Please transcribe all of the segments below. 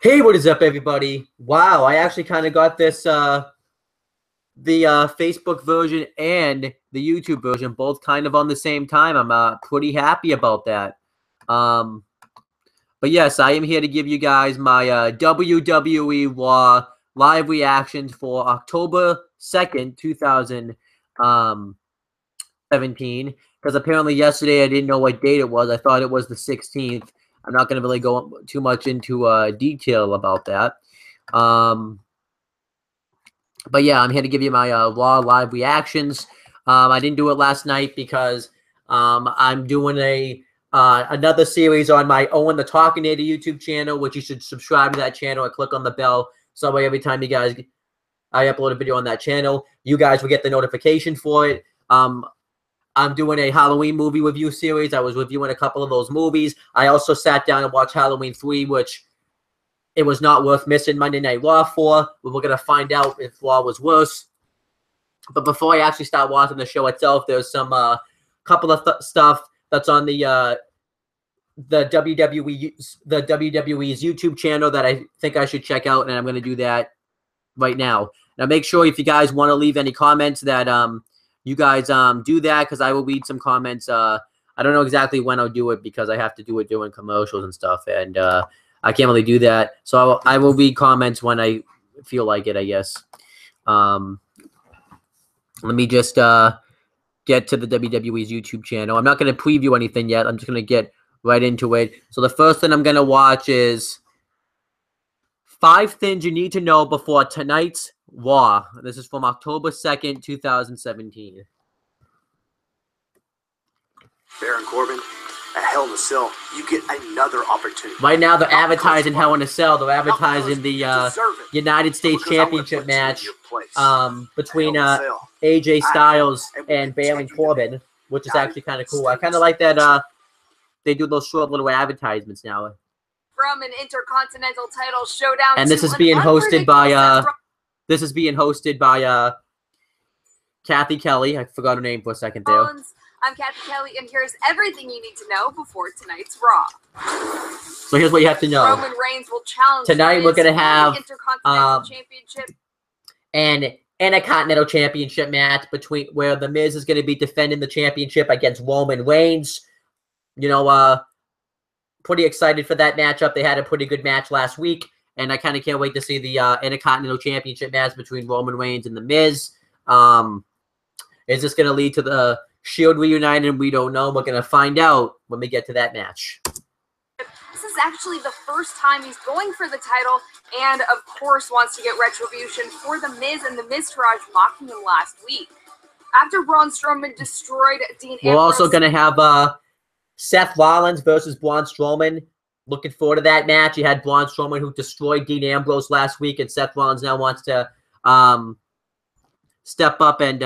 Hey, what is up, everybody? Wow, I actually kind of got this, the Facebook version and the YouTube version both kind of on the same time. I'm pretty happy about that. But yes, I am here to give you guys my WWE RAW live reactions for October 2nd, 2017. Because apparently yesterday I didn't know what date it was. I thought it was the 16th. I'm not going to really go too much into detail about that. But yeah, I'm here to give you my RAW live reactions. I didn't do it last night because I'm doing another series on my Owen the Talkinator YouTube channel, which you should subscribe to that channel and click on the bell. So that way every time I upload a video on that channel, you guys will get the notification for it. I'm doing a Halloween movie review series. I was reviewing a couple of those movies. I also sat down and watched Halloween 3, which it was not worth missing Monday Night Raw for. We're going to find out if Raw was worse. But before I actually start watching the show itself, there's some couple of stuff that's on the WWE's YouTube channel that I think I should check out, and I'm going to do that right now. Now, make sure if you guys want to leave any comments that you guys do that, because I will read some comments. I don't know exactly when I'll do it because I have to do it during commercials and stuff, and I can't really do that. So I will read comments when I feel like it, I guess. Let me just get to the WWE's YouTube channel. I'm not going to preview anything yet. I'm just going to get right into it. So the first thing I'm going to watch is 5 things you need to know before tonight's Raw. This is from October 2nd, 2017. Baron Corbin, at Hell in a Cell, you get another opportunity. Right now, they're advertising Hell in a Cell. They're advertising the United States Championship match between AJ Styles and Baron Corbin, which is actually kind of cool. I kind of like that they do those short little advertisements now. From an Intercontinental title showdown, and this is being hosted by Kathy Kelly. I forgot her name for a second there. I'm Kathy Kelly, and here's everything you need to know before tonight's Raw. So here's what you have to know. Roman Reigns will challenge tonight. We're gonna have Intercontinental Championship and a Continental Championship match between where the Miz is going to be defending the championship against Roman Reigns. You know, pretty excited for that matchup. They had a pretty good match last week, and I kind of can't wait to see the Intercontinental Championship match between Roman Reigns and the Miz. Is this going to lead to the Shield reuniting? We don't know. We're going to find out when we get to that match. This is actually the first time he's going for the title, and of course wants to get retribution for the Miz and the Miztourage mocking him last week. After Braun Strowman destroyed Dean Ambrose, we're also going to have Seth Rollins versus Braun Strowman. Looking forward to that match. You had Braun Strowman who destroyed Dean Ambrose last week, and Seth Rollins now wants to step up and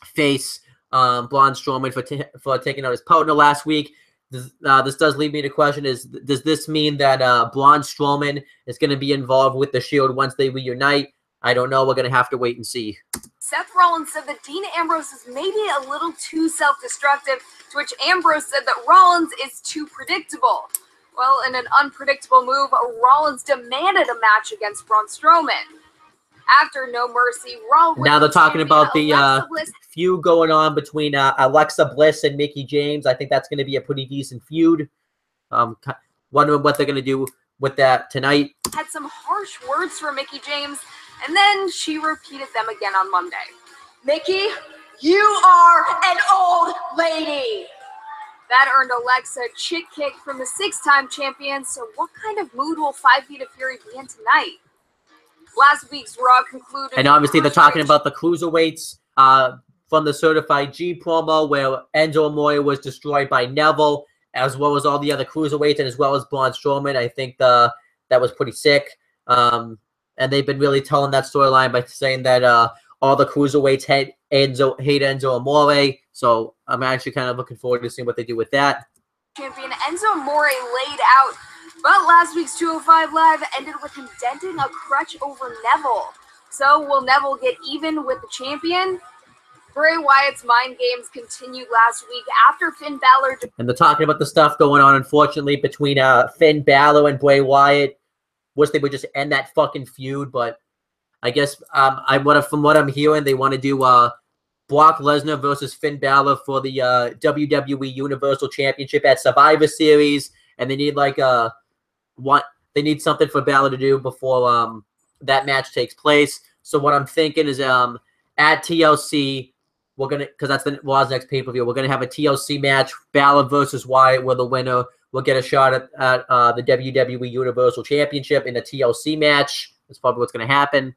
face Braun Strowman for taking out his partner last week. This does lead me to question: does this mean that Braun Strowman is going to be involved with the Shield once they reunite? I don't know. We're going to have to wait and see. Seth Rollins said that Dean Ambrose is maybe a little too self-destructive, to which Ambrose said that Rollins is too predictable. Well, in an unpredictable move, Rollins demanded a match against Braun Strowman. After No Mercy, Rollins... Now they're talking about the feud going on between Alexa Bliss and Mickie James. I think that's going to be a pretty decent feud. Wondering what they're going to do with that tonight. Had some harsh words for Mickie James, and then she repeated them again on Monday. Mickie, you are an old lady. That earned Alexa a chick kick from the 6-time champion. So what kind of mood will 5 Feet of Fury be in tonight? Last week's Raw concluded... And obviously they're talking about the cruiserweights from the Certified G promo where Enzo Amore was destroyed by Neville, as well as all the other cruiserweights and as well as Braun Strowman. I think that was pretty sick. And they've been really telling that storyline by saying that all the cruiserweights hate Enzo Amore. So I'm actually kind of looking forward to seeing what they do with that. Champion Enzo Amore laid out, but last week's 205 Live ended with him denting a crutch over Neville. So will Neville get even with the champion? Bray Wyatt's mind games continued last week after Finn Balor. And they're talking about the stuff going on, unfortunately, between Finn Balor and Bray Wyatt. Wish they would just end that fucking feud, but I guess from what I'm hearing, they want to do Brock Lesnar versus Finn Balor for the WWE Universal Championship at Survivor Series, and they need they need something for Balor to do before that match takes place. So what I'm thinking is at TLC, we're gonna, because that's the Raw's next pay-per-view, we're gonna have a TLC match, Balor versus Wyatt, where the winner will get a shot at the WWE Universal Championship in a TLC match. That's probably what's gonna happen.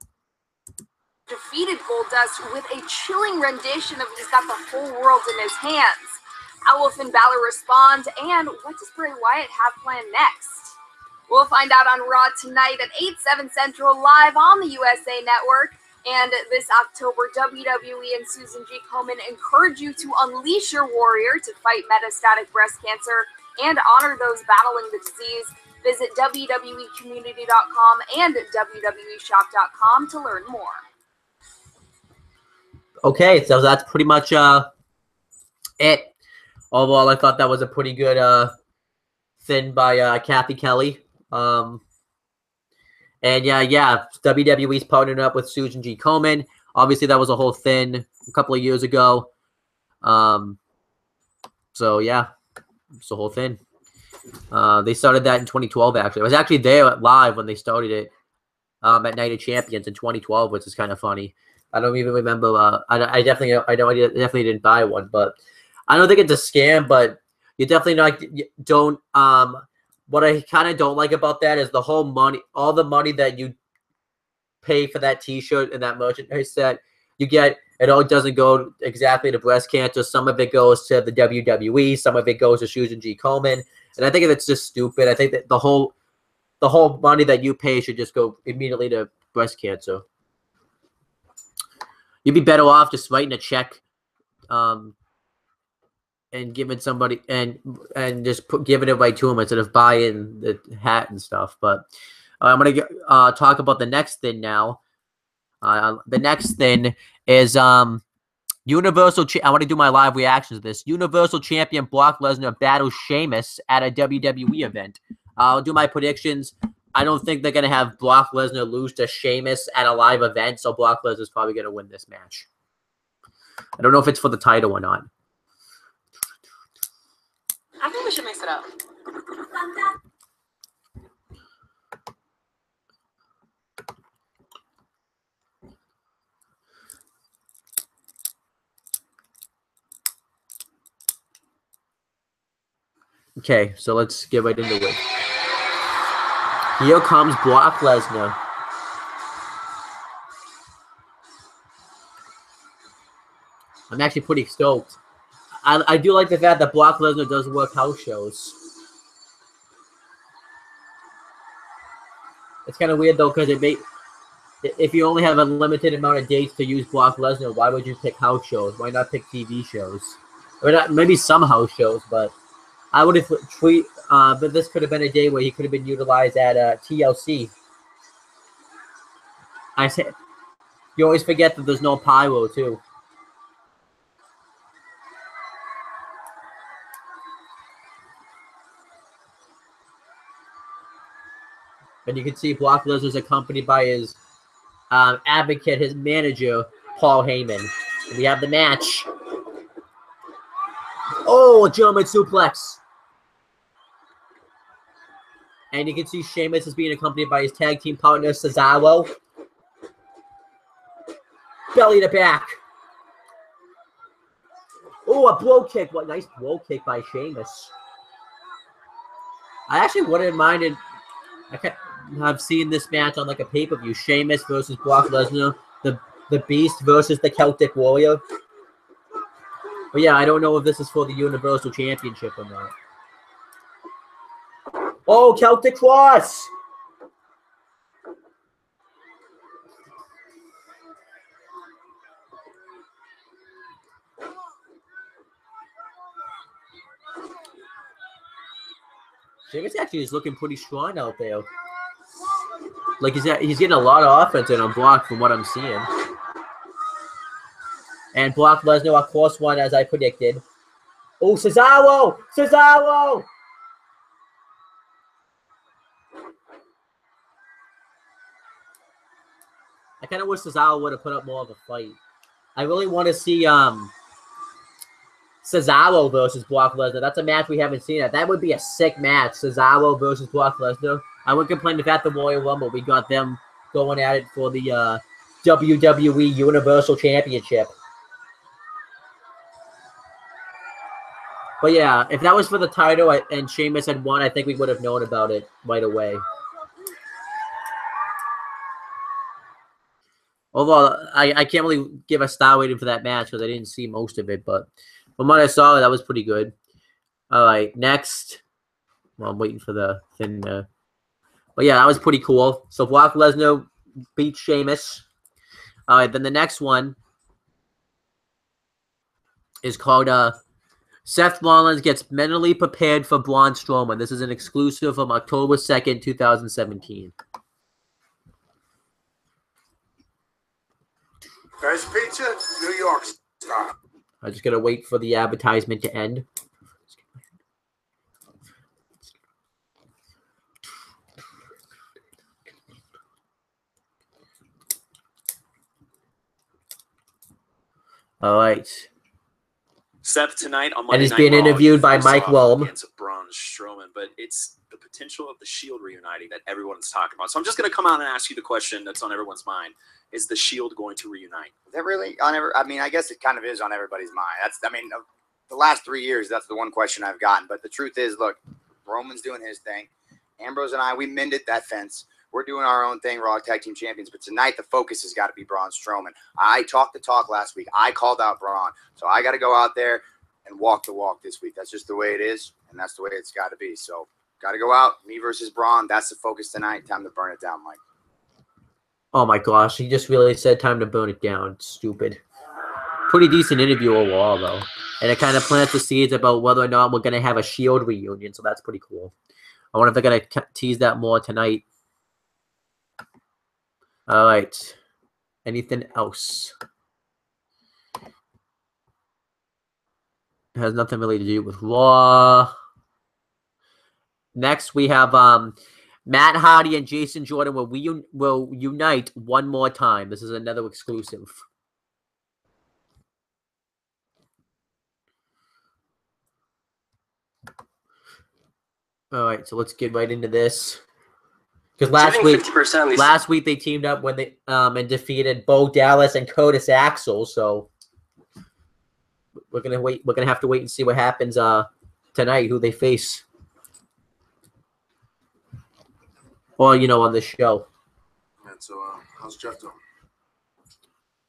Defeated Goldust with a chilling rendition of "He's Got the Whole World in His Hands." How will Finn Balor respond, and what does Bray Wyatt have planned next? We'll find out on Raw tonight at 8/7 Central, live on the USA Network. And this October, WWE and Susan G. Komen encourage you to unleash your warrior to fight metastatic breast cancer and honor those battling the disease. Visit WWEcommunity.com and WWEshop.com to learn more. Okay, so that's pretty much it. Overall, I thought that was a pretty good thing by Kathy Kelly. And yeah, WWE's partnering up with Susan G. Komen. Obviously, that was a whole thing a couple of years ago. So yeah, it's the whole thing. They started that in 2012. Actually, I was actually there live when they started it at Night of Champions in 2012, which is kind of funny. I don't even remember. I definitely didn't buy one, but I don't think it's a scam. But you definitely don't. What I kind of don't like about that is the whole money, all the money that you pay for that T-shirt and that merchandise set you get. It all doesn't go exactly to breast cancer. Some of it goes to the WWE. Some of it goes to Susan G. Komen, and I think that's just stupid. I think that the whole money that you pay should just go immediately to breast cancer. You'd be better off just writing a check, and giving somebody and just giving it right to them instead of buying the hat and stuff. But I'm gonna talk about the next thing now. The next thing is Universal. I want to do my live reactions to this. Universal Champion Brock Lesnar battles Sheamus at a WWE event. I'll do my predictions. I don't think they're gonna have Brock Lesnar lose to Sheamus at a live event, so Brock Lesnar's probably gonna win this match. I don't know if it's for the title or not. I think we should mix it up. Okay, so let's get right into it. Here comes Brock Lesnar. I'm actually pretty stoked. I do like the fact that Brock Lesnar does work house shows. It's kind of weird though, because if you only have a limited amount of dates to use Brock Lesnar, why would you pick house shows? Why not pick TV shows? Or not, maybe some house shows, but I would have but this could have been a day where he could have been utilized at TLC. I said, you always forget that there's no pyro too. And you can see Brock Lesnar is accompanied by his advocate, his manager, Paul Heyman. And we have the match. Oh, a German suplex. And you can see Sheamus is being accompanied by his tag team partner, Cesaro. Belly to back. Oh, a blow kick. What nice blow kick by Sheamus. I actually wouldn't have minded. I've seen this match on like a pay-per-view. Sheamus versus Brock Lesnar. The Beast versus the Celtic Warrior. But yeah, I don't know if this is for the Universal Championship or not. Oh, Celtic Cross! Sheamus actually is looking pretty strong out there. Like he's getting a lot of offense in on Brock from what I'm seeing. And Brock Lesnar, of course, won as I predicted. Oh, Cesaro! Cesaro! I kind of wish Cesaro would have put up more of a fight. I really want to see Cesaro versus Brock Lesnar. That's a match we haven't seen yet. That would be a sick match. Cesaro versus Brock Lesnar. I wouldn't complain if at the Royal Rumble we got them going at it for the WWE Universal Championship. But yeah, if that was for the title and Sheamus had won, I think we would have known about it right away. Although I can't really give a star rating for that match because I didn't see most of it, but from what I saw, that was pretty good. All right, next. Well, I'm waiting for the thing there. But yeah, that was pretty cool. So Brock Lesnar beat Sheamus. All right, then the next one is called Seth Rollins gets mentally prepared for Braun Strowman. This is an exclusive from October 2nd, 2017. Best pizza, New York style. I'm just going to wait for the advertisement to end. All right. Seth tonight on And Monday he's Night being Raw, interviewed by face Mike off Wilm. against Braun Strowman, but it's the potential of the Shield reuniting that everyone's talking about. So I'm just going to come out and ask you the question that's on everyone's mind: is the Shield going to reunite? Is that really on every? I mean, I guess it kind of is on everybody's mind. The last 3 years, that's the one question I've gotten. But the truth is, look, Roman's doing his thing. Ambrose and I, we mended that fence. We're doing our own thing, Raw Tag Team Champions. But tonight, the focus has got to be Braun Strowman. I talked the talk last week. I called out Braun. So I got to go out there and walk the walk this week. That's just the way it is, and that's the way it's got to be. So got to go out, me versus Braun. That's the focus tonight. Time to burn it down, Mike. Oh my gosh, he just really said time to burn it down. Stupid. Pretty decent interview overall, though. And it kind of plants the seeds about whether or not we're going to have a Shield reunion, so that's pretty cool. I wonder if they're going to tease that more tonight. All right. Anything else? It has nothing really to do with Raw. Next, we have Matt Hardy and Jason Jordan will unite one more time. This is another exclusive. All right, so let's get right into this. Because last week they teamed up when they and defeated Bo Dallas and Curtis Axel. So we're gonna wait. We're gonna have to wait and see what happens tonight. Who they face, or on the show. And so, how's Jeff doing?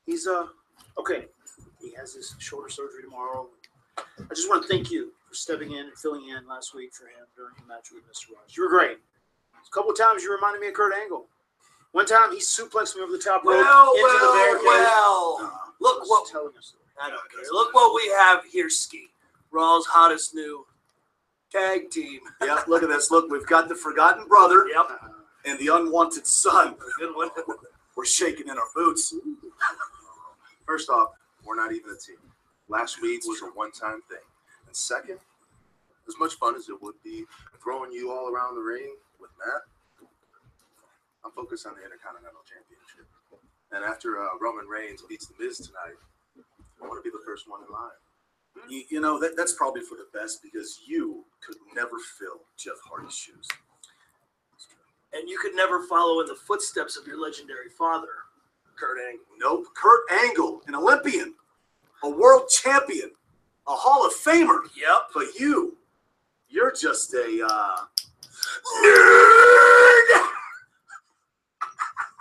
He's okay. He has his shoulder surgery tomorrow. I just want to thank you for stepping in and filling in last week for him during the match with Mr. Rogers. You were great. A couple of times you reminded me of Kurt Angle. One time he suplexed me over the top rope into the barricade. Look what telling us. I don't care. Look what we have here, Ski. Raw's hottest new tag team. Yep, look at this. Look, we've got the Forgotten Brother Yep. and the Unwanted Son. Good one. We're shaking in our boots. First off, we're not even a team. Last week was a one-time thing. And second, as much fun as it would be throwing you all around the ring with Matt, I'm focused on the Intercontinental Championship. And after Roman Reigns beats The Miz tonight, I want to be the first one in line. You know, that's probably for the best because you could never fill Jeff Hardy's shoes. And you could never follow in the footsteps of your legendary father, Kurt Angle. Nope. Kurt Angle, an Olympian, a world champion, a Hall of Famer. Yep. But you're just a Nerd!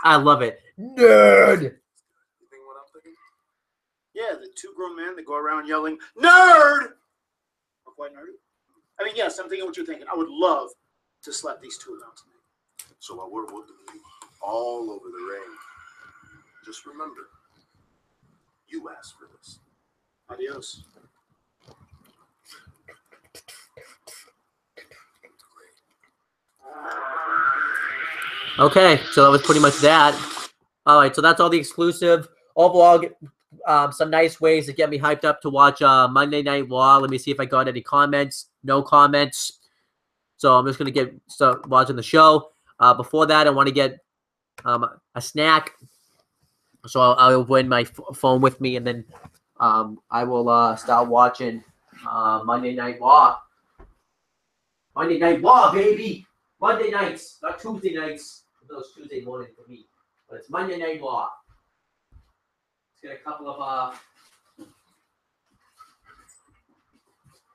I love it, nerd. You think what I'm thinking? Yeah, the two grown men that go around yelling, "Nerd!" Not quite nerdy. I mean, yes, I'm thinking what you're thinking. I would love to slap these two around tonight. So while we're whooping you all over the ring, just remember, you asked for this. Adios. Okay, so that was pretty much that. All right, so that's all the exclusive. Overall, some nice ways to get me hyped up to watch Monday Night Raw. Let me see if I got any comments. No comments. So I'm just going to start watching the show. Before that, I want to get a snack. So I'll bring my phone with me, and then I will start watching Monday Night Raw. Monday Night Raw, baby! Monday nights, not Tuesday nights. It's Tuesday morning for me. But it's Monday Night Raw. Let's get a couple of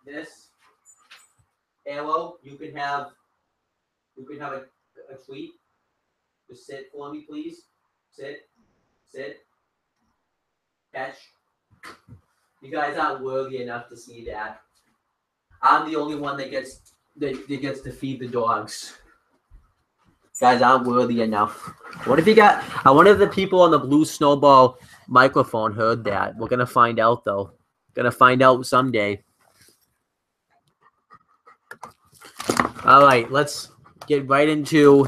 this. Arrow, you can have a tweet. Just sit for me, please. Sit. Catch. You guys aren't worthy enough to see that. I'm the only one that gets to feed the dogs. Guys aren't worthy enough. What if you got? I wonder if the people on the Blue Snowball microphone heard that. We're gonna find out though. Gonna find out someday. All right, let's get right into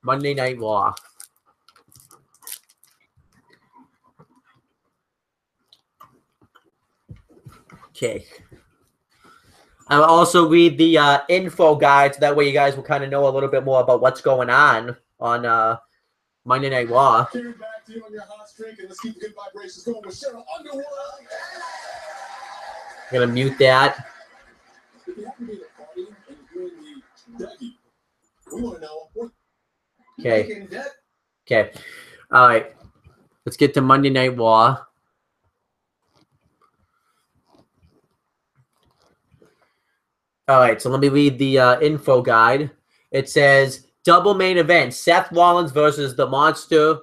Monday Night Raw. Okay. I'll also read the info guide, so that way you guys will kind of know a little bit more about what's going on Monday Night Raw. I'm gonna mute that. Okay. Okay. All right. Let's get to Monday Night Raw. All right, so let me read the info guide. It says, double main event, Seth Rollins versus the Monster,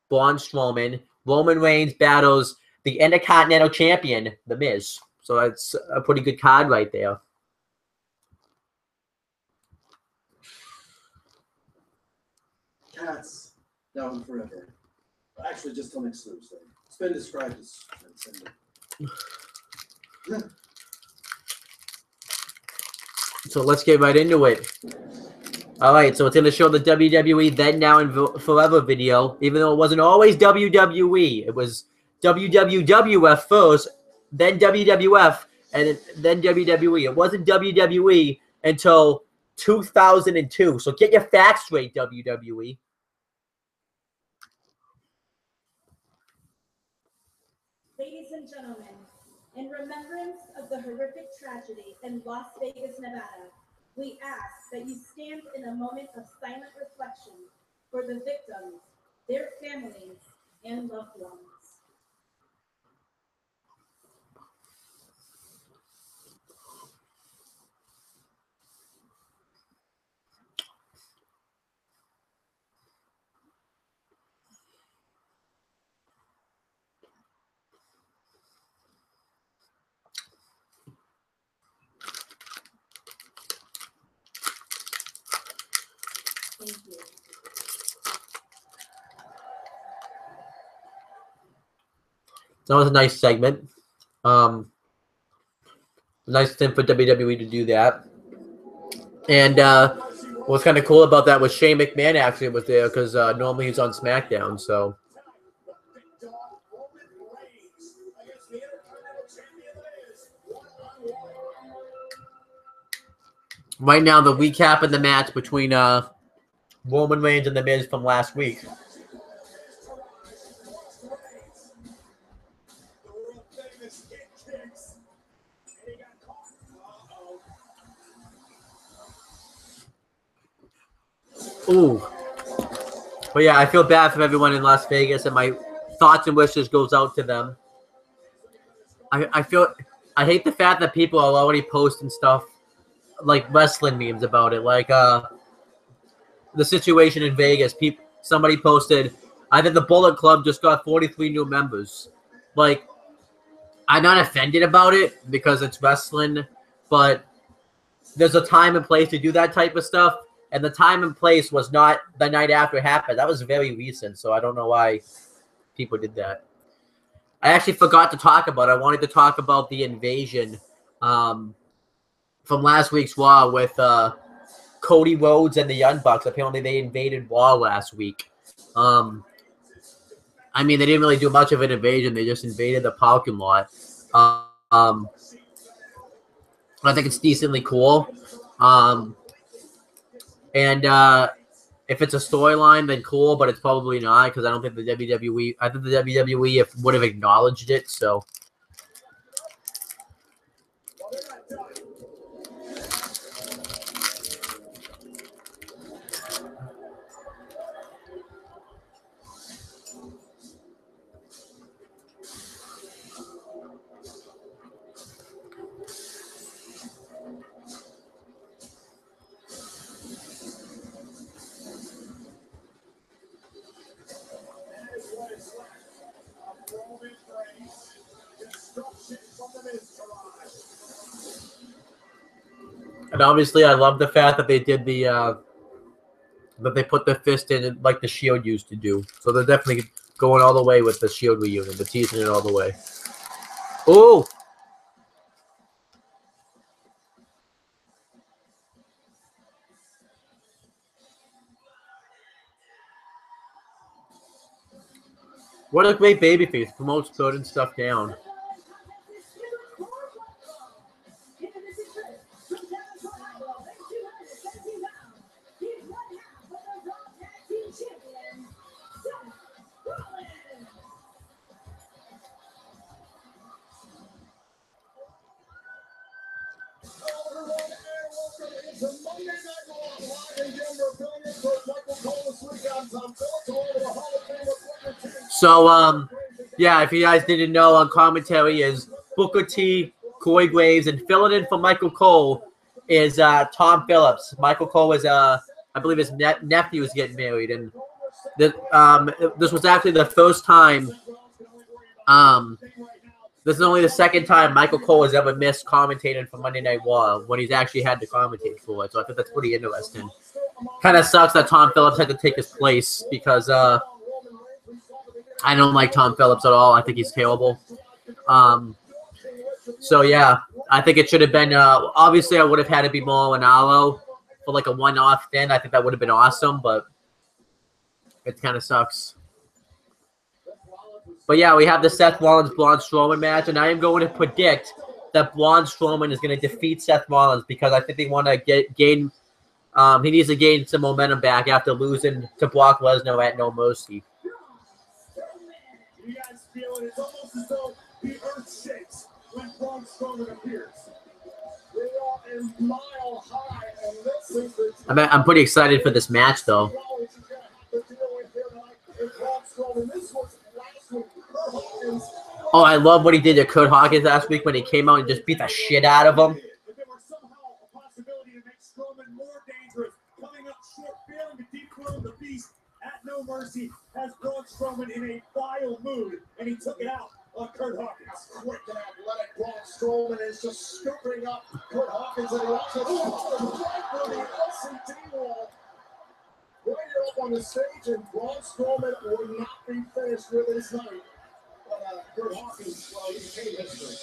Braun Strowman. Roman Reigns battles the Intercontinental Champion, The Miz. So that's a pretty good card right there. Cats down forever. Actually, just till next Thursday. It's been described as transcendent. So let's get right into it. All right, so it's going to show the WWE Then, Now, and Forever video, even though it wasn't always WWE. It was WWF first, then WWF, and then WWE. It wasn't WWE until 2002. So get your facts straight, WWE. Ladies and gentlemen, in remembrance of the horrific tragedy in Las Vegas, Nevada, we ask that you stand in a moment of silent reflection for the victims, their families, and loved ones. Thank you. That was a nice segment. Nice thing for WWE to do that. And what's kind of cool about that was Shane McMahon actually was there, because normally he's on SmackDown. So right now, the recap of the match between Roman Reigns and The Miz from last week. Ooh. But yeah, I feel bad for everyone in Las Vegas, and my thoughts and wishes goes out to them. I hate the fact that people are already posting stuff like wrestling memes about it, like the situation in Vegas. Somebody posted, I think the Bullet Club just got 43 new members. Like, I'm not offended about it because it's wrestling, but there's a time and place to do that type of stuff, and the time and place was not the night after it happened. That was very recent, so I don't know why people did that. I actually forgot to talk about it. I wanted to talk about the invasion from last week's Raw with Cody Rhodes and the Young Bucks. Apparently, they invaded Raw last week. I I mean, they didn't really do much of an invasion. They just invaded the parking lot. I think it's decently cool. And if it's a storyline, then cool, but it's probably not because I don't think the WWE. I think the WWE would have acknowledged it. So. And obviously, I love the fact that they did the that they put the fist in like the Shield used to do. So they're definitely going all the way with the Shield reunion. They're teasing it all the way. Oh, what a great babyface! Promotes putting stuff down. So, yeah, if you guys didn't know, on commentary is Booker T, Corey Graves, and filling in for Michael Cole is Tom Phillips. Michael Cole is, I believe his nephew is getting married, and this was actually the first time. This is only the second time Michael Cole has ever missed commentating for Monday Night Raw when he's actually had to commentate for it. So I think that's pretty interesting. Kind of sucks that Tom Phillips had to take his place because I don't like Tom Phillips at all. I think he's terrible. So yeah, I think it should have been. Obviously, I would have had to be more Ranallo for like a one-off thing. I think that would have been awesome, but it kind of sucks. But yeah, we have the Seth Rollins Braun Strowman match, and I am going to predict that Braun Strowman is going to defeat Seth Rollins because I think they want to gain. He needs to gain some momentum back after losing to Brock Lesnar at No Mercy. You guys feel it? It's almost as though the earth shakes when Braun Strowman appears. They are a mile high, and this is the I'm pretty excited for this match, though. Oh, I love what he did to Kurt Hawkins last week when he came out and just beat the shit out of him. If there were somehow a possibility to make Strowman more dangerous, coming up short, failing to dethrone the beast at No Mercy, has Braun Strowman in a vile mood, and he took it out on Kurt Hawkins. Quick and athletic Braun Strowman is just scooping up Kurt Hawkins, and he also right for the LCT wall. Right here up on the stage, and Braun Strowman will not be finished with his night. Kurt Hawkins, well, he became history.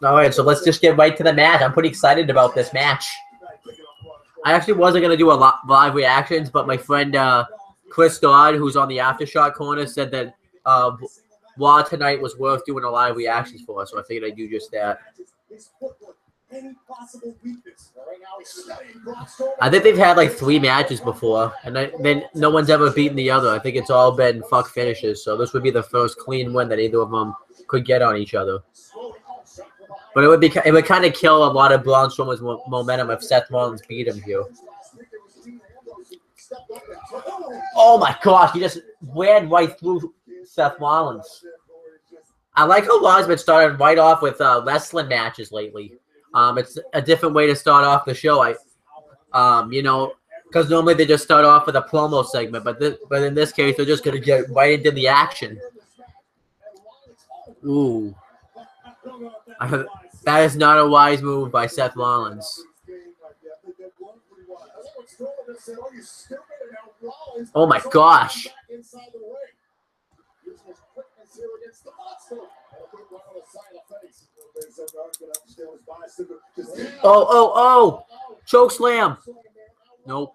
All right, so let's just get right to the match. I'm pretty excited about this match. I actually wasn't going to do a lot live reactions, but my friend Chris Dodd, who's on the Aftershock Corner, said that Raw tonight was worth doing a live reactions for, so I figured I'd do just that. I think they've had like 3 matches before, and then no one's ever beaten the other. I think it's all been fuck finishes, so this would be the first clean win that either of them could get on each other. But it would kind of kill a lot of Braun Strowman's momentum if Seth Rollins beat him here. Oh my gosh, he just ran right through Seth Rollins. I like how Raw's been starting right off with wrestling matches lately. It's a different way to start off the show. You know, because normally they just start off with a promo segment, but in this case, they're just gonna get right into the action. Ooh, that is not a wise move by Seth Rollins. Oh my gosh. Oh. Choke slam. Nope.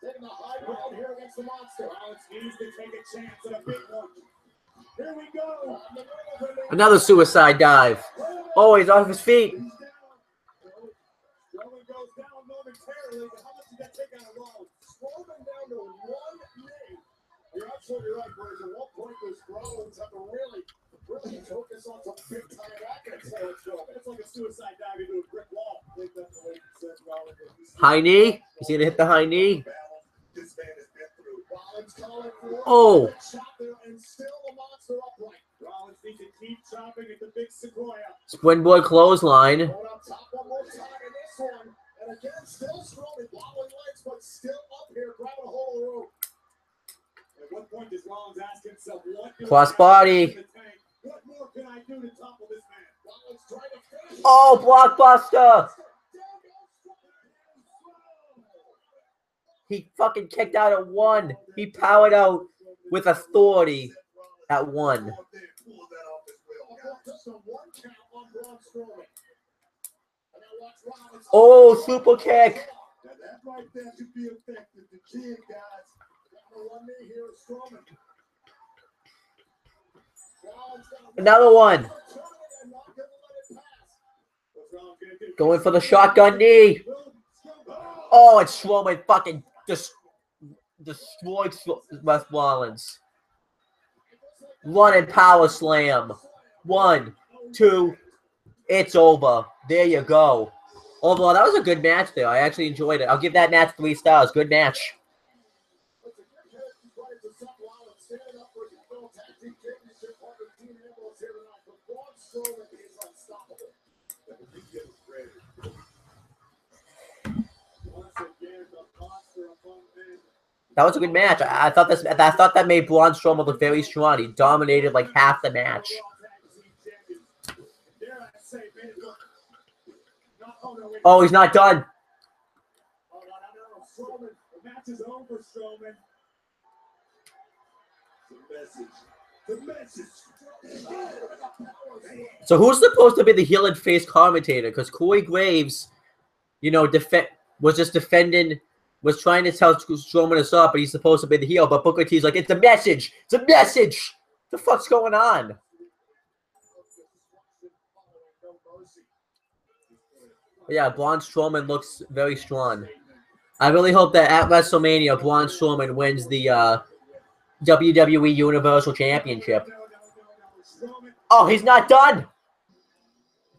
Taking the high ground here against the monster. Alex needs to take a chance at a big one. Here we go. Another suicide dive. Oh, he's off his feet. Roman goes down momentarily, but how much did that take out of Rollins? Roman down to one knee. You're absolutely right, boys. At one point, was Rollins have to really focus on some big time acting. It's like a suicide dive into a brick wall. I think that's the way he said Rollins. High knee. Is he gonna hit the high knee? This man has been through. Rollins calling for Oh. and still the monster upright. Rollins needs to keep chopping at the big Sequoia. Springboard clothesline. Going up top one more time in this one. And again, still strong and wobbling legs, but still up here, grabbing a hold of the rope. At what point does Rollins ask himself, what do Cross I have body. in the tank? What more can I do to topple this man? Rollins trying to finish. Oh, blockbuster. He fucking kicked out at 1. He powered out with authority at 1. Oh, super kick. Now that right there could be effective. The kid, guys. Got one knee here at Strowman. Another one. Going for the shotgun knee. Oh, and Strowman fucking destroyed Seth Rollins. Running power slam. 1, 2. It's over. There you go. Overall, that was a good match there. I actually enjoyed it. I'll give that match 3 stars. Good match. That was a good match. I thought that made Braun Strowman look very strong. He dominated like half the match. Oh, he's not done. The match is over, Strowman. The message. So who's supposed to be the heel and face commentator? Because Corey Graves, you know, was trying to tell Strowman to stop, but he's supposed to be the heel. But Booker T's like, it's a message. It's a message. What the fuck's going on? But yeah, Braun Strowman looks very strong. I really hope that at WrestleMania, Braun Strowman wins the WWE Universal Championship. Oh, he's not done.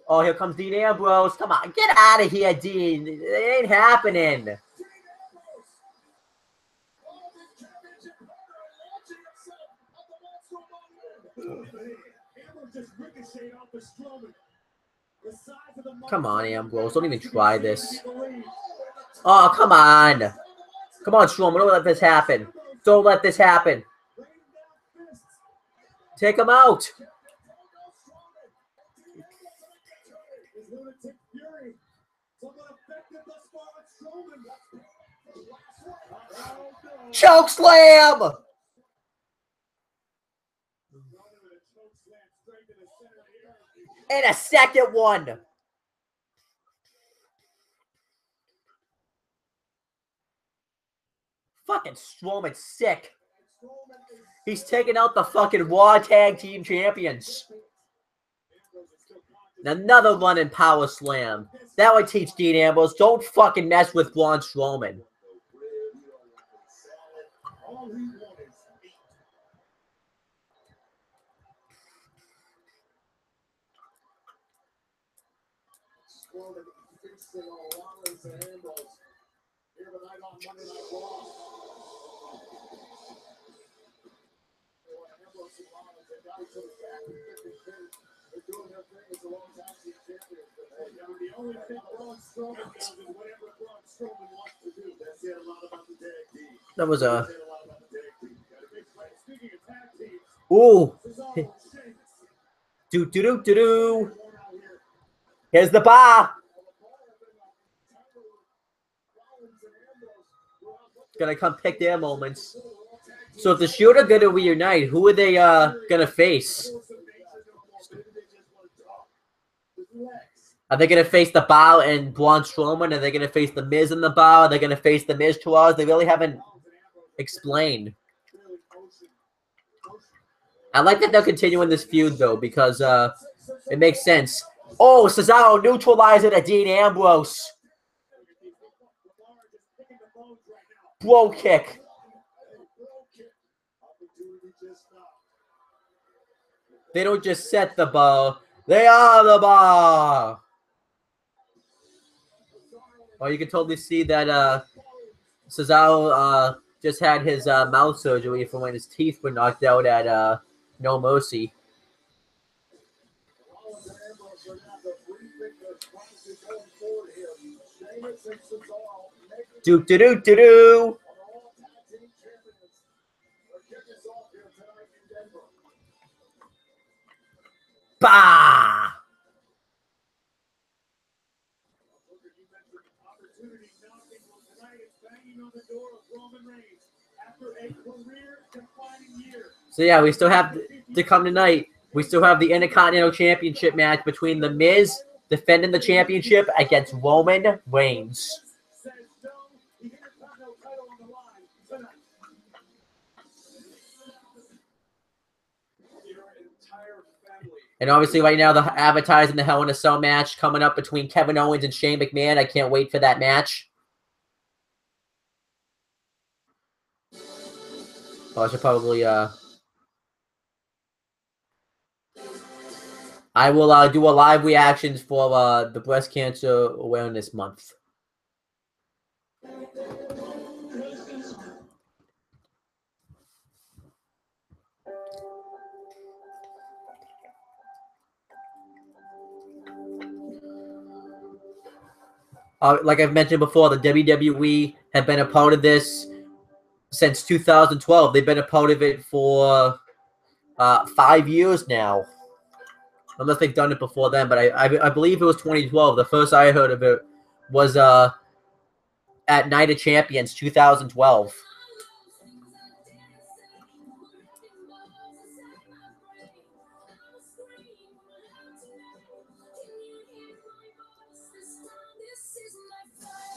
Oh, here comes Dean Ambrose. Come on, get out of here, Dean. It ain't happening. Come on, Ambrose. Don't even try this. Oh, come on. Come on, Strowman. Don't let this happen. Don't let this happen. Take him out. Choke slam. And a second one. Fucking Strowman's sick. He's taking out the fucking Raw Tag Team Champions. Another running power slam. That would teach Dean Ambrose, don't fucking mess with Braun Strowman. That was a... Ooh. Do-do-do-do-do. Here's the bar. Gonna come pick their moments. So if the Shield are gonna reunite, who are they gonna face? Are they going to face the Bar and Braun Strowman? Are they going to face the Miz in the Bar? Are they going to face the Miz Towers? They really haven't explained. I like that they're continuing this feud, though, because it makes sense. Oh, Cesaro neutralizing a Dean Ambrose. Blow kick. They don't just set the bar. They are the bar. Oh, you can totally see that Cesaro just had his mouth surgery from when his teeth were knocked out at No Mercy. Do do do do do. Bah! So yeah, we still have to come tonight. We still have the Intercontinental Championship match between The Miz defending the championship against Roman Reigns. And obviously right now, the advertising the Hell in a Cell match coming up between Kevin Owens and Shane McMahon. I can't wait for that match. Oh, I should probably, I will do a live reactions for the Breast Cancer Awareness Month. Like I've mentioned before, the WWE have been a part of this since 2012. They've been a part of it for 5 years now. Unless they've done it before then, but I believe it was 2012. The first I heard of it was at Night of Champions 2012.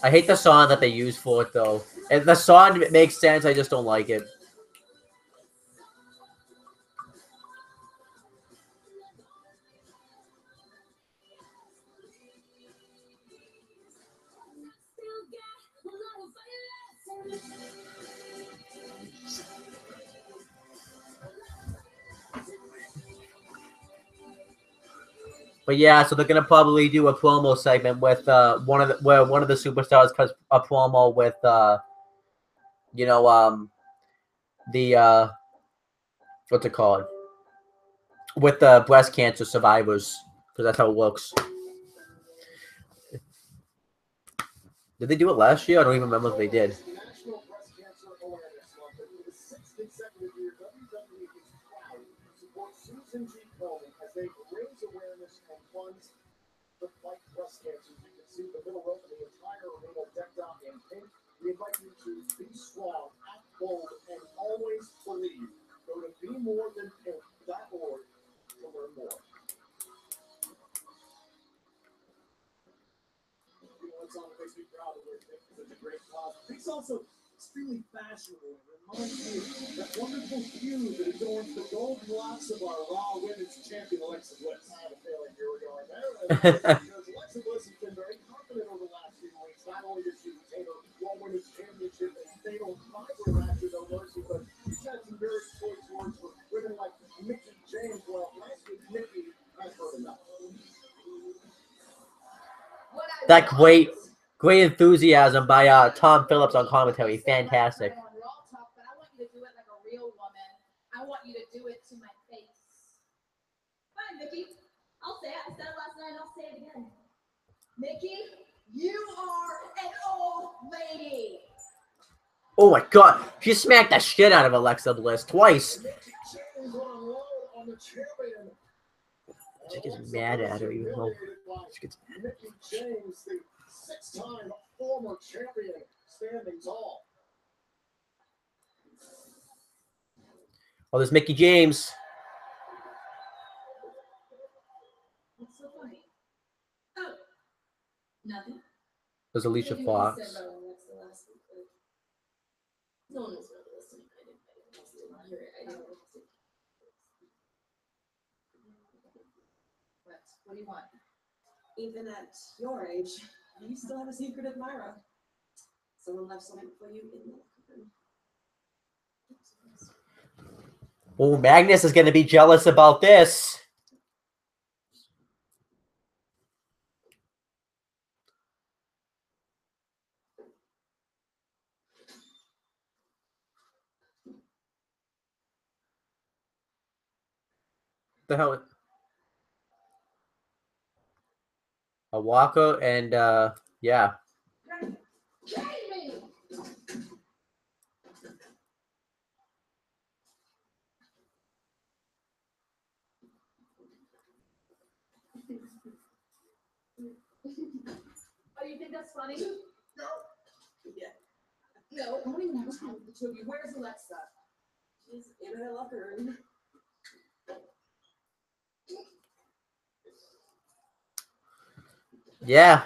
I hate the song that they use for it, though. And the song makes sense, I just don't like it. But yeah, so they're gonna probably do a promo segment with one of the superstars cuts a promo with the what's it called, with the breast cancer survivors, because that's how it works. Did they do it last year? I don't even remember if they did. The fight breast cancer. You can see the middle row of the entire arena decked out in pink. We invite you to be strong, act bold, and always believe. Go to BeMoreThanPink.org to learn more. You know, it's on makes me proud of Pink. It's such a great cause. Pink's also extremely fashionable. It reminds me of that wonderful hue that adorns the golden locks of our Raw Women's Champion, Alexa Bliss. I had a feeling you were going there. Because Alexa Bliss has been very confident over the last few weeks. Not only did she retain her Raw Women's Championship and fatal five-way match with No Mercy, but she's had some very choice words for women like Mickie James. Well, last week, Mickie has heard enough. That great enthusiasm by Tom Phillips on commentary. Fantastic. But I want you to do it like a real woman. I want you to do it to my face. Fine, Mickie. I'll say it. I said it last night and I'll say it again. Mickie, you are an old lady. Oh my god. She smacked the shit out of Alexa Bliss twice. She gets mad at her, even though she gets mad. Mickie James, the six-time former champion, standing tall. Oh, there's Mickie James. What's so funny? Oh, Nothing. There's Alicia Fox. No one was really listening. I didn't hear it. I didn't listen. What do you want? Even at your age, you still have a secret admirer. Someone left something for you in the room. Oh, Magnus is going to be jealous about this. What the hell? A Walker and, yeah. Oh, you think that's funny? No. Yeah. No, I don't even have time with the two of you. Where's Alexa? She's in her locker room. Yeah.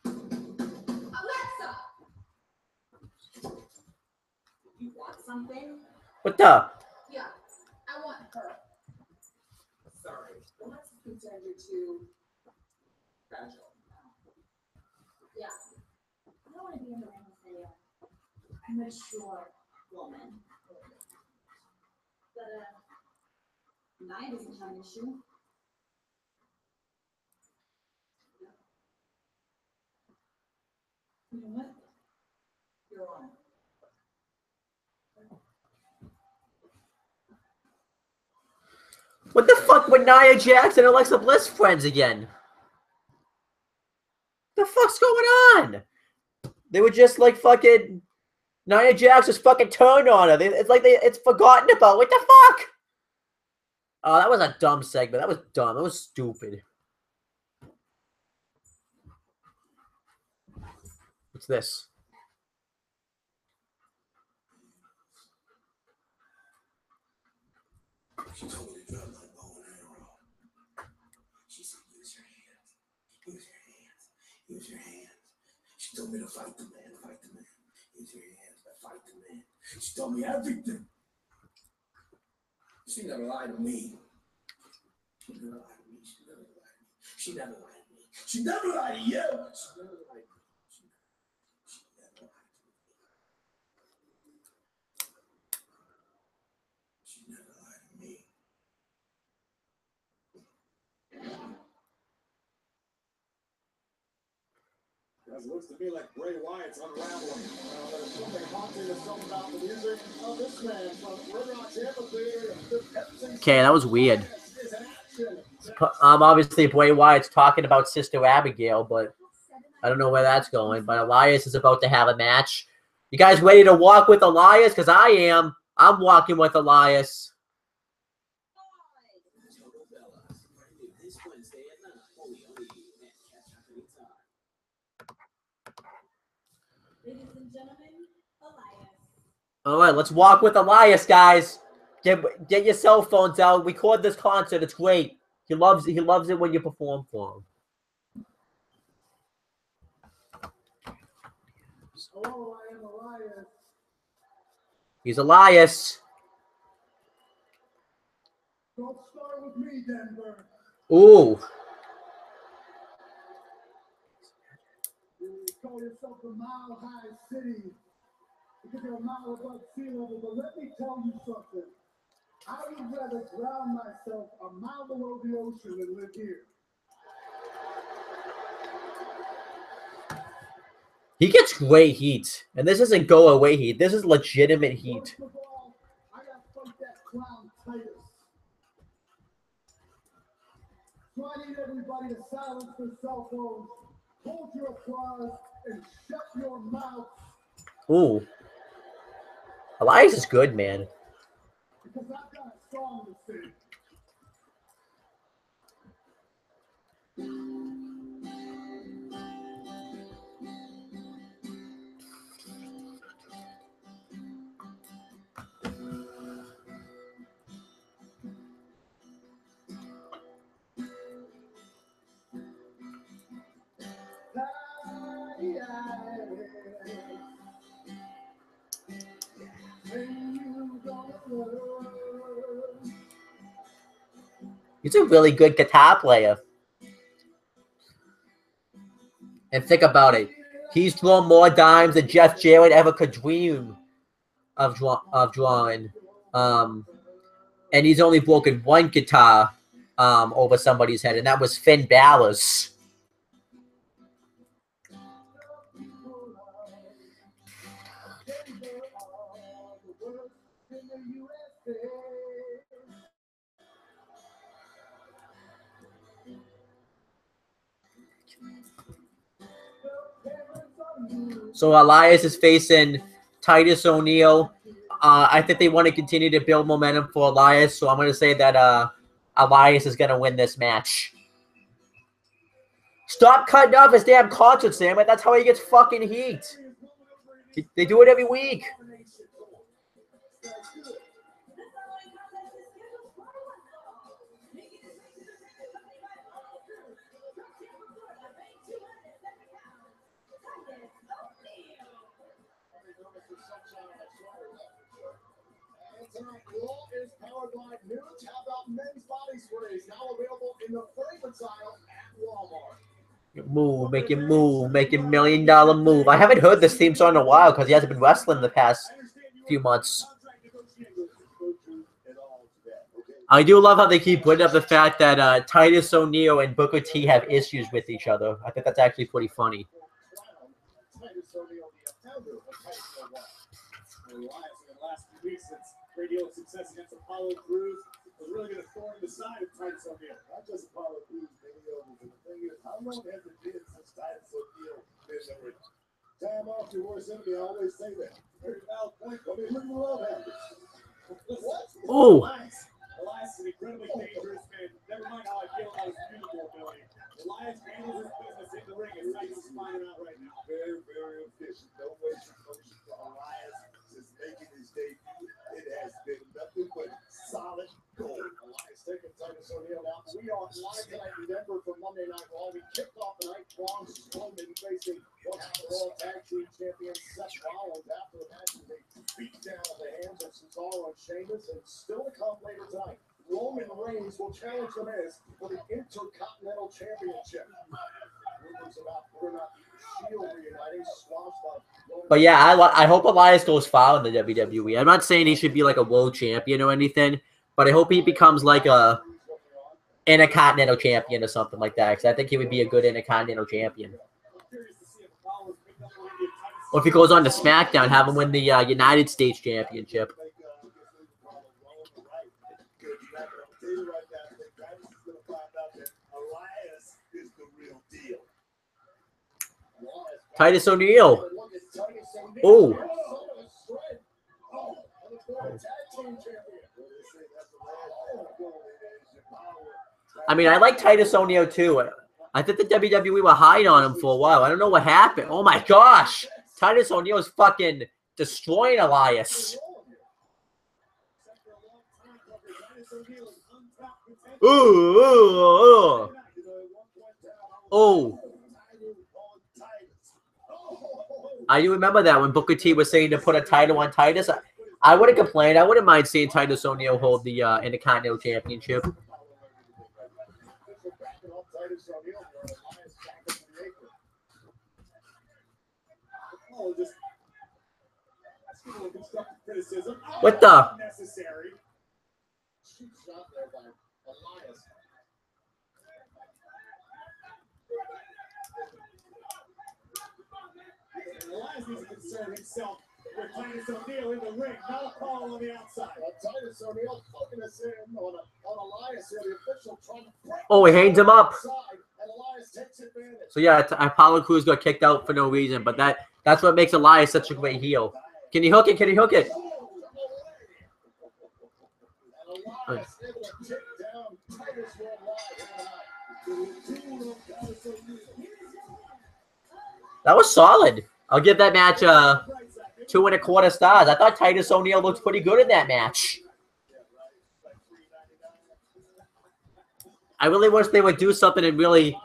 Alexa! You want something? What the? Yeah, I want her. Sorry. Well, that's concerned you're too fragile. Yeah. I don't want to be in the ring with anyone. I'm a mature woman. But, Nia doesn't have an issue. You know what? You're on. What the fuck were Nia Jax and Alexa Bliss friends again? The fuck's going on? They were just like fucking... Nia Jax just fucking turned on her. It's like it's forgotten about. What the fuck? Oh, that was a dumb segment. That was dumb. That was stupid. What's this? She told me to drop my bow and arrow. She said, use your hands. Use your hands. Use your hands. She told me to fight the man. Fight the man. Use your hands, but fight the man. She told me everything. She never lied to me. She never lied to me. She never lied to me. She never lied to me. She never lied to you. She never lied to me. She never lied to me. She never lied to me. It looks to me like Bray Wyatt's unraveling. There's something haunting or something about the music of this man from Red Rock Amphitheater. Okay, that was weird. Obviously Bray Wyatt's talking about Sister Abigail, but I don't know where that's going. But Elias is about to have a match. You guys ready to walk with Elias? Because I am. I'm walking with Elias. Ladies and gentlemen, Elias. All right, let's walk with Elias, guys. Get your cell phones out. Record this concert. It's great. He loves it when you perform for him. Hello, I am Elias. He's Elias. Don't start with me, Denver. Ooh. You call yourself the Mile High City because you're a mile above sea level, but let me tell you something. I would rather drown myself a mile below the ocean than live here. He gets great heat. And this isn't go away heat. This is legitimate heat. First of all, I gotta fight that clown Titus. So I need everybody to silence their cell phones, hold your applause, and shut your mouth. Ooh. Elias is good, man. Because I've got a song to sing. He's a really good guitar player. And think about it. He's thrown more dimes than Jeff Jarrett ever could dream of drawing. And he's only broken one guitar over somebody's head, and that was Finn Balor's. So Elias is facing Titus O'Neil. I think they want to continue to build momentum for Elias, so I'm going to say that Elias is going to win this match. Stop cutting off his damn concert, Sam. That's how he gets fucking heat. They do it every week. Tonight, Raw is powered by new Tap Out men's body sprays, now available in the fragrance aisle at Walmart. Move, make him move, make him $1 million move. I haven't heard this theme song in a while because he hasn't been wrestling the past few months. I do love how they keep putting up the fact that Titus O'Neil and Booker T have issues with each other. I think that's actually pretty funny. Radio success against Apollo Crews was really going to thorn in the side of Titus O'Neil. Not just Apollo Crews, many others. And the thing is, how long has it been since Titus O'Neil been in the ring? Time off your worst enemy, I always say that. Very valid point. I mean, look at the love handles. What? Oh. Elias is an incredibly dangerous man. Never mind how I feel about his musical ability. Elias handles his business in the ring, and Titus is finding out right now. Very, very efficient. No waste of motion for Elias since making his debut. It has been nothing but solid gold. Elias taking Titus O'Neil out. We are live tonight in Denver for Monday Night Raw. We kicked off the night. Braun Strowman facing Raw Tag Team Champions Seth Rollins after the match. They beat down at the hands of Cesaro and Sheamus, and still to come later tonight. Roman Reigns will challenge The Miz for the Intercontinental Championship. Rumors about whether or not Shield reuniting swaps on. But yeah, I hope Elias goes far in the WWE. I'm not saying he should be like a world champion or anything, but I hope he becomes like a Intercontinental champion or something like that, because I think he would be a good Intercontinental champion. Or if he goes on to SmackDown, have him win the United States Championship. Titus O'Neil. Oh. I mean, I like Titus O'Neil too. I think the WWE were hiding on him for a while. I don't know what happened. Oh my gosh. Titus O'Neil is fucking destroying Elias. Ooh. Oh. I do remember that when Booker T was saying to put a title on Titus. I wouldn't complain. I wouldn't mind seeing Titus O'Neil hold the Intercontinental Championship. What the? Elias needs to concern himself with Titus O'Neil in the ring, not Apollo on the outside. Titus O'Neil focus in on Elias here, the official trying to break. Oh, he hangs him up. And Elias takes advantage. So yeah, Apollo Crews got kicked out for no reason, but that's what makes Elias such a great heel. Can he hook it? Can he hook it? And Elias able to take down Titus That was solid. I'll give that match 2 1/4 stars. I thought Titus O'Neil looked pretty good in that match. I really wish they would do something and really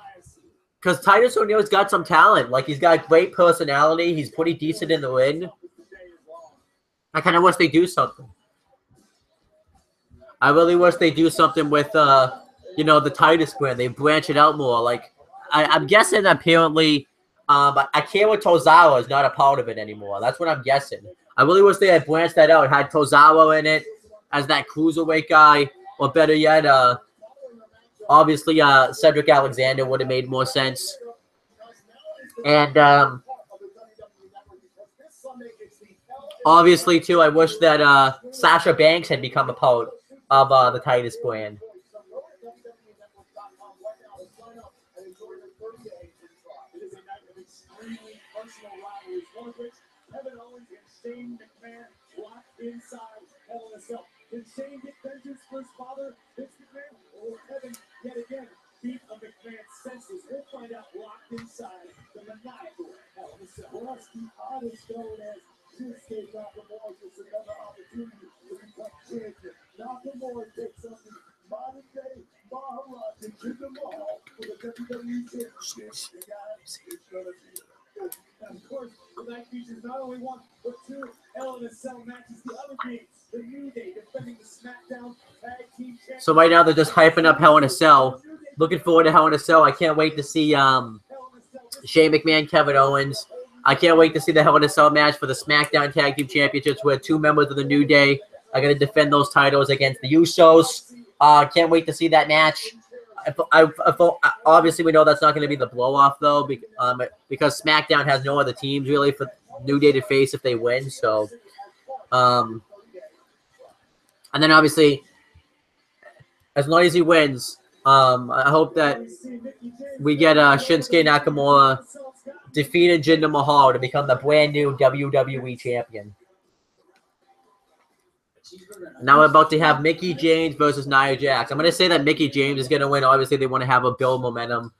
Because Titus O'Neil's got some talent. Like, he's got great personality. He's pretty decent in the ring. I kind of wish they do something. I really wish they do something with, you know, the Titus brand. They branch it out more. Like, I'm guessing apparently, Akira Tozawa is not a part of it anymore. That's what I'm guessing. I really wish they had branched that out. Had Tozawa in it as that cruiserweight guy. Or better yet, obviously, Cedric Alexander would have made more sense. And obviously, too, I wish that Sasha Banks had become a part of the Titus brand. Kevin Owens and Shane McMahon locked inside Hell in a Cell. Can Shane get vengeance for his father, Vince McMahon, or will Kevin yet again beat a McMahon senseless? We'll find out locked inside the maniacal Hell in a Cell. Well, that's the oddest going as Shinsuke Nakamura gets another opportunity to become champion. Nakamura takes up the modern day Maharaja Jinder Mahal for the WWE Championship. And guys, it's gonna be good. And of course, tonight features not only one, but two Hell in a Cell matches. The other being the New Day defending the SmackDown Tag Team Championship. So right now they're just hyping up Hell in a Cell. Looking forward to Hell in a Cell. I can't wait to see Shane McMahon, Kevin Owens. I can't wait to see the Hell in a Cell match for the SmackDown Tag Team Championships where two members of the New Day are going to defend those titles against the Usos. Can't wait to see that match. Obviously, we know that's not going to be the blow-off, though, because SmackDown has no other teams, really, for New Day to face if they win. So, and then, obviously, as long as he wins, I hope that we get Shinsuke Nakamura defeating Jinder Mahal to become the brand new WWE champion. Now we're about to have Mickie James versus Nia Jax. I'm going to say that Mickie James is going to win. Obviously, they want to have a build momentum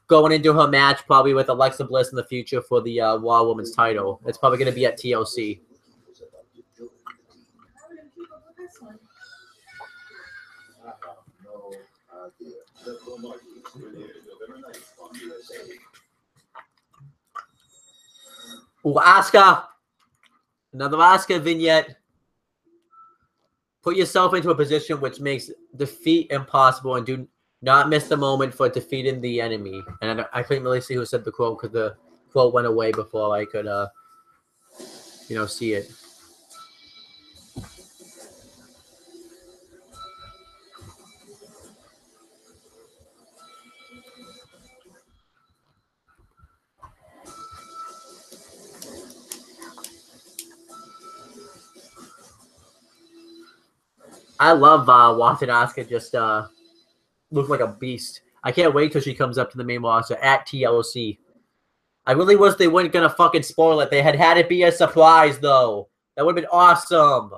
going into her match probably with Alexa Bliss in the future for the Raw Women's title. It's probably going to be at TLC. Ooh, Asuka. Another Asuka vignette. Put yourself into a position which makes defeat impossible and do not miss the moment for defeating the enemy. And I couldn't really see who said the quote because the quote went away before I could, see it. I love watching Asuka just look like a beast. I can't wait till she comes up to the main roster at TLC. I really wish they weren't going to fucking spoil it. They had it be a surprise, though. That would have been awesome.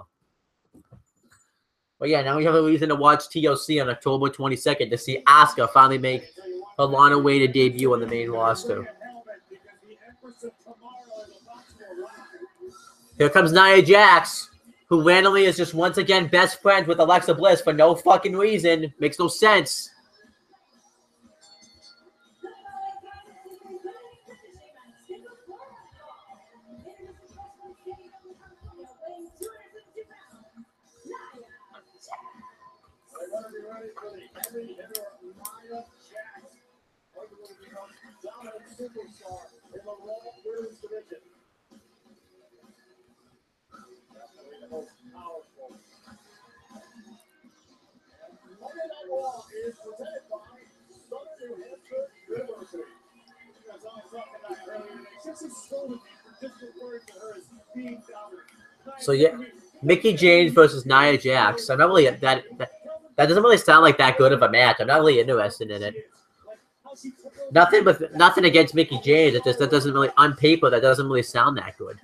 But yeah, now we have a reason to watch TLC on October 22nd to see Asuka finally make her long-awaited debut on the main roster. Here comes Nia Jax, who randomly is just once again best friends with Alexa Bliss for no fucking reason. Makes no sense. So yeah, Mickie James versus Nia Jax. I'm not really that doesn't really sound like that good of a match. I'm not really interested in it. Nothing against Mickie James. It just that doesn't really on paper that doesn't really sound that good.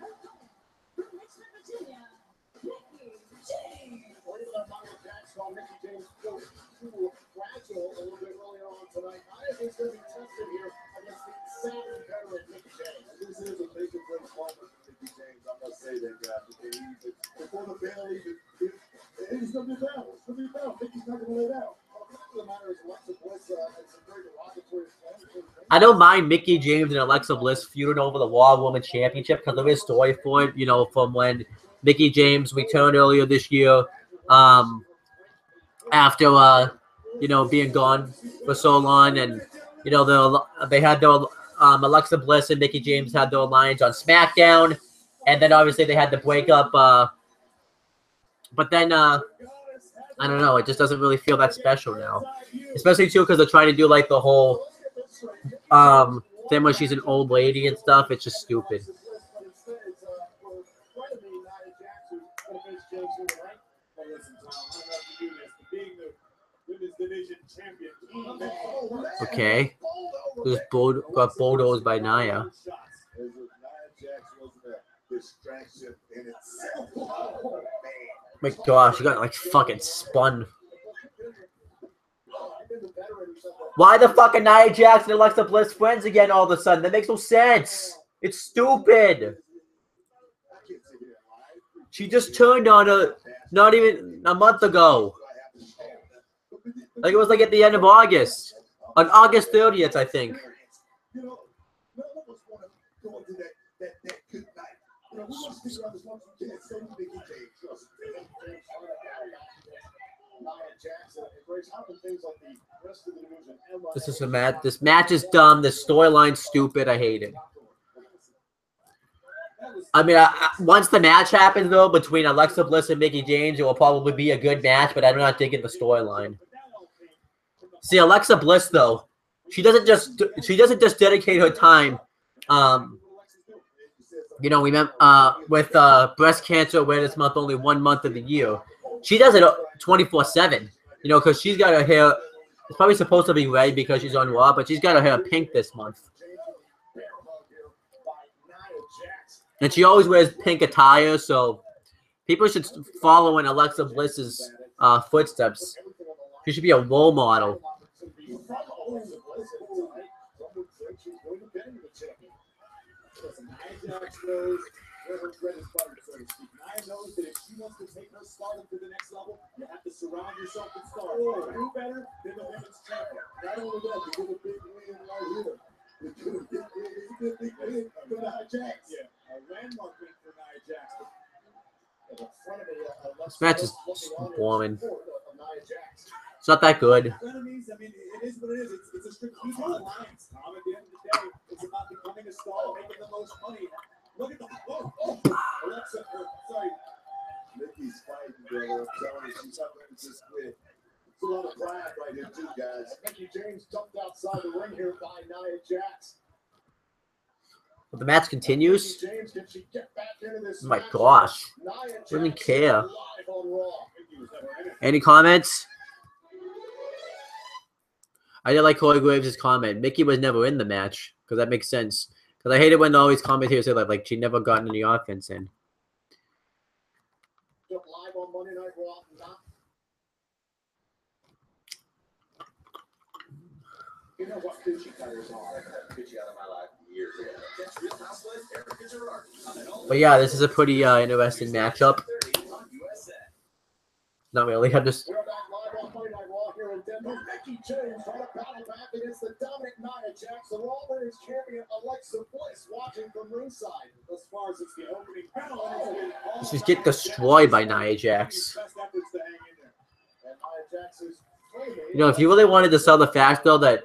Before the bell even, it's going to be battle. It's going to be battle. Mickey's not going to lay down. The matter is, Alexa Bliss had some great I don't mind Mickie James and Alexa Bliss feuding over the Raw Women's Championship because there is story for it, you know, from when Mickie James returned earlier this year after, you know, being gone for so long. And, you know, they had their, Alexa Bliss and Mickie James had their alliance on SmackDown. And then obviously they had to break up. But then, I don't know, it just doesn't really feel that special now. Especially, too, because they're trying to do, like, the whole thing where she's an old lady and stuff. It's just stupid. Okay. Just got bulldozed by Nia. My gosh, you got like fucking spun. Why the fuck are Nia Jax and Alexa Bliss friends again all of a sudden? That makes no sense. It's stupid. She just turned on her not even a month ago. Like it was like at the end of August. On August 30th, I think. This is a match. This match is dumb. This storyline's stupid. I hate it. I mean, once the match happens though between Alexa Bliss and Mickie James, it will probably be a good match. But I'm not digging the storyline. See, Alexa Bliss though, she doesn't just dedicate her time. You know, we met with breast cancer awareness month, only 1 month of the year. She does it 24/7. You know, because she's got her hair. It's probably supposed to be red because she's on Raw, but she's got her hair pink this month. And she always wears pink attire, so people should follow in Alexa Bliss's footsteps. She should be a role model. Nia knows that if she wants to take her stardom to the next level, you have to surround yourself with stars. Do better than the women's champion. Not only that, you get a big win right here. You get a big win for Nia Jax. Yeah, a landmark win for Nia Jax. This match is boring. It's not that good. I mean, it is what it is. It's a strategic alliance. At the end of the day, it's about becoming a star, making the most money. Look at the Alexa, sorry. Mickey's fighting, brother. I'm telling you, she's not ready to just quit. It's a lot of pride right here, too, guys. Mickie James jumped outside the ring here by Nia Jax. But the match continues. James, can she get back into this oh my gosh. I don't care. Any comments? I did like Corey Graves' comment. Mickie was never in the match, because that makes sense. Because I hate it when all these commentators say like she never gotten any offense in. Live on Monday Night Raw. You know what Finch cutters are? Finch out of my life years ago. But yeah, this is a pretty interesting matchup. Not really. I'm just. We're back live on Monday Night Raw here in Denver. Mickie James trying to battle back against the dominant Nia Jax, the Raw Women's champion Alexa Bliss, watching from ringside. As far as it's the opening bell, She's get destroyed by Nia Jax. You know, if you really wanted to sell the fact though that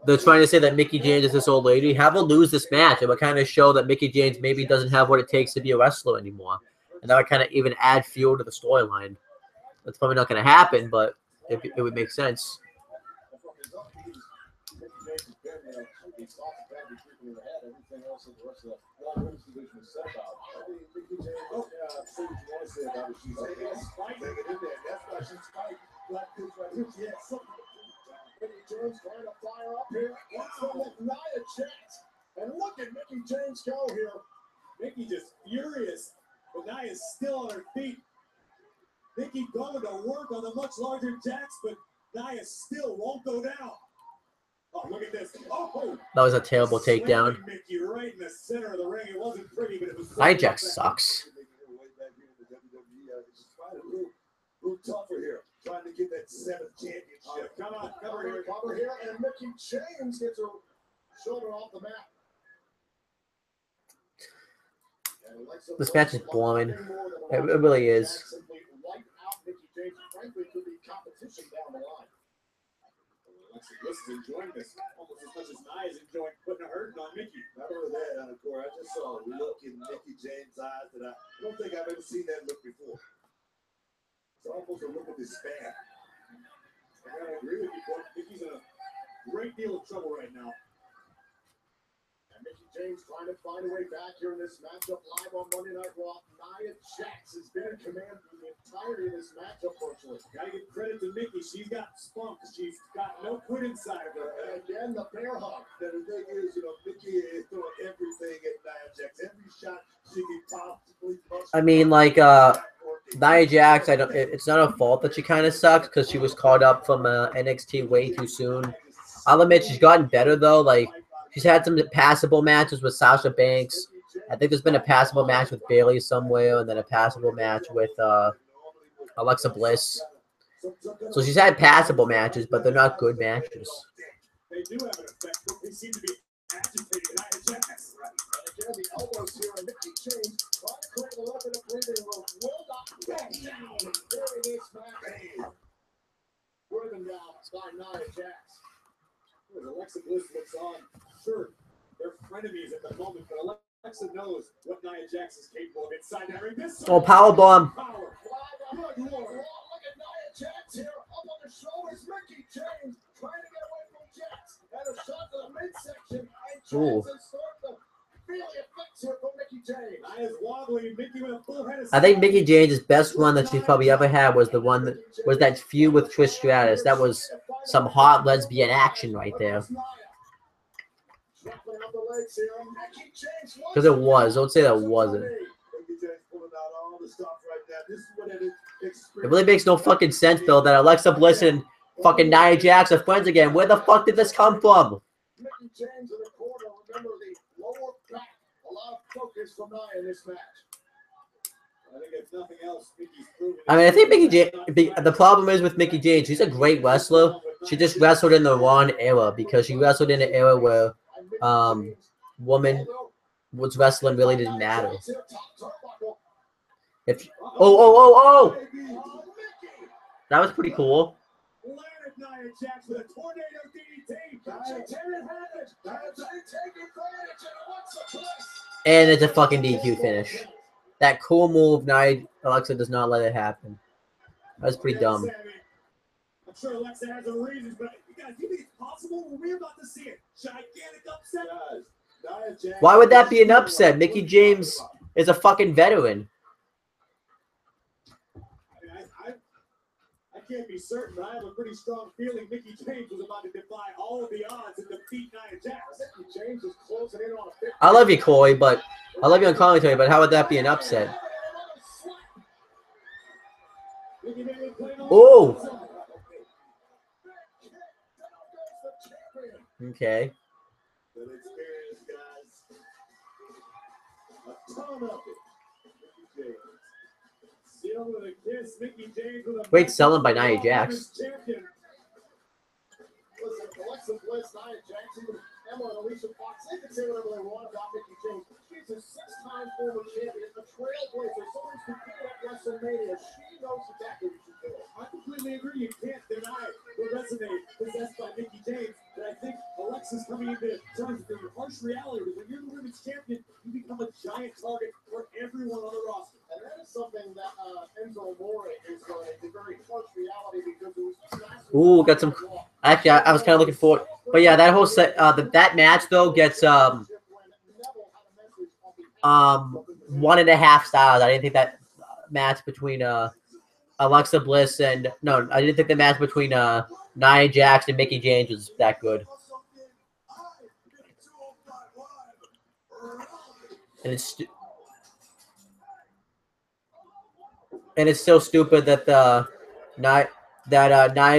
they're trying to say that Mickie James is this old lady, have her lose this match. It would kind of show that Mickie James maybe doesn't have what it takes to be a wrestler anymore, and that would kind of even add fuel to the storyline. That's probably not going to happen, but it would make sense. And look at Mickie James go here. Mickie just furious, but Nia's still on her feet. Mickie going to work on the much larger Jax, but Nia still won't go down. Oh, look at this. Oh, that was a terrible takedown. Mickie right in the center of the ring. It wasn't pretty, but it was Nia Jax sucks. Who's tougher here? Trying to get that 7th championship. Come on, cover here, and Mickie James gets her Shoulder off the mat. This match is boring. It really is. This is enjoying this almost as much as Nia is enjoying putting a hurting on Mickey. Not only that, Corey, I just saw a look in Mickey James' eyes that I don't think I've ever seen that look before. It's almost a look of despair. I gotta agree with you, Corey. Mickey's in a great deal of trouble right now. And Mickey James trying to find a way back here in this matchup live on Monday Night Raw. Nia Jax has been in command for the entirety of this matchup, virtually. Gotta give credit to Mickey. She's got spunk. She's got no quit inside of her. And again, the bear hug. The thing is, Mickey is throwing everything at Nia Jax. Every shot she can possibly punch. I mean, like, Nia Jax, it's not her fault that she kind of sucks because she was caught up from NXT way too soon. I'll admit she's gotten better, though. Like, she's had some passable matches with Sasha Banks. I think there's been a passable match with Bayley somewhere, and then a passable match with Alexa Bliss. So she's had passable matches, but they're not good matches. They do have an effect, but they seem to be agitating Nia Jax. Again, the elbows here on Mickey James. Trying to create a little bit of breathing room. Will not back down. Very nice match. Driven down by Nia Jax. Alexa Bliss looks on. Sure, they're frenemies at the moment, but Alexa knows what Nia Jax is capable of inside that ring. Oh, powerbomb. Look at Nia Jax here, up on the shoulders. Mickey James trying to get away from Jax. And a shot to the midsection. And Jax is starting to feel the effects here from Mickey James. Nia's wobbling. Mickey with a full head of I think Mickey James' best run that she's probably ever had was the one that was that feud with Trish Stratus. That was some hot lesbian action right there. Because it was. Don't say that wasn't. It really makes no fucking sense, though, that Alexa Bliss and fucking Nia Jax are friends again. Where the fuck did this come from? Mickey James in the corner. Remember the lower back. A lot of focus from Nia in this match. I think if nothing else, Mickey's proven. I mean, I think Mickey James. The problem is with Mickey James, she's a great wrestler. She just wrestled in the wrong era because she wrestled in an era where woman was wrestling really didn't matter. If oh! That was pretty cool. And it's a fucking DQ finish. That cool move, Alexa does not let it happen. That was pretty dumb. I'm sure Alexa has her reasons, but you guys, do you think it's possible? We're about to see it. Gigantic upset. Why would that be an upset? Mickey James is a fucking veteran. I can't be certain, but I have a pretty strong feeling Mickey James was about to defy all of the odds and defeat Nia Jax. Mickey James is closing in on a 50. I love you, Corey, but I love you on commentary, but how would that be an upset? Oh! Okay. Great selling by Nia Jax. Listen, Alexa Bliss, Nia Jax, even Emma and Alicia Fox, they can say whatever they want about Mickey James. She's a 6-time former champion, a trailblazer, someone's competed at WrestleMania. She knows exactly what she's doing. I completely agree. You can't deny the resume possessed by Mickey James. But I think Alexa's coming into terms with the harsh reality. When you're the women's champion, you become a giant target for everyone on the roster. And that is something that Enzo Amore is going to very harsh reality because it was just Ooh, got some. Actually, I was kind of looking forward, but yeah, that whole set, that match though gets 1.5 stars. I didn't think that match between Alexa Bliss and I didn't think the match between Nia Jax and Mickey James was that good. And it's so stupid that Nia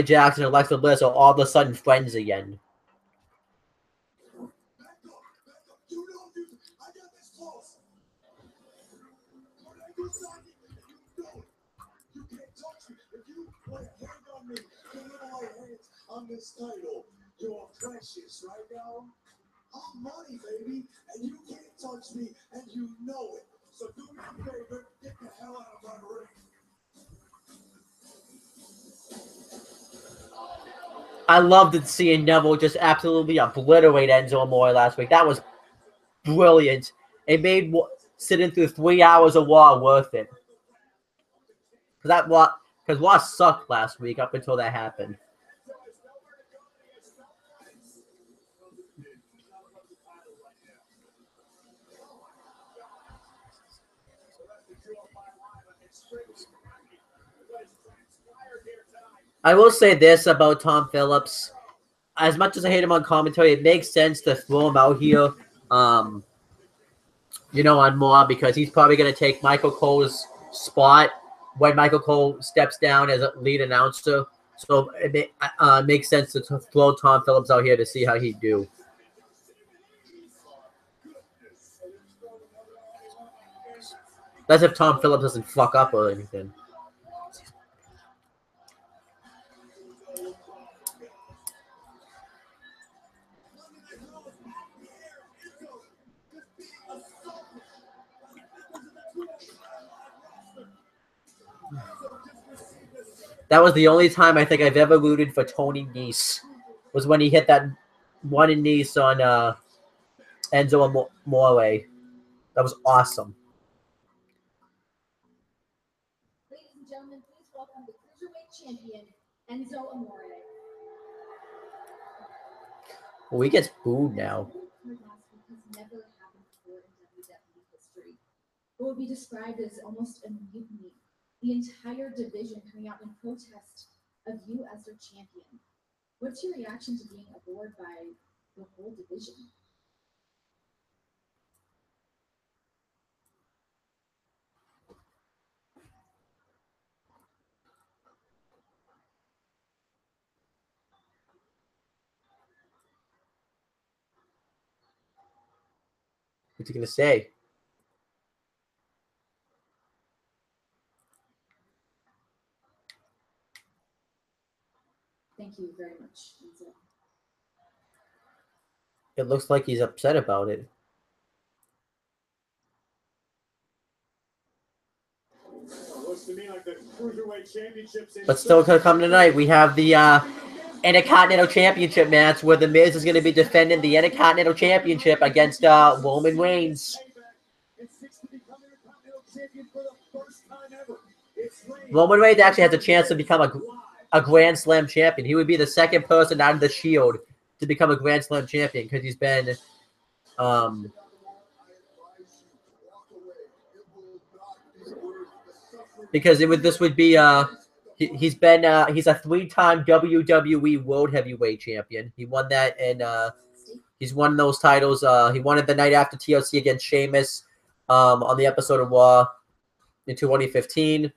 Jax and Alexa Bliss are all of a sudden friends again. On this title, you're precious right now. I'm money, baby, and you can't touch me, and you know it. So do me a favor, get the hell out of my ring. I loved seeing Neville just absolutely obliterate Enzo Amore last week. That was brilliant. It made sitting through 3 hours of Raw worth it. Because Raw sucked last week up until that happened. I will say this about Tom Phillips. As much as I hate him on commentary, it makes sense to throw him out here, on Raw, because he's probably going to take Michael Cole's spot when Michael Cole steps down as a lead announcer. So it makes sense to throw Tom Phillips out here to see how he'd do. That's if Tom Phillips doesn't fuck up or anything. That was the only time I think I've ever rooted for Tony Nese, was when he hit that one in Nese on Enzo Amore. That was awesome. Ladies and gentlemen, please welcome the Cruiserweight Champion, Enzo Amore. Well, he gets booed now. Last week has never happened before in WWE history. It would be described as almost a mutiny. The entire division coming out in protest of you as their champion. What's your reaction to being adored by the whole division? What's he gonna say? Thank you very much, Enzo. It looks like he's upset about it. But still to come tonight, we have the Intercontinental Championship match where The Miz is going to be defending the Intercontinental Championship against Roman Reigns. Roman Reigns actually has a chance to become a Grand Slam champion. He would be the second person out of the Shield to become a Grand Slam champion, because he's been he's a 3-time WWE World Heavyweight Champion. He won that, and he's won those titles. He won it the night after TLC against Sheamus on the episode of Raw in 2015.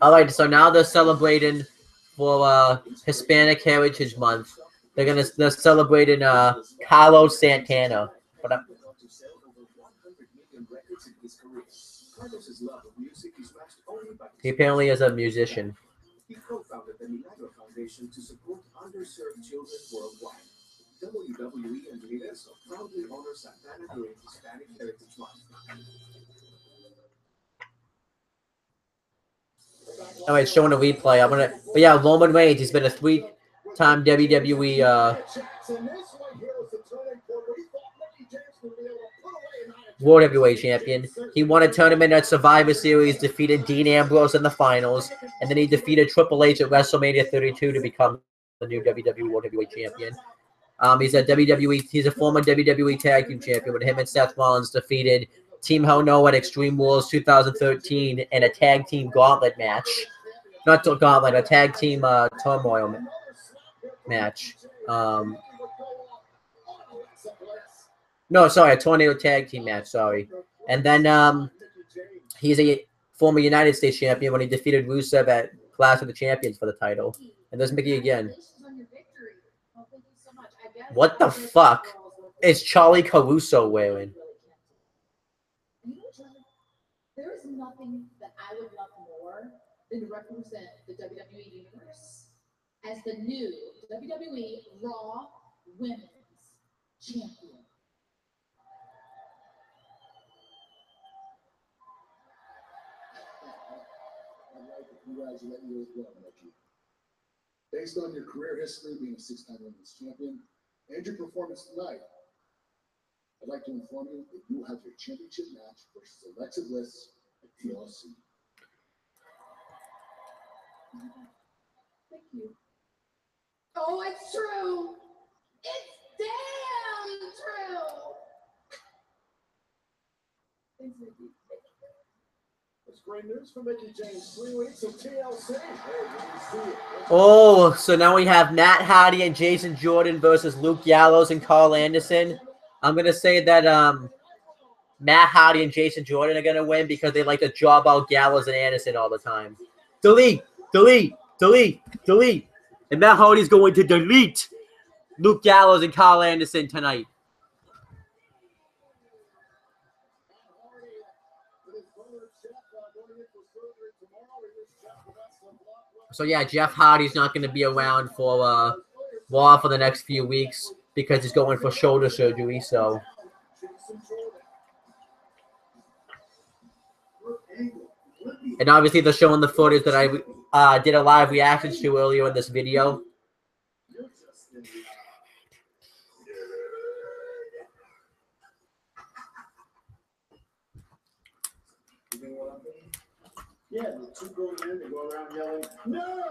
All right, so now they're celebrating for Hispanic Heritage Month. They're celebrating Carlos Santana. But he apparently is a musician. He co-founded the Milagro Foundation to support underserved children worldwide. WWE and Universal proudly honor Santana during Hispanic Heritage Month. All right, showing a replay. But yeah, Roman Reigns. He's been a 3-time WWE World Heavyweight Champion. He won a tournament at Survivor Series, defeated Dean Ambrose in the finals, and then he defeated Triple H at WrestleMania 32 to become the new WWE World Heavyweight Champion. He's a former WWE Tag Team Champion, with him and Seth Rollins defeated Team Hell No at Extreme Rules 2013 in a tag team gauntlet match. Not to gauntlet, a tag team turmoil match. No, sorry, a tornado tag team match, sorry. And then he's a former United States champion when he defeated Rusev at Clash of the Champions for the title. And there's Mickey again. What the fuck is Charlie Caruso wearing? There is nothing that I would love more than to represent the WWE Universe as the new WWE RAW Women's Champion. I'd like to congratulate you as well, Becky. Based on your career history being a six-time women's champion and your performance tonight, I'd like to inform you that you will have your championship match versus Alexa Bliss at TLC. Thank you. Oh, it's true. It's damn true. Thanks, Vicky. That's great news for Mickey James. 3 weeks of TLC. Hey, you see it. Oh, so now we have Matt Hardy and Jason Jordan versus Luke Gallows and Carl Anderson. I'm going to say that Matt Hardy and Jason Jordan are going to win because they like to job out Gallows and Anderson all the time. Delete, delete, delete, delete. And Matt Hardy's going to delete Luke Gallows and Carl Anderson tonight. So yeah, Jeff Hardy's not going to be around for Raw for the next few weeks because he's going for shoulder surgery. So, and obviously they're showing the footage that I did a live reaction to earlier in this video. Yeah, the two go in, they go around yelling, "No!"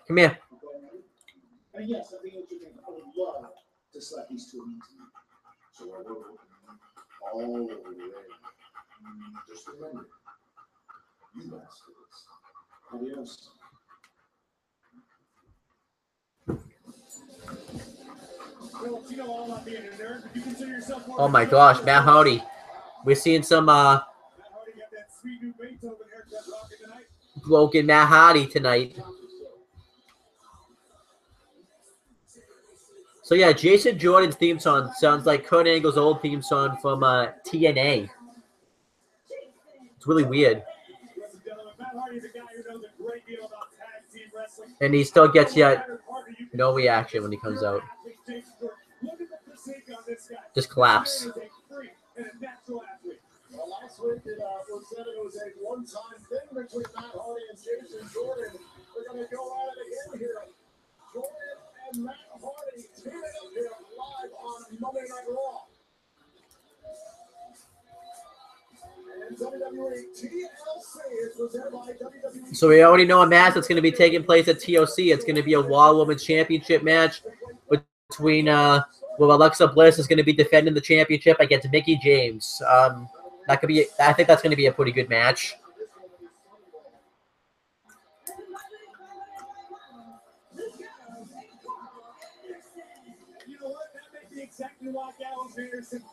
Come here. And yes, I think what you think, I would love to slap these two in. So I will all over the ring. Just remember, you asked for this. Adios. Well, you know all about being a nerd, but you consider yourself more. Oh my gosh, Matt Hardy. We're seeing some broken Matt Hardy tonight. So yeah, Jason Jordan's theme song sounds like Kurt Angle's old theme song from TNA. It's really weird. And he still gets yet no reaction when he comes out. Just collapse. Well, last week it was said it was a one-time thing between Matt Hardy and Jason Jordan. We're going to go at it again here. Jordan and Matt Hardy teaming up here live on Monday Night Raw. And WWE TLC is presented by WWE. So we already know a match that's going to be taking place at TLC. It's going to be a Raw Women's Championship match between well, Alexa Bliss is going to be defending the championship against Mickey James. That could be. I think that's going to be a pretty good match. You know what? That may be exactly why Gallows and Anderson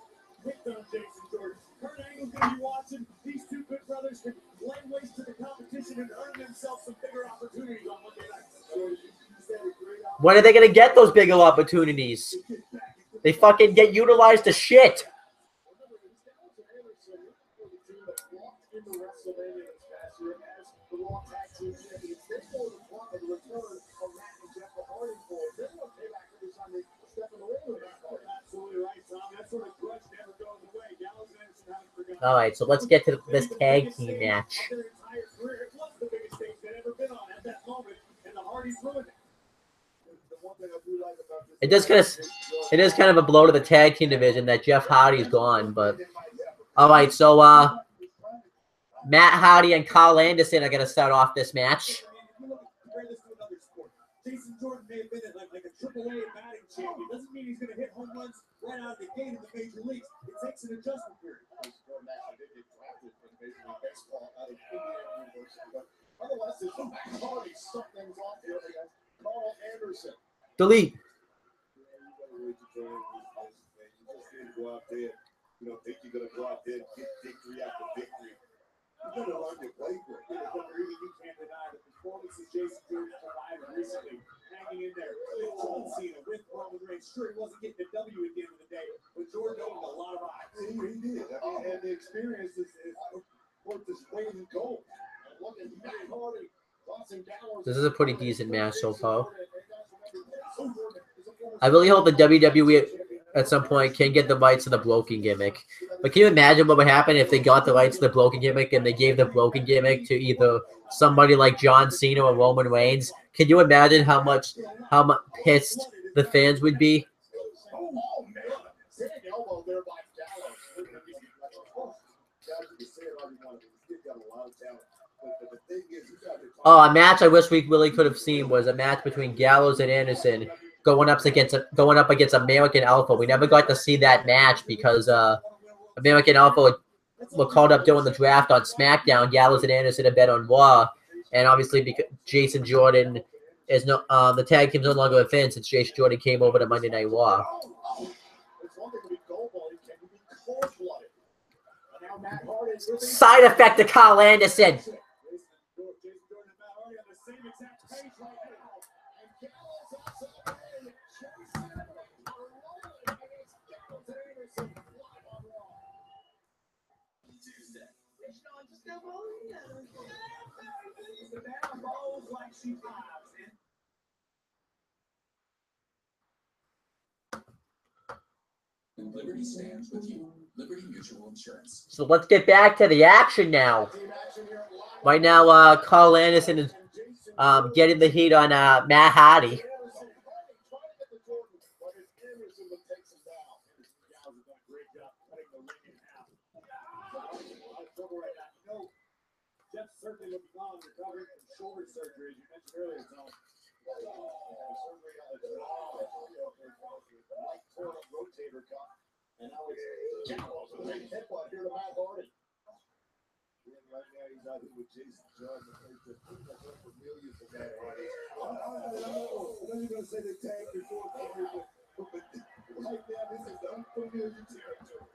picked on Jason Jordan. Kurt Angle's going to be watching. These two good brothers can lay waste to the competition and earn themselves some bigger opportunities on Monday night. When are they going to get those bigger opportunities? They fucking get utilized to shit. All right, so let's get to this tag team match. It is kind of a blow to the tag team division that Jeff Hardy's gone, but all right, so Matt Hardy and Carl Anderson are gonna start off this match. Jason Jordan may have been like a AAA batting champion. Doesn't mean he's going to hit home runs right out of the gate in the major leagues. It takes an adjustment period. Jordan actually did get drafted for the Major League Baseball out of Indiana University. But otherwise, there's some Hardy stuff things off here against Carl Anderson. Delete. You just need to go out there. You don't think you're going to go out there and get victory after victory. You got to learn your playbook. You can't deny the performances Jason Jordan provided recently. Hanging in there with John Cena, with Roman Reigns. Sure, he wasn't getting the W at the end of the day, but Jordan opened a lot of eyes. He did. I mean, and the experience is worth his weight in gold. And look at Matt Hardy, Dawson Gallows. This is a pretty decent match so far. I really hope the WWE at some point can get the rights to the broken gimmick. But can you imagine what would happen if they got the rights to the broken gimmick and they gave the broken gimmick to either somebody like John Cena or Roman Reigns? Can you imagine how much pissed the fans would be? Oh, a match I wish we really could have seen was a match between Gallows and Anderson going up against American Alpha. We never got to see that match because American Alpha were called up during the draft on SmackDown. Gallows and Anderson had been on Raw, and obviously because Jason Jordan is no the tag team's no longer with Finch since Jason Jordan came over to Monday Night Raw. Side effect to Carl Anderson. Liberty stands with you. Liberty Mutual Insurance. So let's get back to the action now. Right now, Carl Anderson is getting the heat on Matt Hardy. Jeff certainly looking on, recovering from shoulder surgery, as you mentioned earlier, Tom. Rotator cuff, and now it's Gallows with a big headbutt here to Matt Hardy. Right now he's out here with Jason Jordan. They're pretty much unfamiliar for Matt Hardy. I know you're going to say the tag before, but right now this is unfamiliar territory.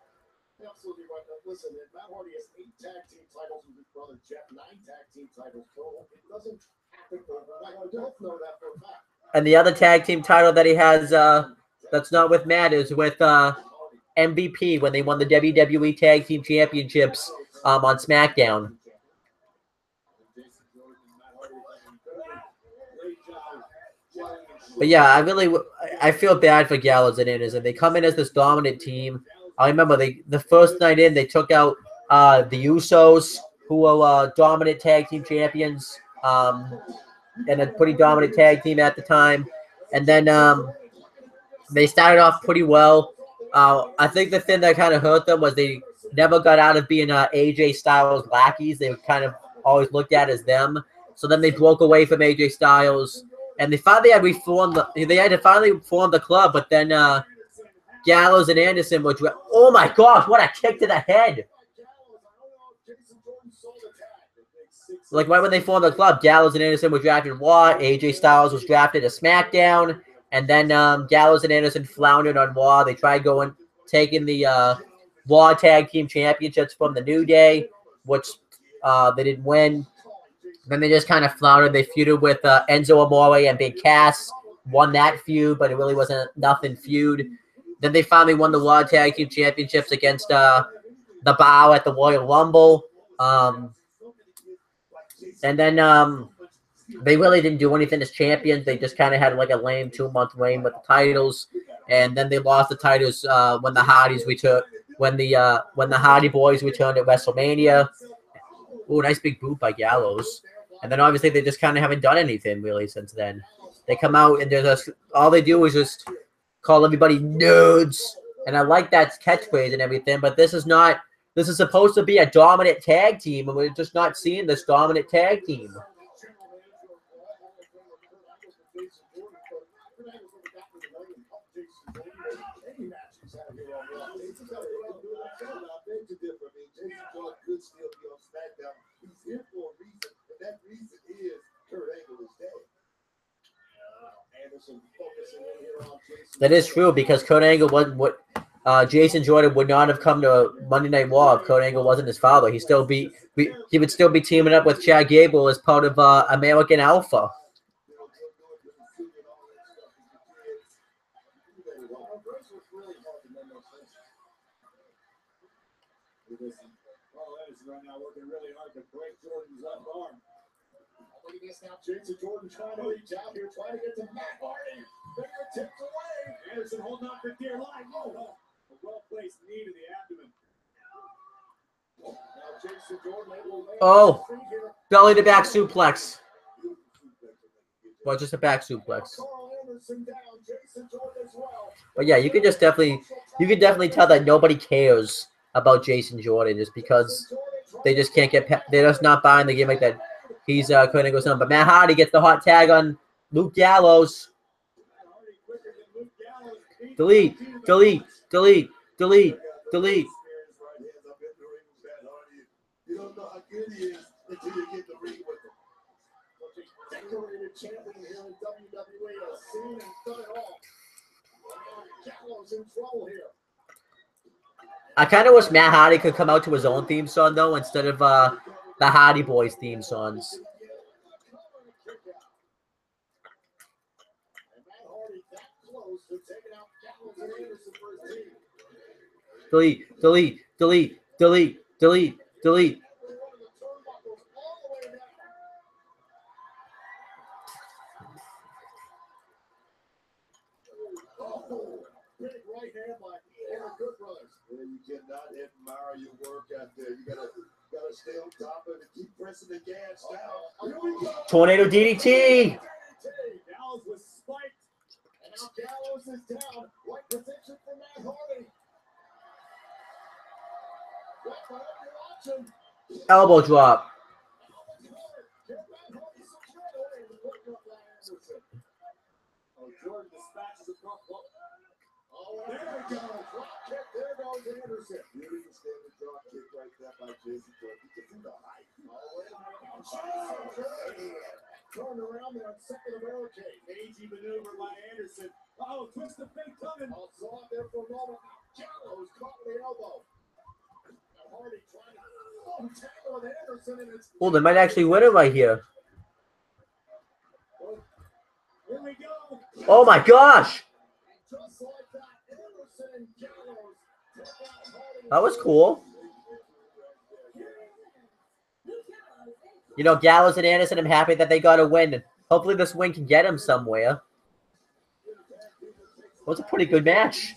Absolutely right. Now, listen, Matt Hardy has 8 tag team titles with his brother Jeff, 9 tag team titles total. It doesn't happen overnight. We both know that for a fact. And the other tag team title that he has that's not with Matt is with MVP when they won the WWE Tag Team Championships on SmackDown. But yeah, I feel bad for Gallows and Anderson. They come in as this dominant team. I remember the first night in, they took out the Usos, who were dominant tag team champions, and a pretty dominant tag team at the time. And then they started off pretty well. I think the thing that kind of hurt them was they never got out of being AJ Styles lackeys. They were kind of always looked at as them. So then they broke away from AJ Styles, and they finally had reformed. They had to finally form the club, but then Gallows and Anderson were. Oh my gosh! What a kick to the head! Like right when they formed the club, Gallows and Anderson were drafted Raw. AJ Styles was drafted to SmackDown, and then Gallows and Anderson floundered on Raw. They tried taking the Raw Tag Team Championships from the New Day, which they didn't win. Then they just kind of floundered. They feuded with Enzo Amore and Big Cass. Won that feud, but it really wasn't nothing feud. Then they finally won the Raw Tag Team Championships against the Bow at the Royal Rumble. And then they really didn't do anything as champions. They just kind of had like a lame 2-month reign with the titles. And then they lost the titles when the Hardys returned. When the Hardy Boys returned at WrestleMania. Ooh, nice big boot by Gallows. And then obviously they just kind of haven't done anything really since then. They come out and all they do is just call everybody nerds. And I like that catchphrase and everything, but this is supposed to be a dominant tag team, and we're just not seeing this dominant tag team. That is true because Kurt Angle wasn't what Jason Jordan would not have come to Monday Night Raw if Kurt Angle wasn't his father. He would still be teaming up with Chad Gable as part of American Alpha. Jason Jordan trying to reach out here, trying to get to Matt Hardy. Fingertips away. Anderson holding on for dear life. Oh, a well-placed knee to the abdomen. Now Jason Jordan able to Oh, belly to back suplex. Well, just a back suplex. But yeah, you can definitely tell that nobody cares about Jason Jordan just because they just can't they're just not buying the gimmick that he's going to go something. But Matt Hardy gets the hot tag on Luke Gallows. Delete, delete, delete, delete, delete. You don't know how good he is until you get the ring with him. Decorated champion here in WWE has seen and done it all. Gallows in trouble here. I kind of wish Matt Hardy could come out to his own theme song though, instead of the Hardy Boys theme songs. Delete, delete, delete, delete, delete, delete. Big right hand by Aaron Good Brothers. You cannot admire your work out there. You gotta stay on top of it and keep pressing the gas down. Here we go. Tornado DDT. Gallows was spiked, and now Gallows is down. What protection for Matt Hardy? Elbow drop. Jordan dispatches across. Oh, there we go. Drop kick. There goes Anderson. You didn't stand the drop kick like that by Jason Jordan. He can do the height. Oh, wait a minute. Jason Jordan turned around there on second of barricade. Cagey maneuver by Anderson. Oh, twist of fate coming. I saw it there for a moment. Gallows caught with the elbow. Hardy trying to tackle with Anderson, and it's. Oh, they might actually win it right here. Here we go. Oh my gosh. Just like that, Anderson and Gallows took out Hardy. That was cool. You know, Gallows and Anderson, I'm happy that they got a win. Hopefully this win can get him somewhere. It was a pretty good match.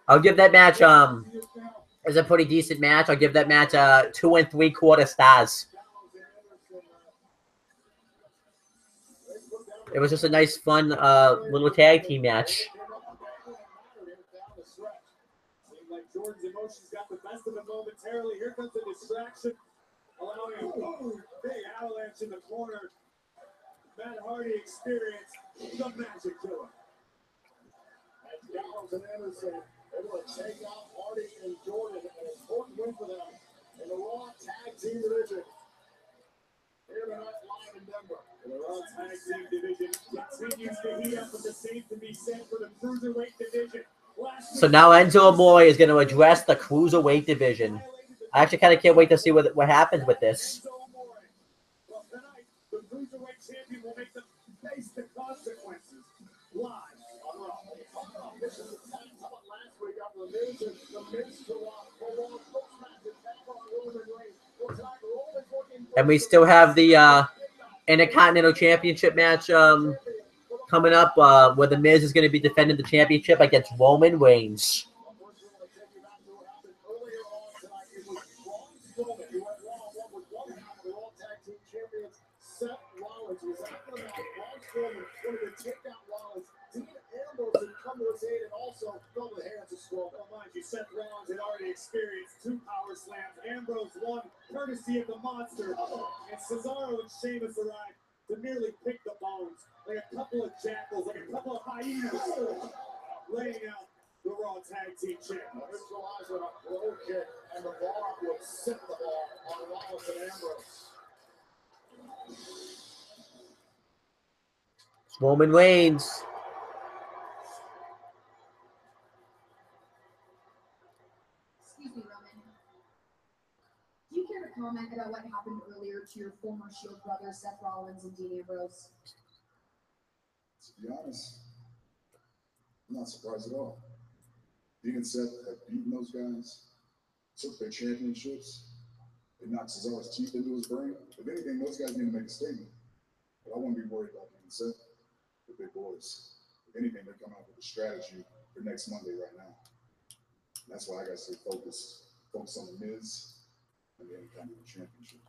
I'll give that match, it was a pretty decent match. I'll give that match 2 3/4 stars. It was just a nice, fun little tag team match. Jordan's emotions got the best of him momentarily. Here comes the distraction, allowing a big avalanche in the corner. Matt Hardy experienced the magic to him. And Gallows and Anderson able to take out Hardy and Jordan. An important win for them in the Raw Tag Team Division. Here tonight, live in Denver. And the Raw Tag Team Division continues to heat up, with the same to be said for the Cruiserweight Division. So now Enzo Amore is going to address the Cruiserweight division. I actually kind of can't wait to see what happens with this. Well, tonight, the Cruiserweight champion will make them face the consequences live on Raw. This is the time last week after the Miz to Raw post-match attack on Roman Reigns. Well, tonight, Roman's working. And we still have the Intercontinental Championship match coming up, where the Miz is going to be defending the championship against Roman Reigns. Seth Rollins had already experienced 2 power slams. Ambrose won, courtesy of the Monster. And Cesaro and Sheamus arrived to merely pick the bones, like a couple of jackals, like a couple of hyenas, laying out the Raw Tag Team Champions. Visualize with a low kick, and the bar would sit the ball on Rollins and Ambrose. Roman Reigns. Excuse me, Roman. Do you care to comment about what happened earlier to your former Shield brothers, Seth Rollins and Dean Ambrose? To be honest, I'm not surprised at all. Dean and Seth have beaten those guys, took their championships, they knocked Cesaro's teeth into his brain. If anything, those guys need to make a statement. But I wouldn't be worried about Dean and Seth. The big boys. anything, they're coming up with a strategy for next Monday right now. That's why I got to stay focused. Focus on the Miz and then come to the championship.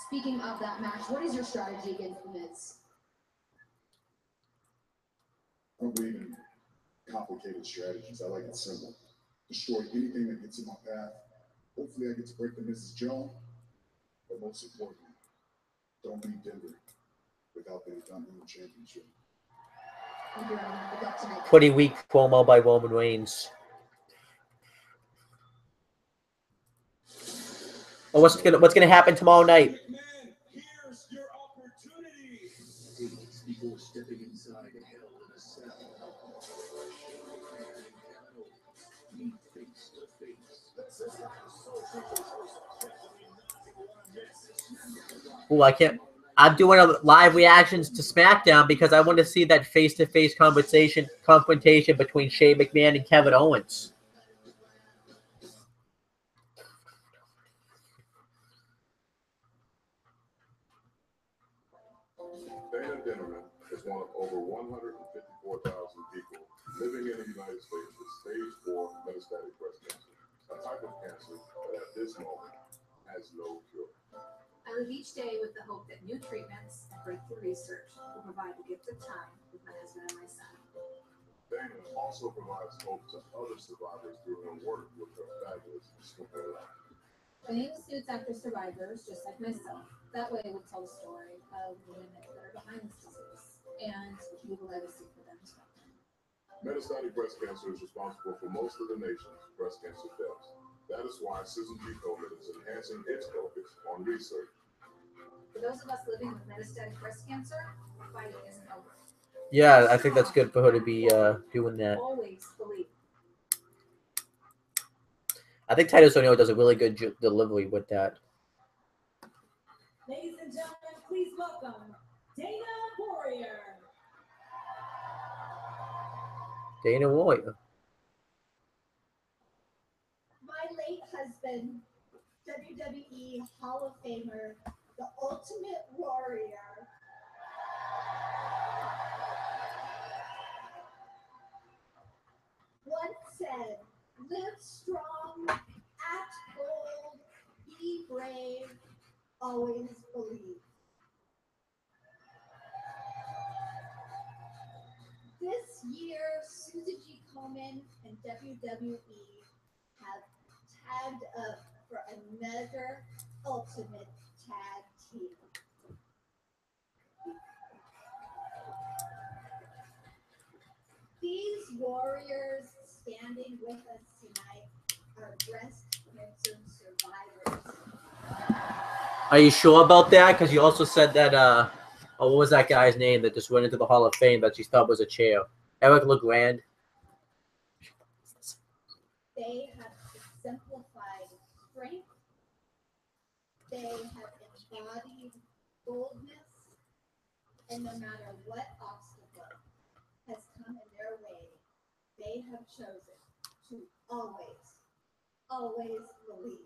Speaking of that match, what is your strategy against the Miz? I don't believe in complicated strategies. I like it simple. Destroy anything that gets in my path. Hopefully I get to break the Miz's jaw. But most importantly, don't leave Denver without the Intercontinental Championship. Pretty weak promo by Roman Reigns. Oh, what's gonna happen tomorrow night? Here's your opportunity. Before stepping inside Hell in a Cell, meet face to face. Oh, I can't. I'm doing a live reactions to SmackDown because I want to see that face-to-face confrontation between Shane McMahon and Kevin Owens. Dana Dennerman is one of over 154,000 people living in the United States with stage 4 metastatic breast cancer, a type of cancer that at this moment has no cure. I live each day with the hope that new treatments and breakthrough research will provide the gift of time with my husband and my son. Dana also provides hope to other survivors through her work with her fabulous Super Line. The name suits after survivors, just like myself. That way we'll tell the story of the women that are behind this disease and leave a legacy for them to come. Metastatic breast cancer is responsible for most of the nation's breast cancer deaths. That is why Susan G. Komen is enhancing its focus on research. For those of us living with metastatic breast cancer, fighting isn't over. Yeah, I think that's good for her to be doing that. Always believe. I think Titus O'Neil does a really good delivery with that. Ladies and gentlemen, please welcome Dana Warrior. Dana Warrior. My late husband, WWE Hall of Famer, the Ultimate Warrior. Once said, live strong, act bold, be brave, always believe. This year, Susan G. Komen and WWE have tagged up for another Ultimate Tag Team. These warriors standing with us tonight are breast cancer survivors. Are you sure about that? Because you also said that, oh, what was that guy's name that just went into the Hall of Fame that she thought was a chair? Eric LeGrand. They have exemplified strength. They have embodied boldness. And no matter what obstacle has come in their way, they have chosen to always, always believe.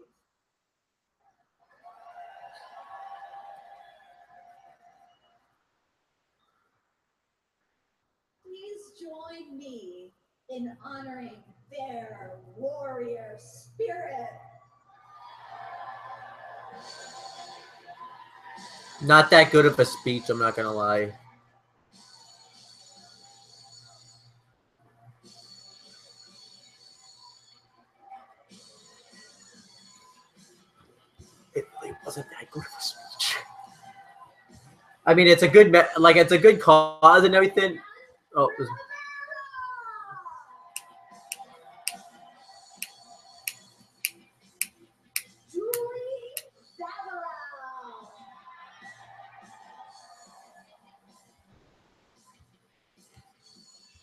Please join me in honoring their warrior spirit. Not that good of a speech, I'm not going to lie. It really wasn't that good of a speech. I mean, it's a good, it's a good cause and everything. Oh,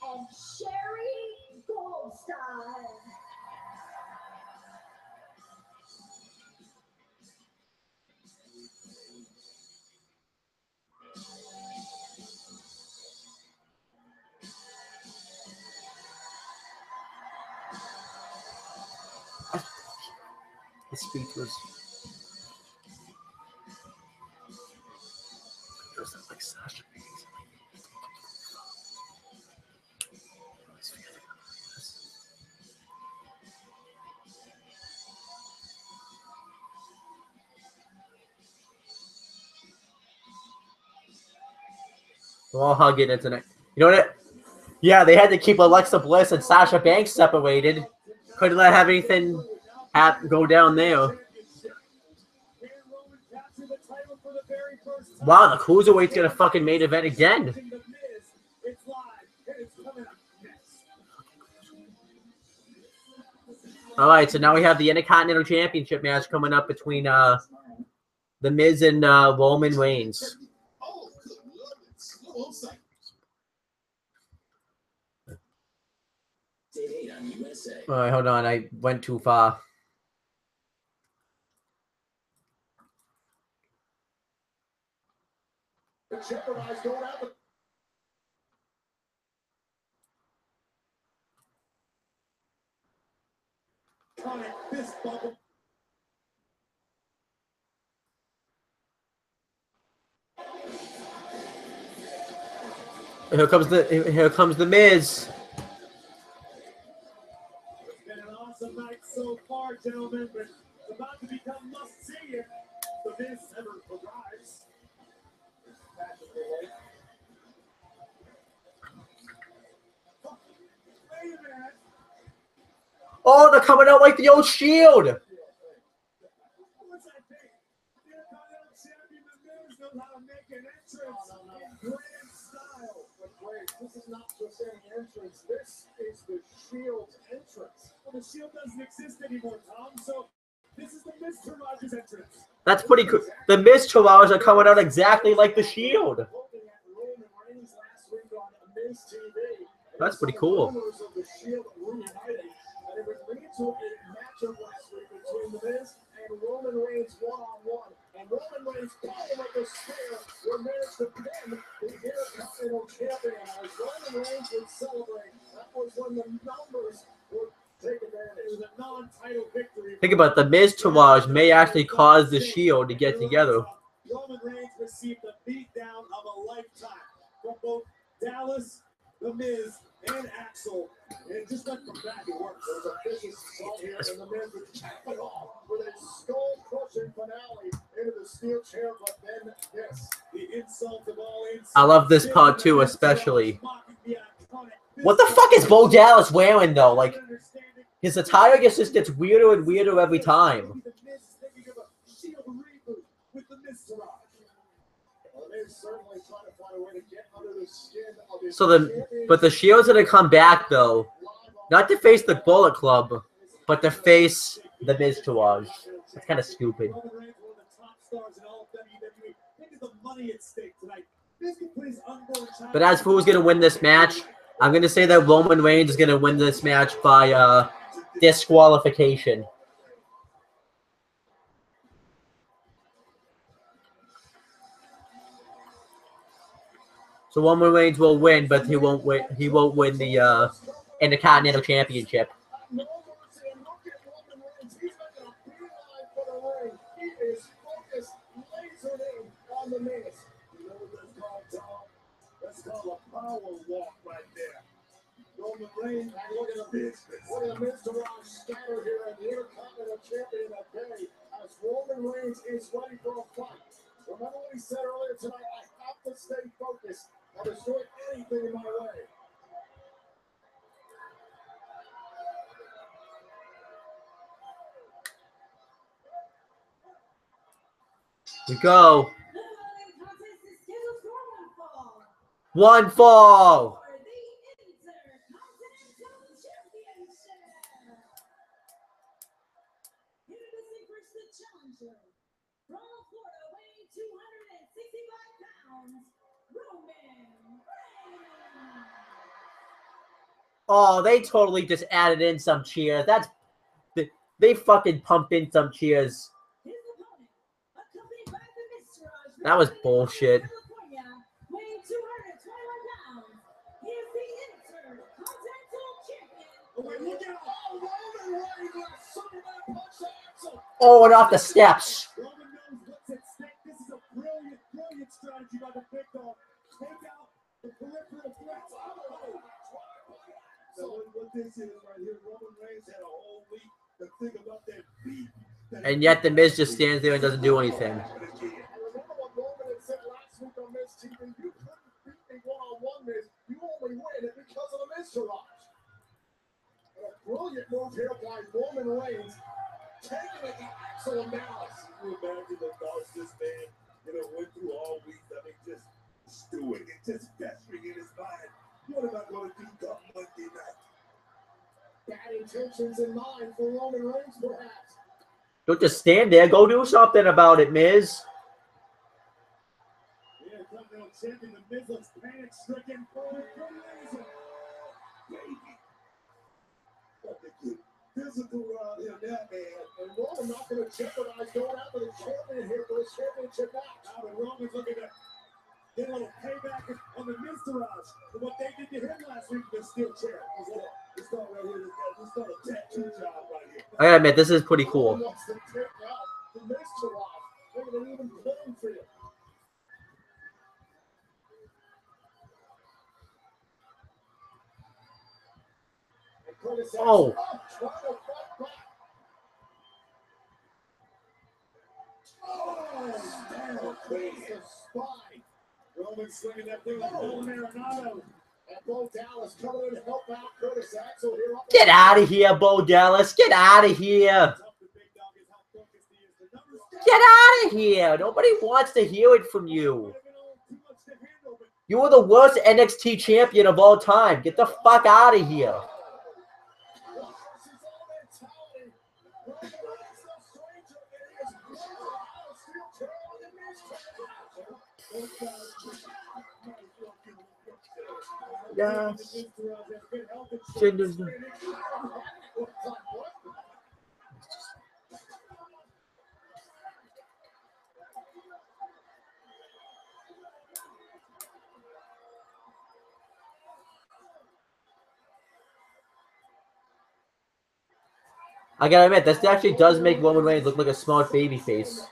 And Sherry Goldstein. the speech was like Sasha. We're all hugging it tonight. You know what? Yeah, they had to keep Alexa Bliss and Sasha Banks separated. Couldn't let have anything go down there. Wow, the Cruiserweight's gonna fucking main event again. All right, so now we have the Intercontinental Championship match coming up between The Miz and Roman Reigns. All right, hold on. I went too far. Here comes the Miz. It's been an awesome night so far, gentlemen, but it's about to become must-see if the Miz ever arrives. Wait a minute. Oh, they're coming out like the old Shield. What's that thing? The Intercontinental Champion, the Miz, knows how to make an entrance in grand style. But wait, this is not just any entrance. This is the Shield's entrance. Well, the Shield doesn't exist anymore, Tom, so this is the Miz Tarage's entrance. That's pretty cool. The Miz Taraj are coming out exactly like the Shield. That's pretty cool. Between the Miz and Roman Reigns one-on-one, and Roman Reigns, probably like a spear, will manage to pin the Intercontinental Champion. As Roman Reigns would celebrate, that was when the numbers would take advantage. It was a non-title victory. Think about it, the Miz Taraj may actually cause the Shield to get together. Roman Reigns received the beatdown of a lifetime from both Dallas, the Miz, and Axel. And just like from back it works. There was a vicious assault here, and the Miz would cap it off with a skull-crushing finale into the steel chair. But then this, the insult of all insults. I love this part too, especially. What the fuck is Bo Dallas wearing though? Like, his attire just gets weirder and weirder every time. So but the Shield's gonna come back though, not to face the Bullet Club, but to face the Miz Taraj. That's kind of stupid. But as for who's gonna win this match, I'm gonna say that Roman Reigns is gonna win this match by disqualification. So Roman Reigns will win, but he won't win. He won't win the Intercontinental Championship. That's called a power walk right there. Roman Reigns, and look at the business. What a Miz Taraj scatter here at the Intercontinental Champion of Day as Roman Reigns is ready for a fight. Remember what he said earlier tonight? I have to stay focused. I'll destroy anything in my way. We go. One fall. Oh, they totally just added in some cheers. That's they fucking pumped in some cheers. That was bullshit. Oh, and off the steps. Roman knows what's at stake. This is a brilliant, brilliant strategy by the big dog. Take out the peripheral threats. So this is right here. Roman Reigns had a whole week to think about that beat. And yet the Miz just stands there and doesn't do anything. I remember what Roman had said last week on Miz TV. You couldn't beat me one-on-one, Miz. You only win it because of the Miztourage. And a brilliant move here by Roman Reigns, taking it to Axel and Dallas. Can you imagine the thoughts this man, went through all week? I mean, just stewing and just festering in his mind. What am I going to do come Monday night? Bad intentions in mind for Roman Reigns, perhaps. Don't just stand there. Go do something about it, Miz. Yeah, Continental Champion, the Miz looks panic-stricken. Baby. Physical in that man. And Roman not going to jeopardize going after the champion here for his championship match. Now, and Roman's looking to get a little payback on the Miztourage for what they did to him last week in the steel chair. This guy right here, this got a tattoo job right here. I gotta admit, this is pretty cool. Roman wants to take out the Miztourage. Look at an even playing field. Oh. Roman swinging that thing like Bill Marinado. And Bo Dallas coming in to help out Curtis Axel here. Get out of here, Bo Dallas. Get out of here. Get out of here. Nobody wants to hear it from you. You were the worst NXT champion of all time. Get the fuck out of here. Yeah. I gotta admit, this actually does make Roman Reigns look like a smart baby face.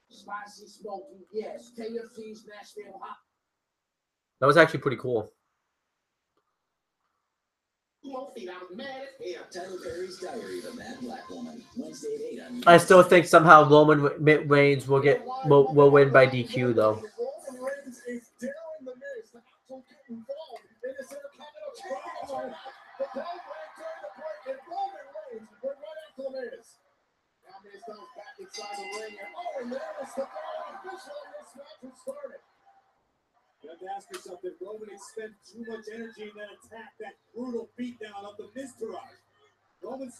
Spicy smoky, yes. KFC's Nashville hot. That was actually pretty cool. I still think somehow Roman Reigns will win by DQ though. You have to ask yourself, did Roman expend too much energy in that attack, that brutal beatdown of the Miztourage? Roman's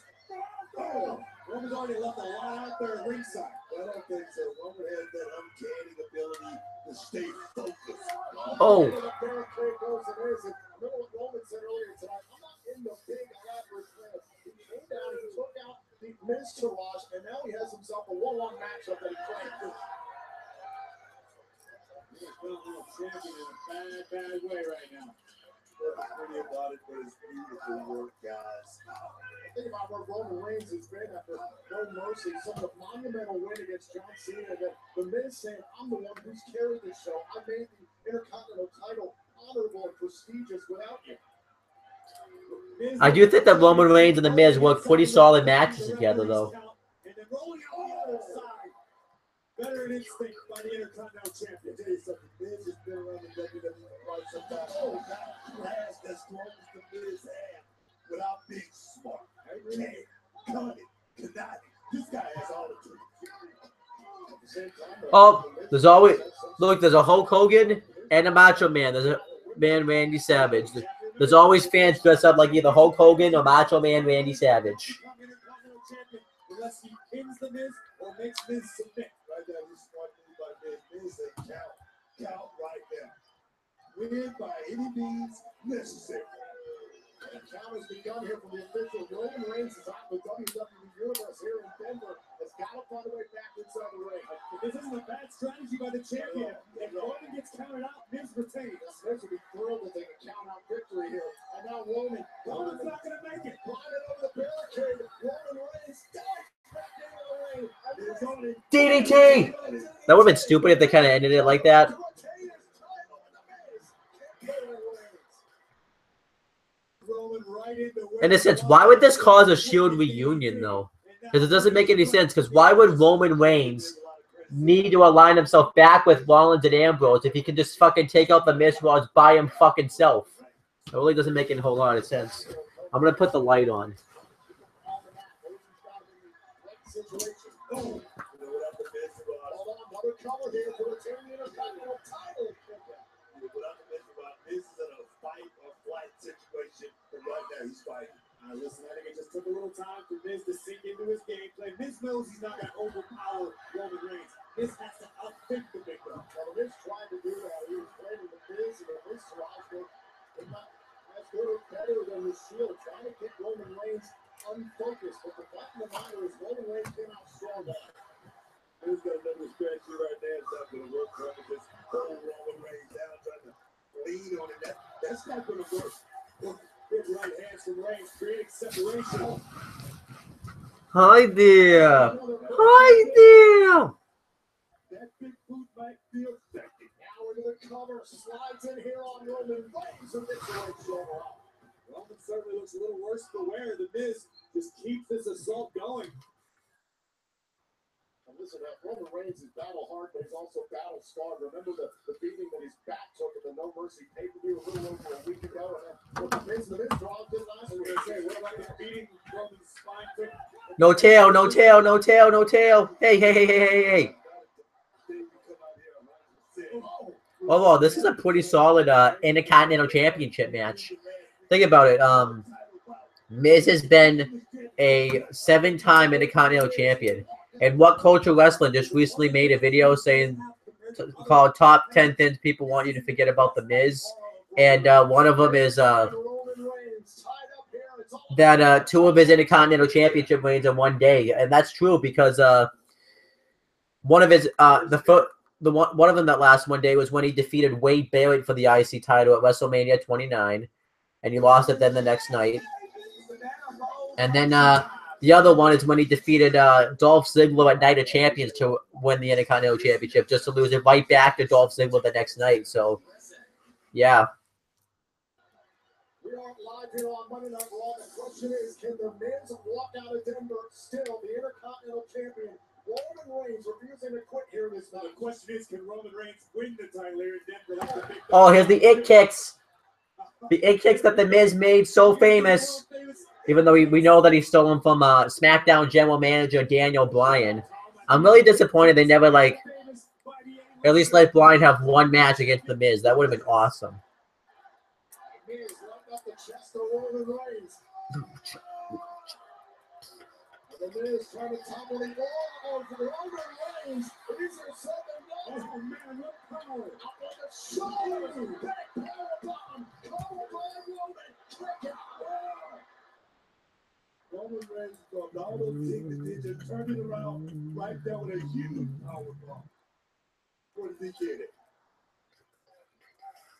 already left a lot out there at ringside. I don't think so. Roman has that uncanny ability to stay focused. Oh. The barricade goes and there's it. Remember what Roman said earlier tonight? I'm not in the big elaborate plans. He came down, he took out the Miztourage, and now he has himself a one-on-one matchup that he played through. Continental champion in a bad way right now. Pretty about it, but it's beautiful work, guys. Think about where Roman Reigns has been after No Mercy, some of the monumental win against John Cena. That the Miz saying, I'm the one who's carried this show. I made the Intercontinental title honorable and prestigious without you. I do think that Roman Reigns and the Miz work pretty solid matches together though. And then rolling on the other side. Better instinct by the Intercontinental Champion. Tell you something, Miz has been around the WWE for quite some time. Oh, God, who has as strong as the Miz had without being smart? Okay, cunning, conniving. This guy has all the tools. Oh, there's always there's a Hulk Hogan and a Macho Man. There's a man Randy Savage. There's always fans dressed up like either Hulk Hogan or Macho Man Randy Savage. Unless he pins the Miz or makes Miz submit. Right there, this is one move by Miz. Miz a count right there. Win by any means necessary. And count has begun here from the official. Roman Reigns is out with WWE Universe here in Denver. Has got to find a way back inside the ring. This isn't a bad strategy by the champion. If Roman gets counted out, Miz retains. Miz will be thrilled to take a count out victory here. And now Roman going DDT. That would have been stupid if they kind of ended it like that. In a sense, why would this cause a Shield reunion, though? Because it doesn't make any sense. Because why would Roman Reigns need to align himself back with Rollins and Ambrose if he can just fucking take out the Miz Rollins by him fucking self? It really doesn't make a whole lot of sense. I'm going to put the light on. Listen, I think it just took a little time for Miz to sink into his gameplay. Miz knows he's not going to overpower Roman Reigns. Miz has to outthink the big dog. Well, Miz tried to do that. He was playing with the Miz, and the Miz was not as good or better than the Shield, trying to keep Roman Reigns unfocused. But the fact of the matter is, Roman Reigns came out strong. Miz got another strategy right there. It's not going to work. Trying to just hold Roman Reigns down, trying to lean on it. That's not going to work. Big right hands from Reigns, creating separation. Hi there. Hi there. That big boot might be effective. Now into the cover, slides in here on Roman Reigns and gets away shoulder up. Roman certainly looks a little worse for wear. The Miz just keeps this assault going. And listen, Roman Reigns is battle hard, but he's also battle scarred. Remember the beating that his back took at the No Mercy pay-per-view a little over a week ago? And the Miz dropped it last week. What about the beating Roman's spine took? No tail, no tail, no tail, no tail. Hey, hey, hey, hey, hey, hey. Oh, this is a pretty solid Intercontinental Championship match. Think about it. Miz has been a 7-time Intercontinental Champion. And What Culture Wrestling just recently made a video saying, called Top 10 Things People Want You to Forget About the Miz. And one of them is that 2 of his Intercontinental Championship reigns in one day. And that's true because one of his one of them that last one day was when he defeated Wade Barrett for the IC title at WrestleMania 29, and he lost it then the next night. And then the other one is when he defeated Dolph Ziggler at Night of Champions to win the Intercontinental Championship, just to lose it right back to Dolph Ziggler the next night. So, yeah. We are live here on Monday Night Raw. The question is, can the Miz walk out of Denver still the Intercontinental Champion? Roman Reigns refusing to quit here this night. The question is, can Roman Reigns win the title here in Denver? Oh, here's the it kicks. The it kicks that the Miz made so famous. Even though we know that he stole them from SmackDown General Manager Daniel Bryan. I'm really disappointed they never, at least let Bryan have one match against the Miz. That would have been awesome. Miz right up the chest of Roman Reigns. The Miz trying to topple the wall of Roman Reigns. Is there something? Oh man, what power! Up on the shoulder. Back powerbomb. Called by Roman. Kick out. Roman Reigns from all those things he did to turn it around right there with a huge powerbomb. What did he get it?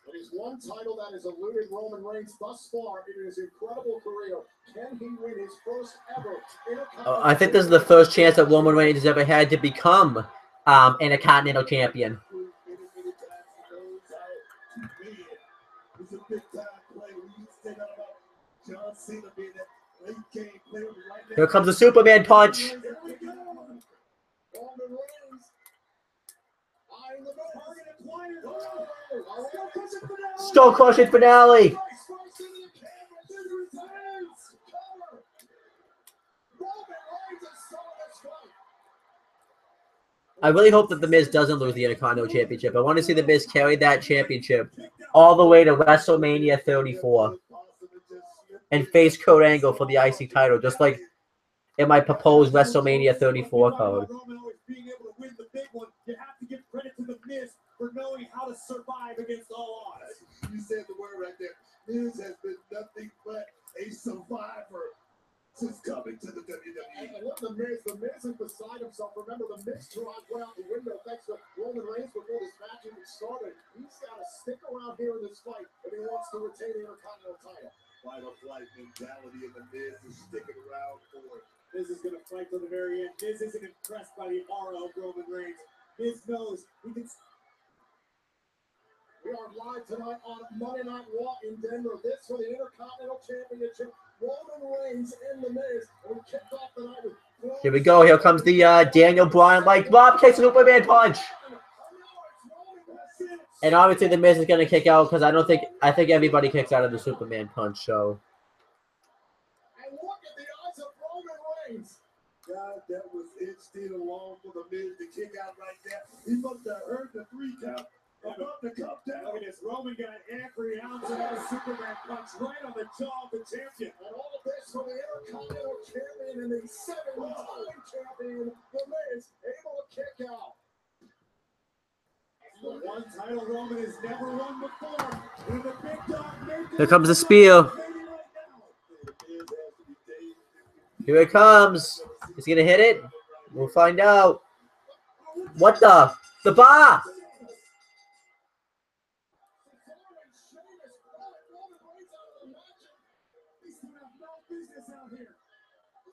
It is one title that has eluded Roman Reigns thus far in his incredible career. Can he win his first ever Intercontinental? I think this is the first chance that Roman Reigns has ever had to become Intercontinental Champion. It's a big time play. We used to say that about John Cena being that late game player right now. Here comes the Superman punch. Here we go. Roman Reigns. Eyeing the Skull Crushing Finale. I really hope that The Miz doesn't lose the Intercontinental Championship. I want to see The Miz carry that championship all the way to WrestleMania 34 and face Kurt Angle for the IC title, just like in my proposed WrestleMania 34 code. Being able to win the big one, you have to give credit to The Miz for knowing how to survive against all odds. You said the word right there. Miz has been nothing but a survivor since coming to the WWE. And look, the Miz is beside himself. Remember, the Miz went out the window thanks to Roman Reigns before this match even started. He's got to stick around here in this fight if he wants to retain the Intercontinental title. Fight or flight mentality, and the Miz is sticking around for it. Miz is going to fight till the very end. Miz isn't impressed by the aura of Roman Reigns. Miz knows he can. We are live tonight on Monday Night Raw in Denver. This for the Intercontinental Championship. Roman Reigns and the Miz. And we kicked off the night with. Here we go. Here comes the Daniel Bryan like Rob kicks Superman punch. And obviously the Miz is gonna kick out because I think everybody kicks out of the Superman punch. So. And look at the odds of Roman Reigns. God, that was it still long for the Miz to kick out right there. He must have heard the 3 count. About to come down. Look at this. Roman got every ounce of that Superman punch right on the jaw of the champion. And all of this from the Intercontinental Champion and the 7-time champion, the Miz, able to kick out. The one title Roman has never won before. And the big dog Here comes the spear. Here it comes. Is he gonna hit it? We'll find out. What the bar?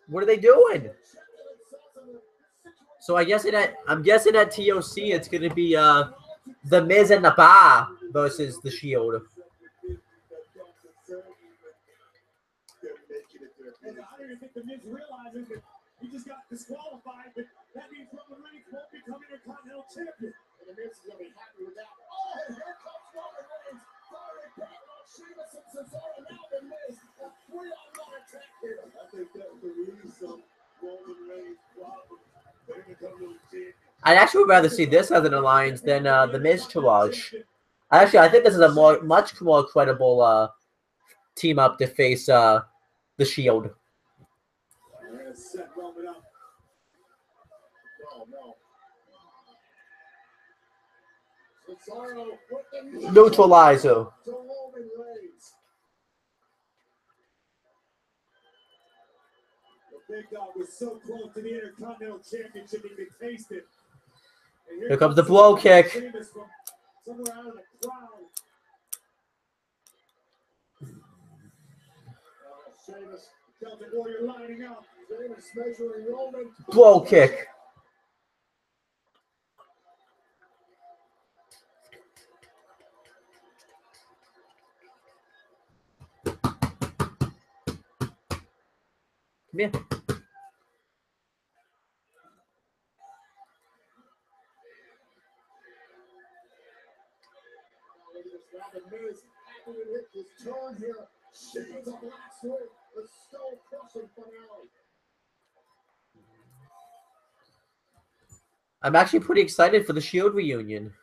What are they doing? So I'm guessing at TOC it's gonna be the Miz and the Bar versus the Shield. I don't even think the Miz realizes that he just got disqualified, but that means Roman Reigns won't become Intercontinental Champion. And the Miz is going to be happy with that. Oh, and here comes Roman Reigns. Firing back on Sheamus and Cesaro. Now the Miz, a 3-on-1 attack here. I think that was the reason Roman Reigns' problem. They're going to come to the champion. I'd actually rather see this as an alliance than the Miz Taraj. Actually, I think this is a much more credible team up to face the Shield. Set Roman up. No. Cesaro with the Neutralizer. to Roman Reigns. The big dog was so close to the Intercontinental Championship he could taste it. And Here comes the blow kick. Sheamus from somewhere out of the crowd. Sheamus, Celtic Warrior lining up. Sheamus measuring Roman. Blow kick. Come here. Now the Miz happy to hit his turn here. Shades of last week. The skull-crushing finale. I'm actually pretty excited for the Shield reunion.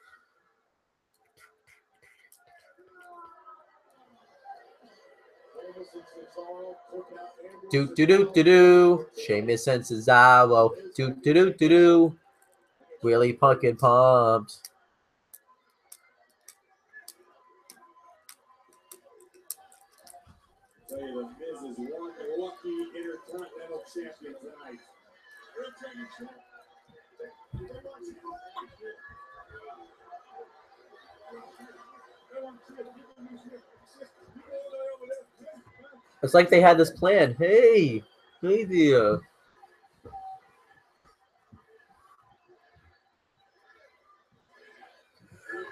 Do. Sheamus and Cesaro. Do. Really fucking pumped. Tell you, the Miz is one lucky Intercontinental Champion tonight. It's like they had this plan. Hey there.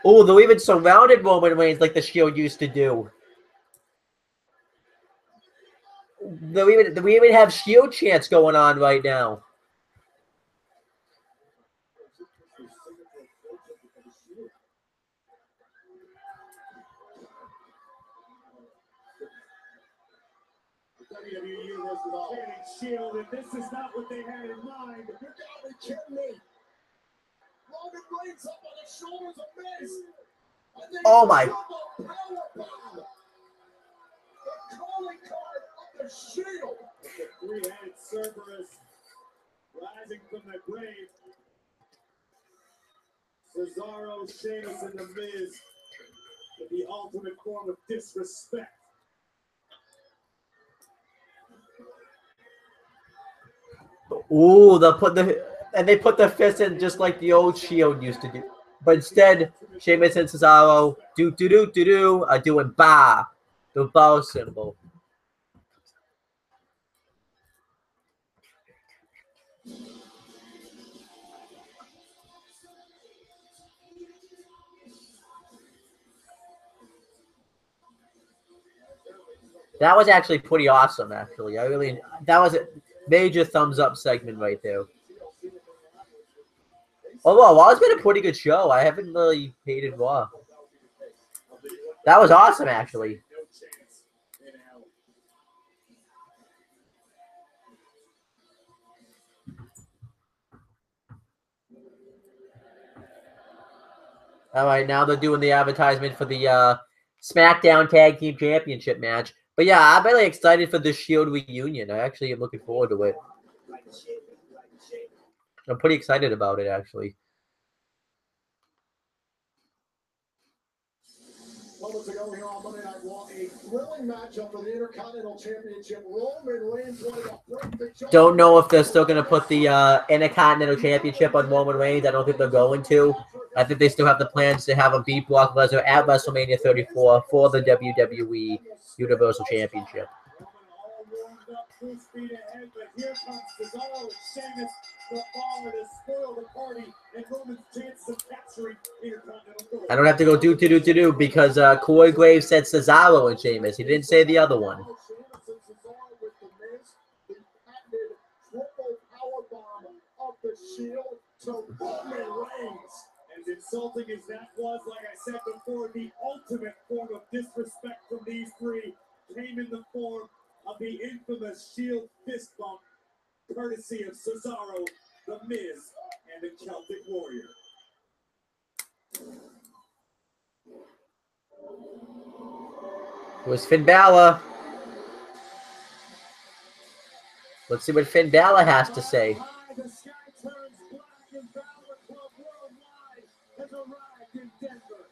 Oh, they're even surrounded Roman Reigns like the Shield used to do. We even have Shield chants going on right now. WWE Universal Shield, and this is not what they had in mind. You gotta be kidding me. Roman Reigns up on the shoulders of Miz. Oh my. The calling card of the Shield. The three-headed Cerberus rising from the grave. Cesaro, Sheamus, and the Miz. The ultimate form of disrespect. Ooh, they put the fist in just like the old Shield used to do. But instead, Sheamus and Cesaro are doing ba, the bow symbol. That was actually pretty awesome, actually. That was a major thumbs up segment right there. Although, Raw's been a pretty good show. I haven't really hated Raw. That was awesome, actually. All right, now they're doing the advertisement for the SmackDown Tag Team Championship match. But yeah, I'm really excited for the Shield reunion. I actually am looking forward to it. I'm pretty excited about it, actually. Moments ago here on Monday Night Raw, a thrilling matchup for the Intercontinental Championship. Roman Reigns wanted a perfect shot. Don't know if they're still going to put the Intercontinental Championship on Roman Reigns. I don't think they're going to. I think they still have the plans to have him beat Brock Lesnar at WrestleMania 34 for the WWE Universal Championship. Full speed ahead, but here comes Cesaro and Sheamus, the bar to spoil the party, and Roman's chances of capturing Intercontinental gold. I don't have to go do because Corey Graves said Cesaro and Sheamus. He didn't say the other one. Sheamus and Cesaro with the Miz, the patented triple powerbomb of the Shield to Roman Reigns. As insulting as that was, like I said before, the ultimate form of disrespect from these three came in the form of the infamous Shield fist bump, courtesy of Cesaro, the Miz, and the Celtic Warrior. It was Finn Balor. Let's see what Finn Balor has to say. The sky turns black and Balor Club Worldwide has arrived in Denver.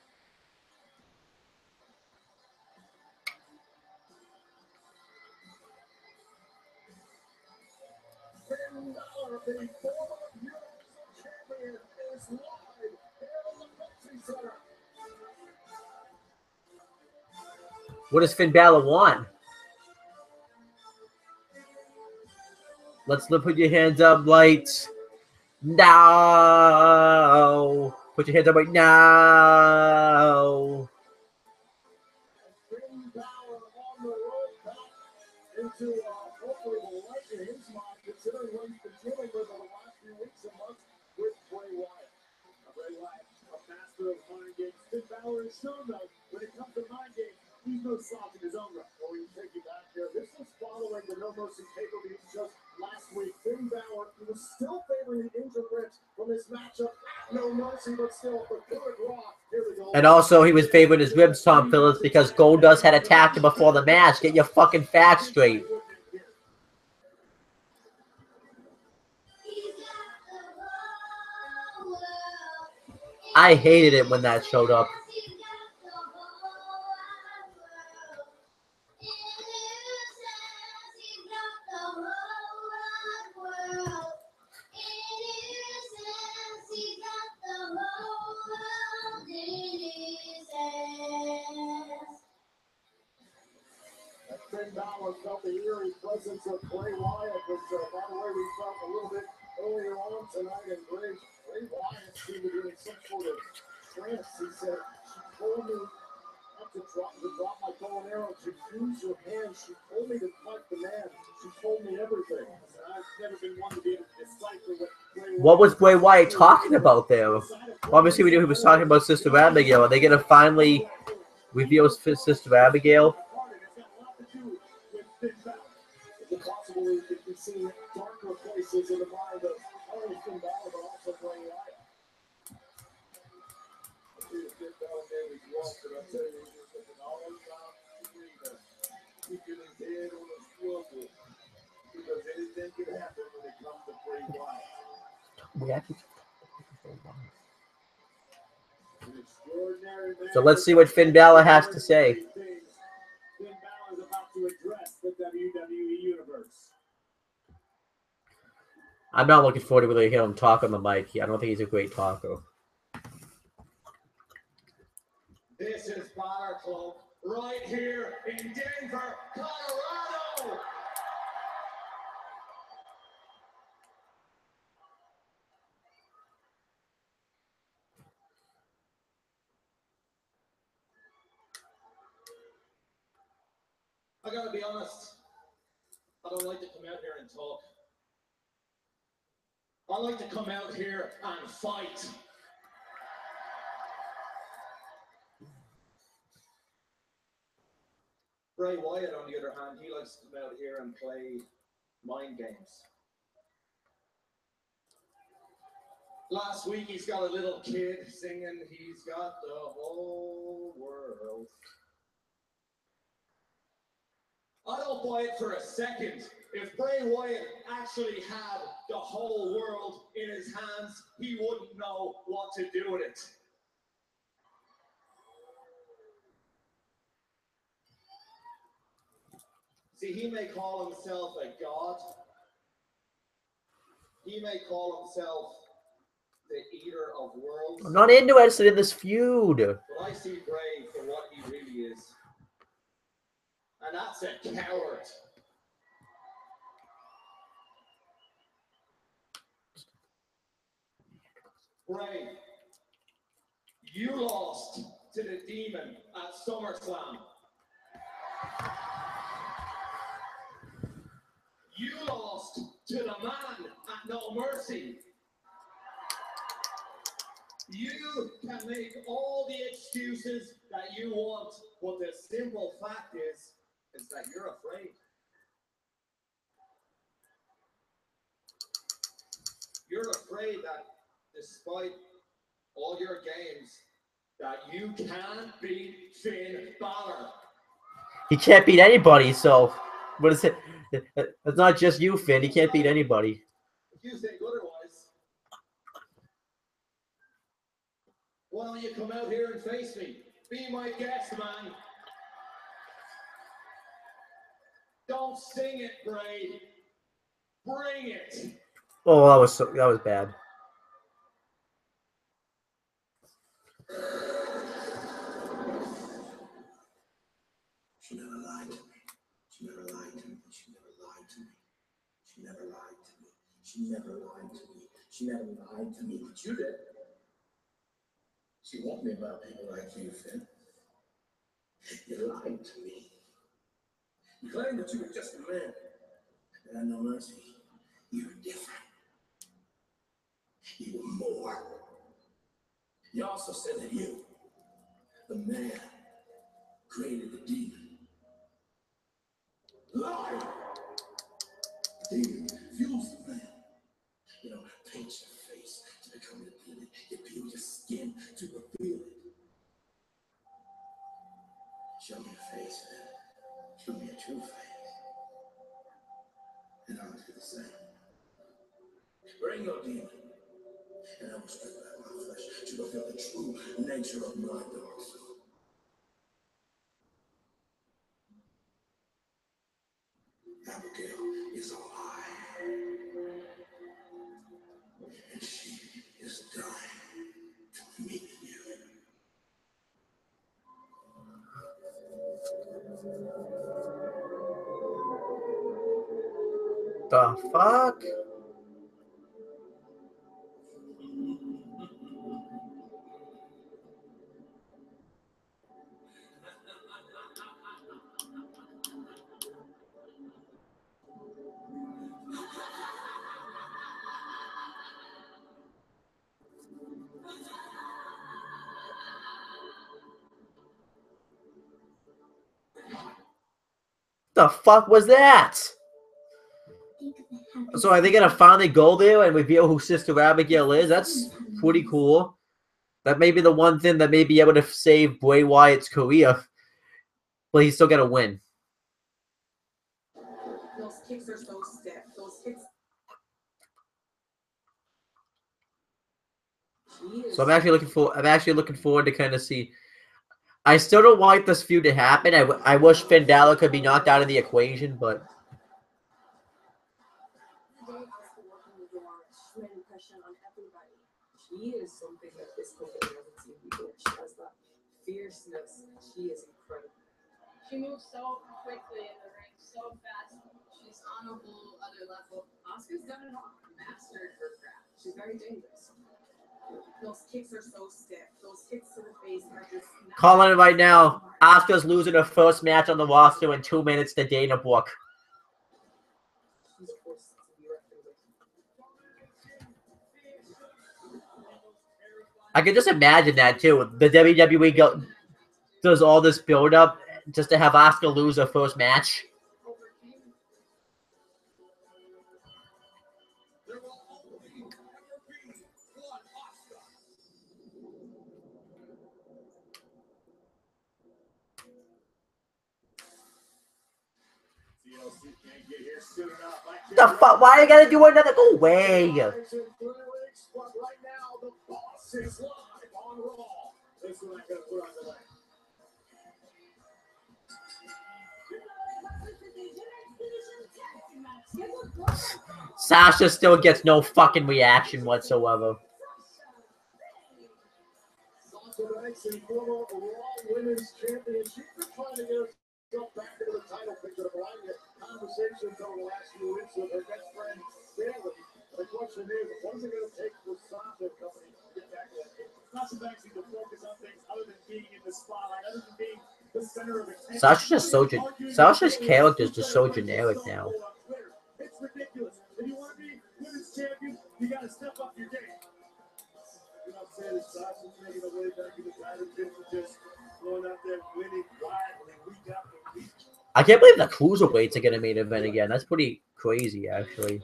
Finn Balor, the former Universal Champion, is live here on the Pepsi Center. What does Finn Balor want? Let's put your hands up, lights. No. Put your hands up right now. Finn Balor on the road back into hopefully will lighten his mind, considering what he's been dealing with over the last few weeks and months with Bray Wyatt. Bray Wyatt, a master of mind games. Finn Balor is shown though, when it comes to mind games, he's no slouch in his own right. Well, we take you back here. This was following the No Mercy pay-per-view just last week. Finn Balor, he was still favoring the injured ribs from his matchup at No Mercy, but still, for good Raw. Here we go. And also, he was favoring his ribs, Tom Phillips, because Goldust had attacked him before the match. Get your fucking facts straight. I hated it when that showed up. Finn Balor felt the eerie presence of Bray Wyatt, which, by the way, we felt a little bit earlier on tonight. And Bray Wyatt seemed to be in some sort of trance. He said, she told me not to drop my bow and arrow, to use your hands. She told me to fight the man. She told me everything. I've never been one to be able to decipher What was Bray Wyatt talking about there? Obviously, we knew he was talking about Sister Abigail. Are they going to finally reveal Sister Abigail? It's possible we could be seeing darker places in the mind of not only Finn Balor, but also Bray Wyatt. Finn Balor gave his walk, but I tell you, he's looking all around keeping his head on a swivel, because anything can happen when it comes to Bray Wyatt. So let's see what Finn Balor has to say. Finn Balor is about to address the WWE Universe. I'm not looking forward to really hearing him talk on the mic. I don't think he's a great talker. This is Balor Club right here in Denver, Colorado. I gotta be honest. I don't like to come out here and talk. I like to come out here and fight. Bray Wyatt, on the other hand, he likes to come out here and play mind games. Last week, he's got a little kid singing, he's got the whole world. I don't buy it for a second. If Bray Wyatt actually had the whole world in his hands, he wouldn't know what to do with it. See, he may call himself a god. He may call himself the eater of worlds. I'm not interested in this feud. But I see Bray for what he really is. And that's a coward. Bray, you lost to the Demon at SummerSlam. You lost to the man at No Mercy. You can make all the excuses that you want, but the simple fact is that you're afraid. You're afraid that despite all your games, that you can't beat Finn Balor. He can't beat anybody, so what is it? It's not just you, Finn. He can't beat anybody. If you think otherwise, why don't you come out here and face me? Be my guest, man. Don't sing it, Bray. Bring it. Oh, that was bad. She never lied to me. She never lied to me. She never lied to me. She never lied to me. She never lied to me. She never lied to me. But you did. She warned me about people like you, Finn. You lied to me. You claimed that you were just a man. And I know mercy. You were different. You were more. You also said that you, the man, created the demon. Lie! The demon fuels the man. You know, paint your face to become the demon. You peel your skin to reveal it. Show me a face, man. Show me a true face. And I'll do the same. Bring your demon. And I will strip back my flesh to reveal the true nature of my dark soul. Abigail is alive. And she is dying to meet you. The fuck? The fuck was that? So are they gonna finally go there and reveal who Sister Abigail is? That's pretty cool. That may be the one thing that may be able to save Bray Wyatt's career. But he's still gotta win. Those kicks are so stiff. Those kicks. So I'm actually looking forward to kind of see. I still don't want this feud to happen. I wish Finn Balor could be knocked out of the equation, but She is something that this company hasn't seen before. She has that fierceness. She is incredible. She moves so quickly in the ring, so fast. She's on a whole other level. Asuka's done it all. Mastered her craft. She's very dangerous. Those kicks are so stiff. Those kicks to the face are just calling it right now. Asuka's losing her first match on the roster in 2 minutes to Dana Brooke. I can just imagine that too. The WWE does all this build up just to have Asuka lose her first match. The fuck? Why you gotta do another? Go away. Sasha still gets no fucking reaction whatsoever. Actually, former Raw Women's Champion. She's been trying to get herself back into the title picture. A variety of conversations over the last few weeks with her best friend, Bayley. The question is, what is it going to take for Sasha Company to get back to that game? Sasha Banks needs to focus on things other than being in the spotlight, other than being the center of attention. Sasha's character is just so generic now. It's ridiculous. If you want to be women's champion, you got to step up your game. You know what I'm saying? It's Sasha's making a way back in the title picture, just going out there winning quietly week after week. I can't believe the cruiserweights are gonna main event again. That's pretty crazy, actually.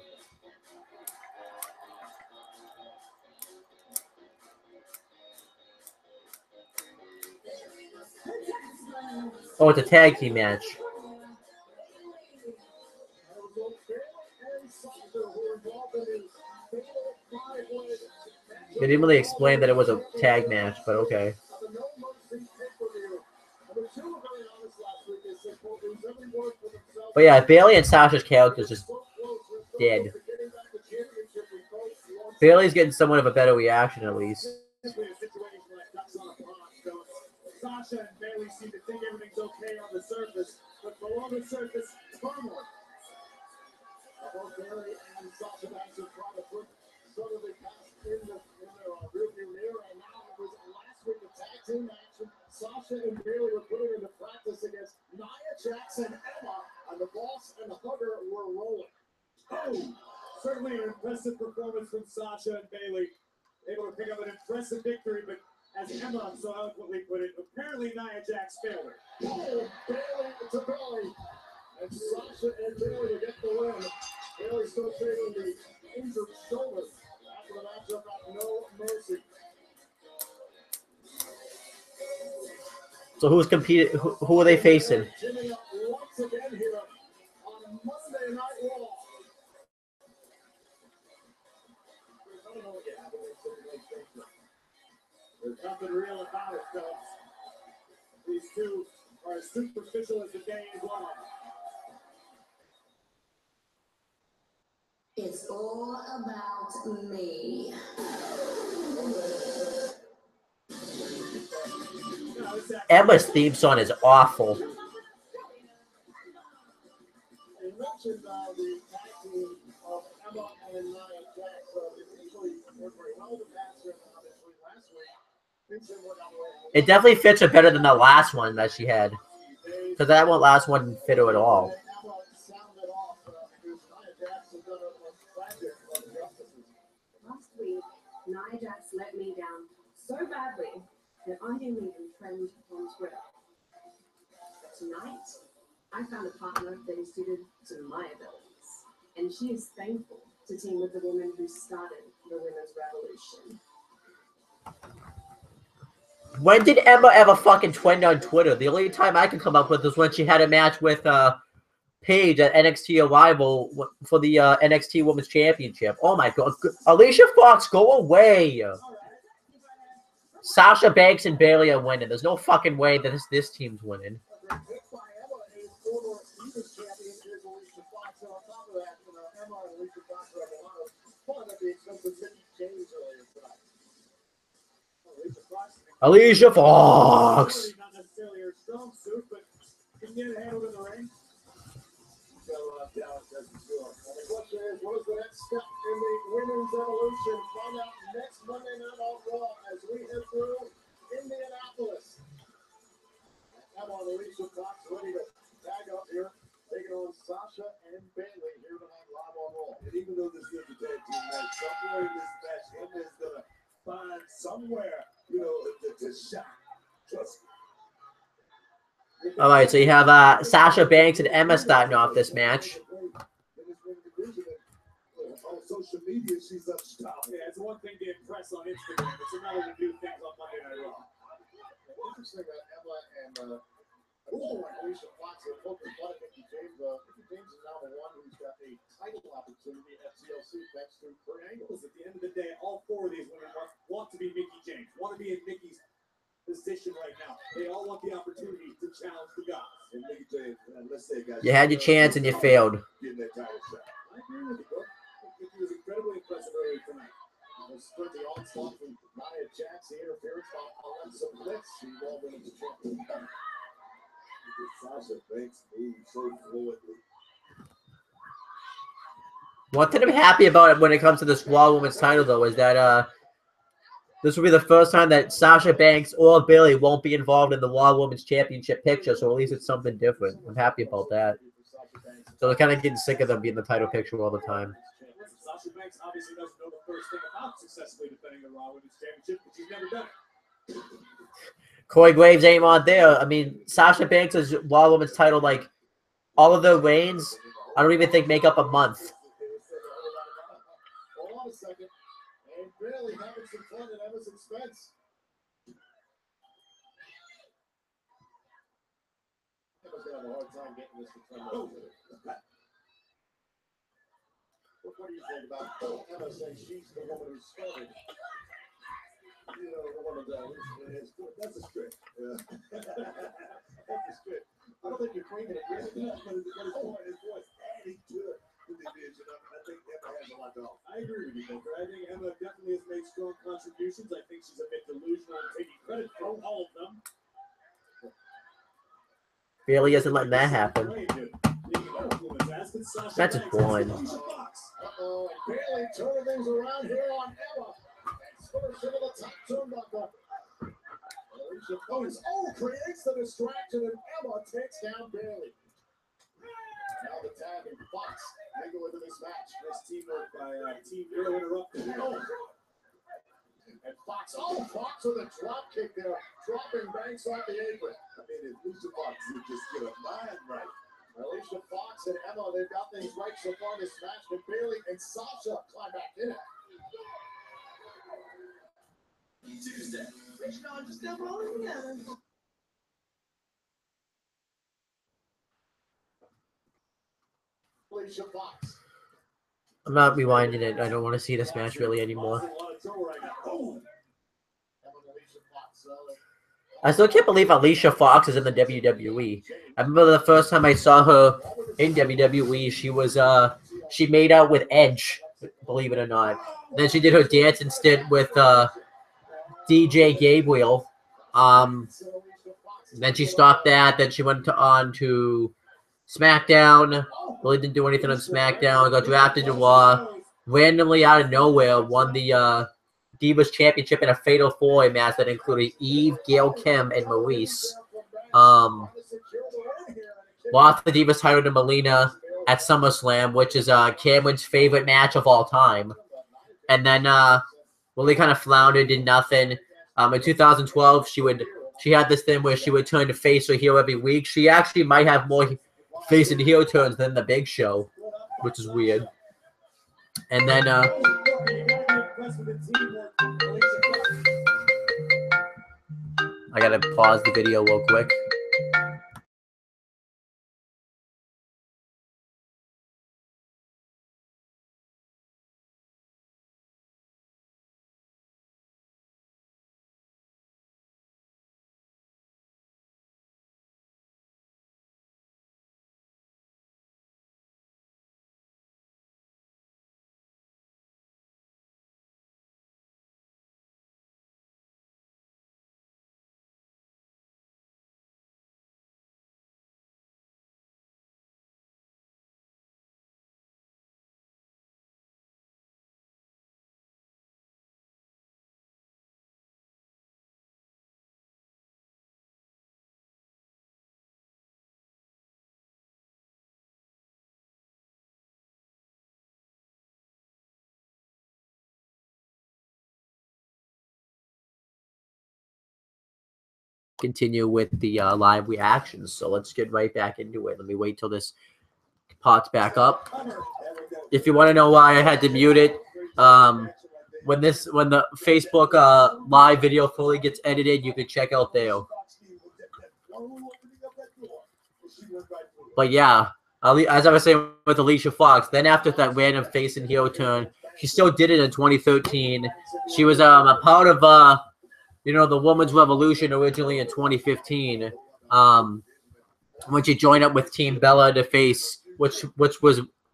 Oh, it's a tag team match. They didn't really explain that it was a tag match, but okay. But yeah, Bayley and Sasha's character is just dead. Bayley's getting somewhat of a better reaction, at least. Sasha and Bayley seem to think everything's okay on the surface, but below the surface, turmoil. Both Bayley and Sasha Banks are trying to put some of the past in their rearview mirror, and now it was last week a tag team action. Sasha and Bayley were putting into practice against Nia Jax and Emma, and the Boss and the Hugger were rolling. Oh, certainly an impressive performance from Sasha and Bayley, able to pick up an impressive victory, but as Emma so eloquently put it, apparently Nia Jax failed her. Oh, Bayley to Bayley. And Sasha and Bayley to get the win. Bayley still trading the injured shoulder after the matchup at No Mercy. So who's competing? Who are they facing? Once again here on Monday Night Raw. I don't know what you have to say. There's nothing real about it, folks. These two are as superficial as the day is long. It's all about me. Emma's theme song is awful. You mentioned the tag team of Emma and Nia Jax. It usually worked very well the past year, obviously last week. Things didn't work out the way It definitely fits her better than the last one that she had. Because that last one didn't fit her at all. Last week, Nia Jax let me down so badly that I didn't even trend on Twitter. But tonight, I found a partner that is suited to my abilities. And she is thankful to team with the woman who started the women's revolution. When did Emma ever fucking trend on Twitter? The only time I can come up with is when she had a match with Paige at NXT Arrival for the NXT Women's Championship. Oh my god. Alicia Fox, go away. Sasha Banks and Bayley are winning. There's no fucking way that this team's winning. Alicia Fox. not necessarily her strong suit, but can get it handled in the ring. So Dallas doesn't do it. And the question is, what is the next step in the women's evolution? Find out next Monday Night on Raw as we head through Indianapolis. have on Alicia Fox ready to tag up here, taking on Sasha and Bailey here tonight live on Raw. And even though this is a tag team match, somewhere in this match, Emma is gonna find somewhere, you know, to shine. Trust me. All right, so you have Sasha Banks and Emma starting off this match. On social media, she's up top. Yeah, it's one thing to impress on Instagram. It's another to do things on Monday Night Raw. Interesting that Emma and Alicia Fox are both in front of Mickey James. Mickey James is now the one who's got a title opportunity at TLC thanks to Kurt Angle. At the end of the day, all four of these women want to be Mickey James, want to be in Mickey's position right now. They all want the opportunity to challenge the gods. And Mickey James, let's say, guys, You had your chance and you failed. getting that title shot. I agree with you, bro. Mickey was incredibly impressive earlier tonight. Split the onslaught from Nia Jax, the interference by Alexa Bliss. She won women's champion. Sasha Banks moves so fluidly. One thing I'm happy about when it comes to this Raw Women's title, though, is that this will be the first time that Sasha Banks or Bailey won't be involved in the Raw Women's Championship picture, so at least it's something different. I'm happy about that. So they're kind of getting sick of them being in the title picture all the time. Sasha Banks obviously doesn't know the first thing about successfully defending the Raw Women's Championship, but she's never done it. Corey Graves ain't on there. I mean, Sasha Banks is Raw Women's title, like, all of their reigns, I don't even think make up a month. Hold on a second. And barely having some fun at Emma's expense. Emma's gonna have a hard time getting this to turn over. What do you think about Emma saying she's the woman who started? You know, the one of those. That's a script. Yeah. That's a script. I don't think you're queen can agree with that, but his voice adding to it. I think Emma has a lot to offer. I agree with you, Booker. I think Emma definitely has made strong contributions. I think she's a bit delusional in taking credit for all of them. Bailey isn't letting that happen. That's just boring. Uh-oh, and Bailey turning things around here on Emma. And spurs into the top turnbuckle. Alicia Fox creates the distraction, and Emma takes down Bailey. Now the tag and Fox mingle into this match. Nice teamwork by Team Hero interrupted. And Fox with a drop kick there, dropping Banks off the apron. I mean, if Alicia Fox would just get a mind right. Alicia Fox and Emma, they've got things right so far in this match, but Bailey and Sasha climb back in it. Tuesday. We should all just go rolling together. Alicia Fox. I'm not rewinding it. I don't want to see this match really anymore. I still can't believe Alicia Fox is in the WWE. I remember the first time I saw her in WWE, she was she made out with Edge, believe it or not. And then she did her dancing stint with DJ Gabriel. Then she stopped that. Then she went on to SmackDown. Really didn't do anything on SmackDown. Got drafted to Raw. Randomly out of nowhere, won the Divas Championship in a Fatal 4-Way match that included Eve, Gail Kim, and Maurice. Lost the Divas title to Melina at SummerSlam, which is Cameron's favorite match of all time. And then really kind of floundered, did nothing. In 2012, she had this thing where she would turn to face or heel every week. She actually might have more face and heel turns than the Big Show, which is weird. And then I gotta pause the video real quick. continue with the live reactions. So let's get right back into it. Let me wait till this pops back up. If you want to know why I had to mute it, when the Facebook live video fully gets edited, you can check out there. But yeah, as I was saying with Alicia Fox, then after that random face and heel turn, she still did it in 2013. She was a part of the Women's Revolution originally in 2015. When she joined up with Team Bella to face, which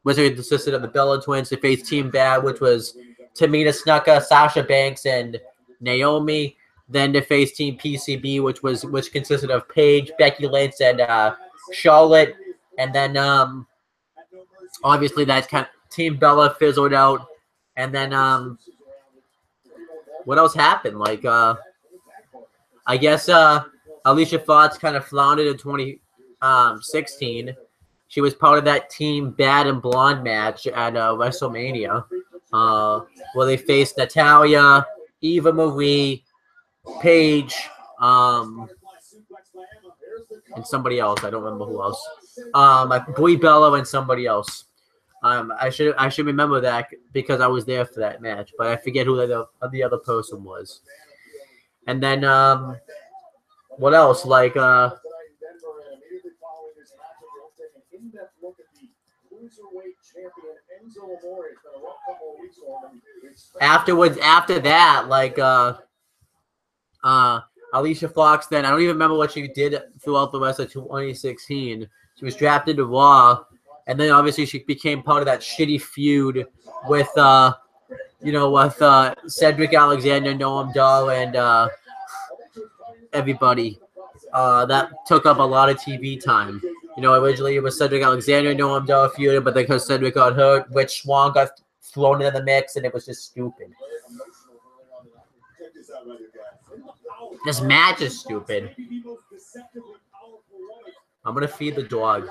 consisted of the Bella Twins to face Team Bad, which was Tamina Snuka, Sasha Banks, and Naomi. Then to face Team PCB, which consisted of Paige, Becky Lynch, and Charlotte. And then obviously that kind of Team Bella fizzled out. And then what else happened? Like I guess Alicia Fox kind of floundered in 2016. She was part of that Team Bad and Blonde match at WrestleMania, where they faced Natalya, Eva Marie, Paige, and somebody else. I don't remember who else. Brie Bella and somebody else. I should remember that because I was there for that match, but I forget who the other person was. And then what else? Like after that, like Alicia Fox, then I don't even remember what she did throughout the rest of 2016. She was drafted to Raw, and then obviously she became part of that shitty feud with Cedric Alexander, Noam Dar, and everybody. That took up a lot of TV time. Originally it was Cedric Alexander, Noam Dar feud, but then because Cedric got hurt, Rich Swann got thrown into the mix, and it was just stupid. This match is stupid. I'm gonna feed the dog.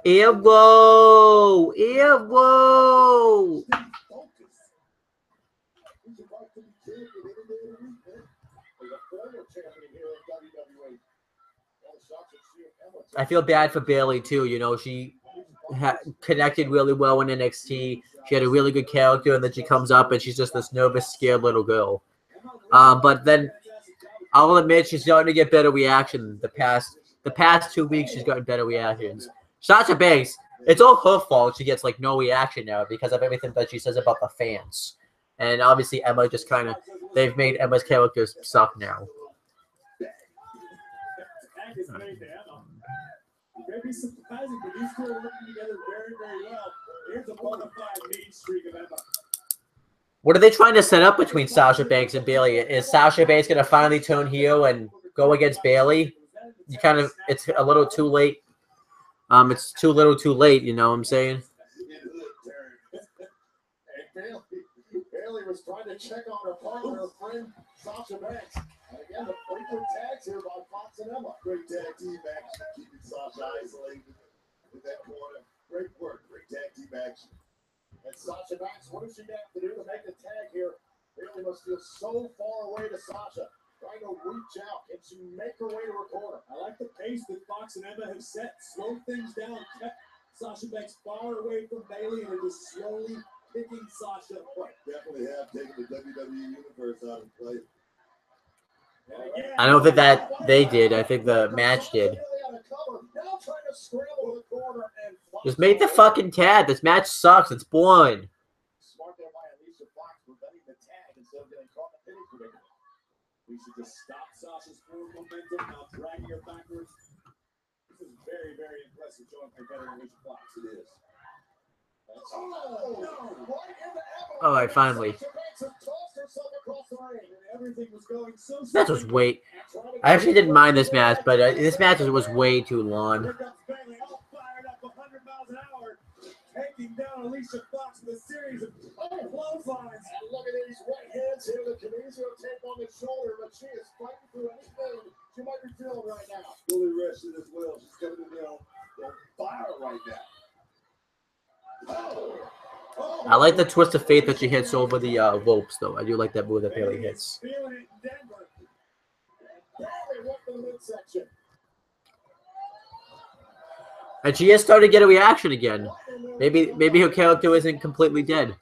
Ew! Ew! I feel bad for Bayley too. She connected really well in NXT. She had a really good character, and then she comes up and she's just this nervous, scared little girl. But then I'll admit she's starting to get better reaction. The past 2 weeks, she's gotten better reactions. Sasha Banks, it's all her fault. She gets like no reaction now because of everything that she says about the fans. And obviously Emma just they've made Emma's characters suck now. Maybe surprising, but these two are working together very, very well. Here's a bona fide mean streak of Emma. What are they trying to set up between Sasha Banks and Bayley? Is Sasha Banks going to finally turn heel and go against Bayley? It's a little too late. It's too little too late, you know what I'm saying? Bayley was trying to check on her partner, her friend, Sasha Banks. And again, the frequent tags here by Fox and Emma. Great tag team action, keeping Sasha isolated in that corner. Great work, great tag team action. And Sasha Banks, what does she have to do to make the tag here? Bayley must feel so far away to Sasha, trying to reach out. Can she make her way to her corner? I like the pace that Fox and Emma have set. Slow things down, kept Sasha Banks far away from Bayley, and just slowly picking Sasha apart. Definitely have taken the WWE Universe out of play. I don't think that they did. I think the match did. Just make the fucking tag. This match sucks. It's boring. Smart there by Alicia Fox preventing the tag instead of getting caught in the pinning predicament. We should just stop Sasha's forward momentum, now dragging her backwards. This is very, very impressive showing for better Alicia Fox. It is. All right, finally. That was way. I actually didn't mind this match, but this match was way too long. Taking down Alicia Fox with a series of clotheslines. And look at these right hands here. The kinesio tape on the shoulder, but she is fighting through anything she might be feeling right now. Fully rested as well. She's coming to the fire right now. I like the twist of fate that she hits over the ropes, though. I do like that move that Bayley hits. And she is starting to get a reaction again. Maybe her character isn't completely dead.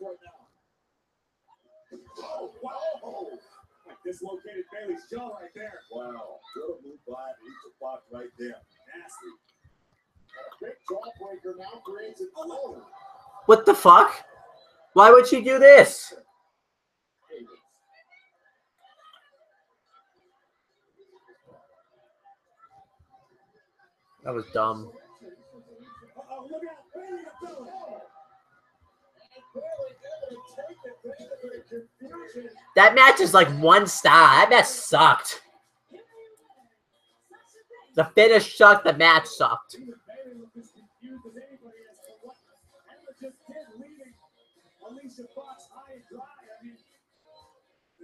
Dislocated Bailey's jaw right there. Wow. Good move by Alicia Fox right there. Nasty. A big jawbreaker now creates an What the fuck? Why would she do this? That was dumb. That match is like 1 star. That match sucked. The finish sucked. The match sucked. Alicia Fox high and dry. I mean,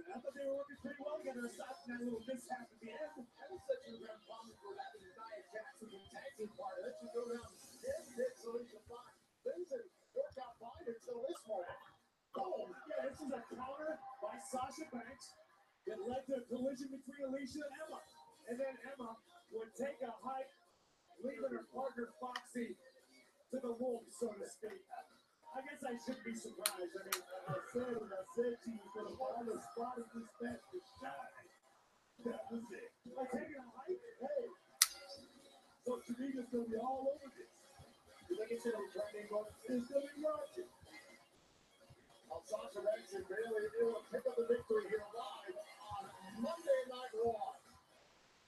I thought they were working pretty well together aside from that little mishap at the end. That was such a grand problem for that and Nia Jackson and tag team part. Let you go down and hits Alicia Fox. Things didn't work out fine until this one. Boom! Yeah, this is a counter by Sasha Banks that led to a collision between Alicia and Emma. And then Emma would take a hike, leaving her partner Foxy to the wolves, so to speak. I guess I shouldn't be surprised. I mean, I said to you, for the ball as spot as this match to shine. That was it. Like taking a hike? Hey. Social media's going to be all over this. Like I said, I'm trying to go, it's going to be watching. Sasha Banks and Bailey will pick up the victory here live on Monday Night Raw.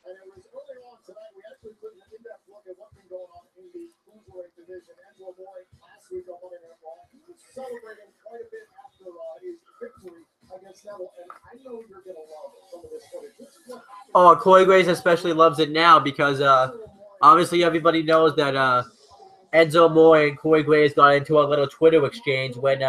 And it was early on tonight. We actually took an in-depth look at what's been going on in the cruiserweight division. Angelo Mori last week on Monday Night Raw celebrating quite a bit after his victory against Neville. And I know you're going to love some of this footage. Oh, Corey Graves especially loves it now because obviously everybody knows that Enzo Amore and Corey Graves got into a little Twitter exchange when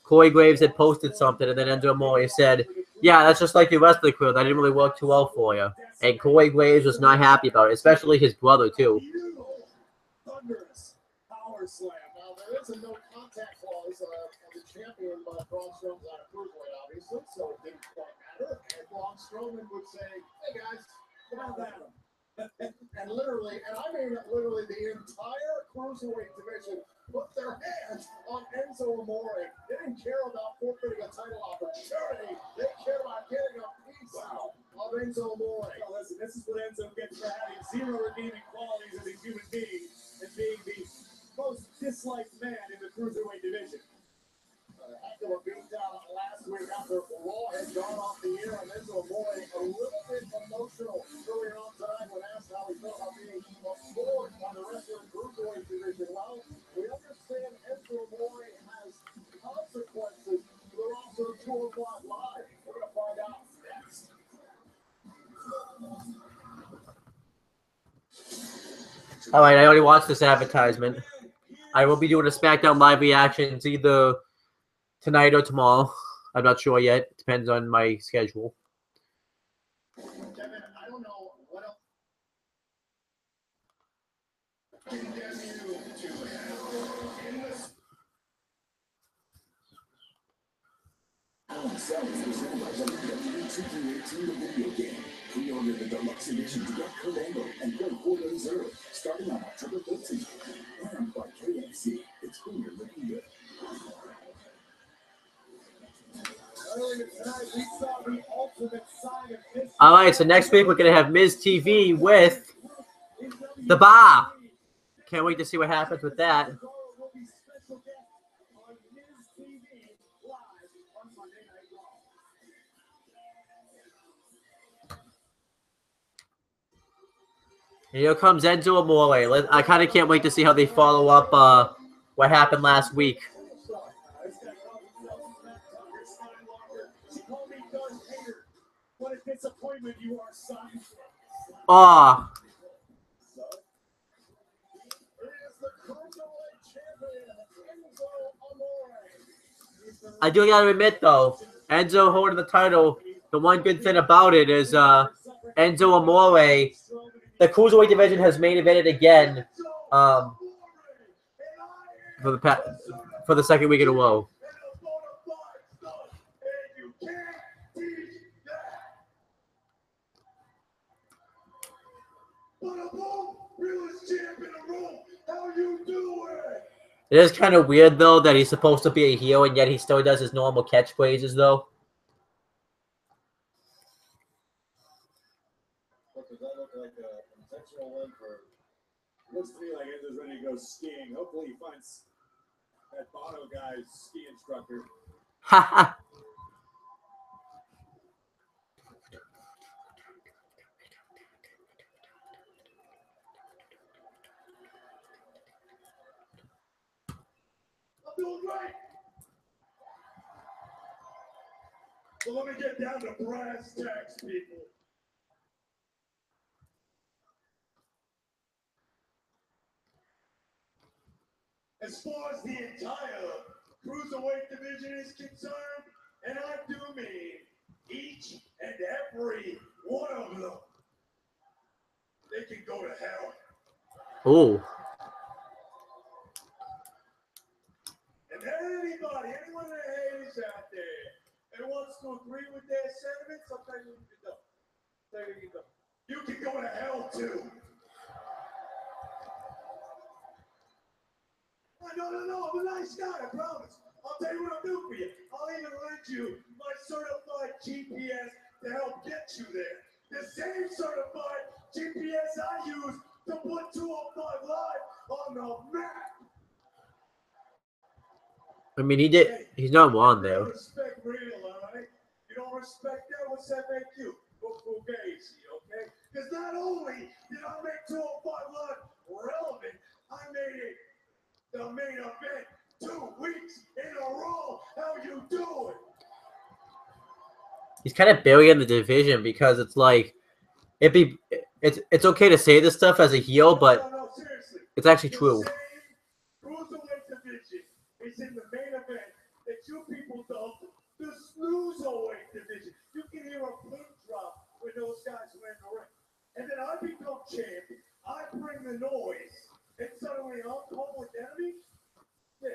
Corey Graves had posted something, and then Enzo Amore said, "Yeah, that's just like the rest of the crew. That didn't really work too well for you." And Corey Graves was not happy about it, especially his brother too. Thunderous power slam. Now there is a no contact clause of the champion, but Braun Strowman's out of cruiserweight, obviously, so it didn't quite matter. And Braun Strowman would say, "Hey guys, come on at him." And literally, and I mean literally, the entire cruiserweight division put their hands on Enzo Amore. They didn't care about forfeiting a title opportunity. They cared about getting a piece of Enzo Amore. Now listen, this is what Enzo gets for having zero redeeming qualities as a human being and being the most disliked man in the cruiserweight division. Heck of a beatdown last week after Raw had gone off the air, and Enzo Amore a little bit emotional earlier on tonight when asked how he felt about being scored on the rest of the cruiserweight division. Well, we understand Enzo Amore has consequences. We're also 2 o'clock live. We're going to find out next. All right, I already watched this advertisement. I will be doing a SmackDown Live reactions either tonight or tomorrow. I'm not sure yet. Depends on my schedule. Kevin, I don't know what else. Video game. Pre-order the deluxe edition to get Kurt Angle and play 4 days early, starting on October 15th. And by KFC, it's cleaner looking good. All right, so next week we're going to have Miz TV with The Bar. Can't wait to see what happens with that. And here comes Enzo Amore. I kind of can't wait to see how they follow up what happened last week. What a disappointment you are, son. Oh. I do gotta admit though, Enzo holding the title, the one good thing about it is Enzo Amore, the Cruiserweight division has main evented again for the second week in a row. Bada boom, realest champ in the room. How you doing? It is kind of weird, though, that he's supposed to be a heel, and yet he still does his normal catchphrases, though. What does that look like? An intentional win for. Looks to me like Enzo's ready to go skiing. Hopefully, he finds that Bono guy's ski instructor. Haha. I'm doing great. So let me get down to brass tacks, people. As far as the entire cruiserweight division is concerned, and I do mean each and every one of them, they can go to hell. Ooh. And anyone that haters out there that wants to agree with their sentiments, sometimes you can go. There you go. You can go to hell too. No, I'm a nice guy, I promise. I'll tell you what I'll do for you. I'll even lend you my certified GPS to help get you there. The same certified GPS I use to put 205 Live on the map. I mean, he did. He's not wrong there. Respect real, all right? You don't respect that, what's that make you? Fugazi, okay? Because not only did I make 205 Live relevant, I made it the main event 2 weeks in a row. How you doing? He's kind of burying the division because it's like it's okay to say this stuff as a heel, but No, seriously. it's actually true. The same cruiserweight division is in the main event that you people dubbed the snoozerweight division. You can hear a pin drop when those guys were in the ring. And then I become champ. I bring the noise. And suddenly I'm public enemy? Yeah.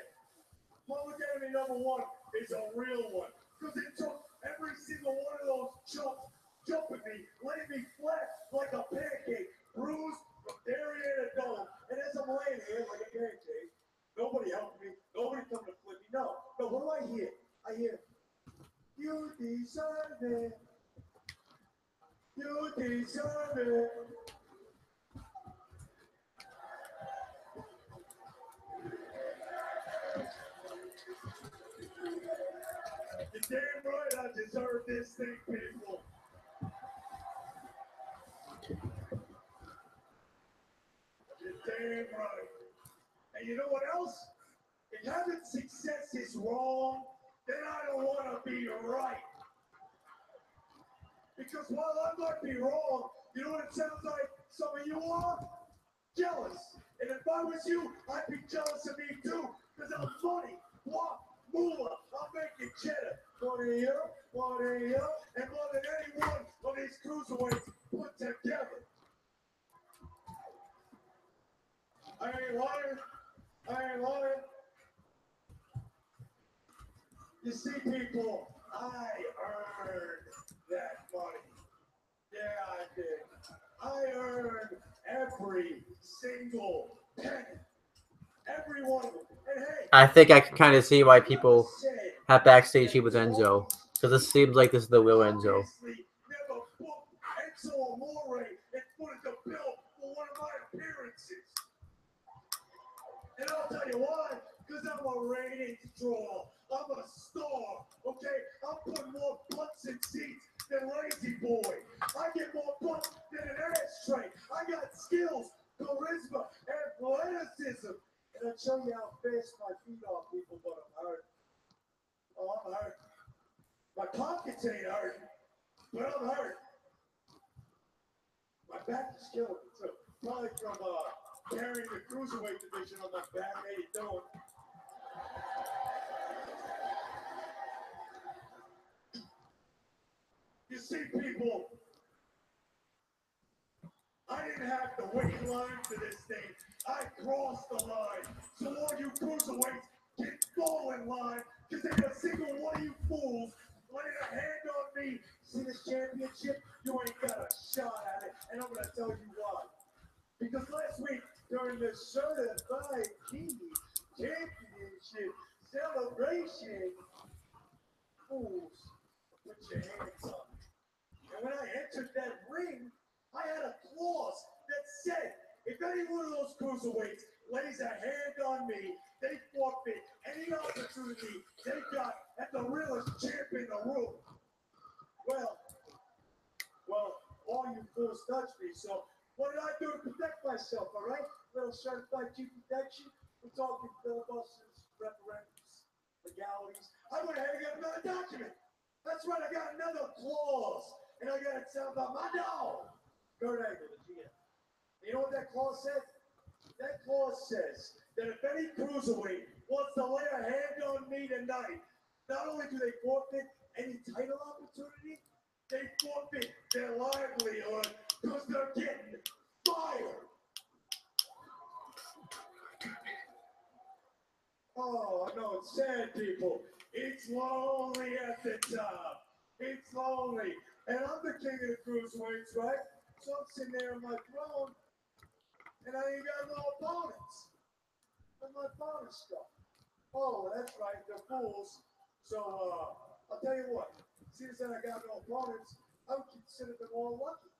Public enemy number 1 is a real one. Because it took every single one of those chumps jumping me, laying me flat like a pancake, bruised from derriere to dome. And as I'm laying here like a pancake, nobody helped me, nobody coming to flip me. No, what do I hear? I hear, you deserve it. You deserve it. You're damn right I deserve this thing, people. You're damn right. And you know what else? If having success is wrong, then I don't want to be right. Because while I might be wrong, you know what it sounds like some of you are? Jealous. And if I was you, I'd be jealous of me too. Because I'm money. What? Moolah. I'm making cheddar. Money here, and more than any one of these cruiserweights put together. I ain't lying. You see, people, I earned that money. Yeah, I did. I earned every single penny. Every one of them. And hey, I think I can kind of see why people have backstage heat with Enzo, because this seems like this is the real Enzo. never booked Enzo Amore and footed the bill for one of my appearances. And I'll tell you why, because I'm a ratings draw. I'm a star, okay? I'm putting more butts in seats than Lazy Boy. I get more butts than an ashtray. I got skills, charisma, athleticism. And I'll show you how fast my feet are, people, but I'm hurt. Oh, I'm hurt. My pockets ain't hurt, but I'm hurt. My back is killing me, too. Probably from carrying the cruiserweight division on my back. How you doing? You see, people, I didn't have to wait in line for this thing. I crossed the line. So all you cruiserweights can fall in line, because ain't a single one of you fools laying a hand on me. See this championship? You ain't got a shot at it. And I'm going to tell you why. Because last week, during the Certified King Championship celebration, fools, put your hands up. And when I entered that ring, I had a clause that said, if any one of those cruiserweights lays a hand on me, they forfeit any opportunity they got at the realest champ in the room. Well, all you fools touched me, so what did I do to protect myself, all right? Little certified chief protection. We're talking filibusters, referendums, legalities. I went ahead and got another document. That's right, I got another clause. And I got it sound by my dog. Kurt Angle, the GM. You know what that clause says? That clause says that if any cruiserweight wants to lay a hand on me tonight, not only do they forfeit any title opportunity, they forfeit their livelihood because they're getting fired. Oh, I know it's sad, people. It's lonely at the top. It's lonely. And I'm the king of the cruiserweights, right? So I'm sitting there on my throne, and I ain't got no opponents. And my opponents stuff. Oh, that's right, they're fools. So, I'll tell you what. Since that I got no opponents, I would consider them all lucky,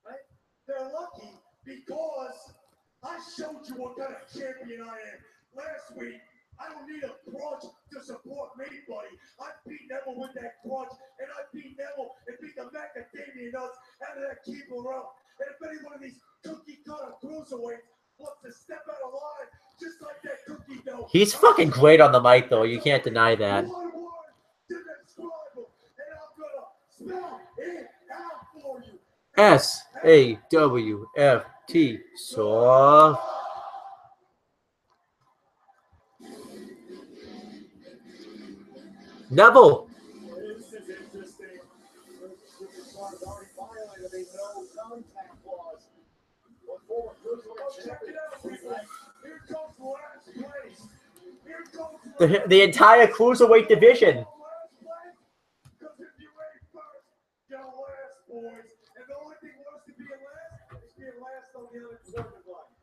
right? They're lucky because I showed you what kind of champion I am. Last week, I don't need a crutch to support me, buddy. I beat Neville with that crutch, and I beat Neville and beat the macadamia nuts out of that keeper up. And if any one of these cookie-cutter cruiserweights wants to step out of line, just like that cookie dough. He's fucking great on the mic, though. You can't deny that. One word to describe him, and I'm gonna spell it out for you. SAWFT. Soft. Neville. This is interesting. Superstar's already violated a no contact clause. Check it out, people. Here comes last place. Here comes The entire cruiserweight division. last place. Because if you ain't first, you're last, boys. And the only thing worse than being last is being last on the unemployment line.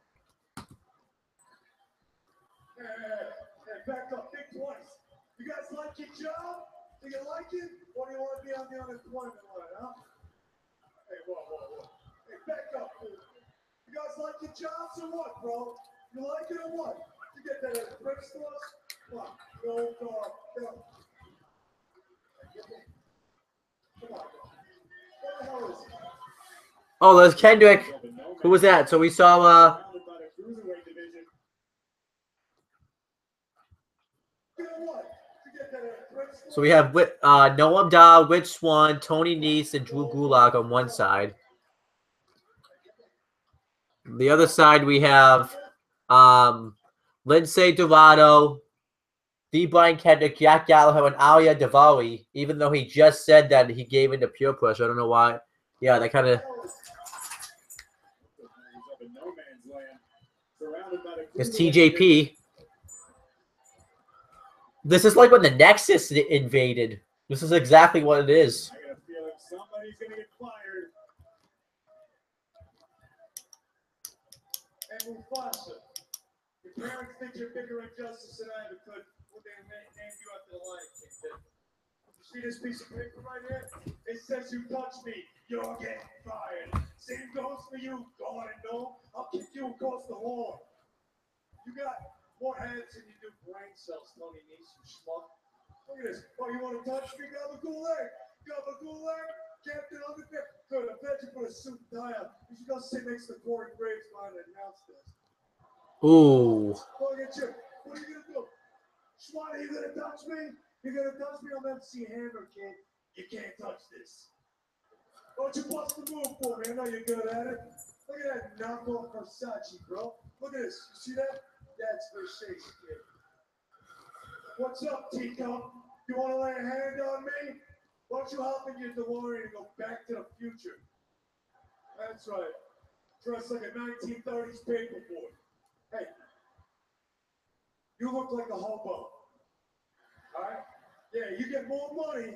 Hey, back up, think twice. You guys like your job? Do you like it? Or do you want to be on the unemployment line, huh? Hey, whoa. Hey, back up, dude. You guys like your jobs or what, bro? You like it or what? You get that at thrift stores? What? No, no. Come on. What the hell is it? Oh, there's Kendrick. Who was that? So we saw so we have Noam Dar, Rich Swann, Tony Nese, and Drew Gulak on one side. The other side we have Lindsay Dorado, D. Brian Kendrick, Jack Gallagher, and Alia Davawi, even though he just said that he gave in to peer pressure. I don't know why. Yeah, that kind of... It's TJP. This is like when the Nexus invaded. This is exactly what it is. I got a feeling somebody's going to get fired. And Mufasa, your parents think you're bigger injustice than I ever could. Well, they named you after the Lion King, did you see this piece of paper right here? It says you touch me, you're getting fired. Same goes for you, Gordon. No, I'll kick you across the lawn. You got more heads than you do brain cells, Tony Nese, you schmuck. Look at this. Oh, you want to touch me? Gabagool-leg. Captain Undertaker. Good, I bet you put a suit and tie on. You should go sit next to Corey Graves behind the announce desk. Ooh. Look at you. What are you going to do? Schwan, are you going to touch me? You're going to touch me? I'm MC Hammer, kid. You can't touch this. Why don't you bust the move for me? I know you're good at it. Look at that knockoff Versace, bro. Look at this. You see that? That's Versace, kid. What's up, Teacup? You want to lay a hand on me? Why don't you hop in your DeLorean and go back to the future? That's right. Dressed like a 1930s paperboy. Hey, you look like a hobo. All right? Yeah, you get more money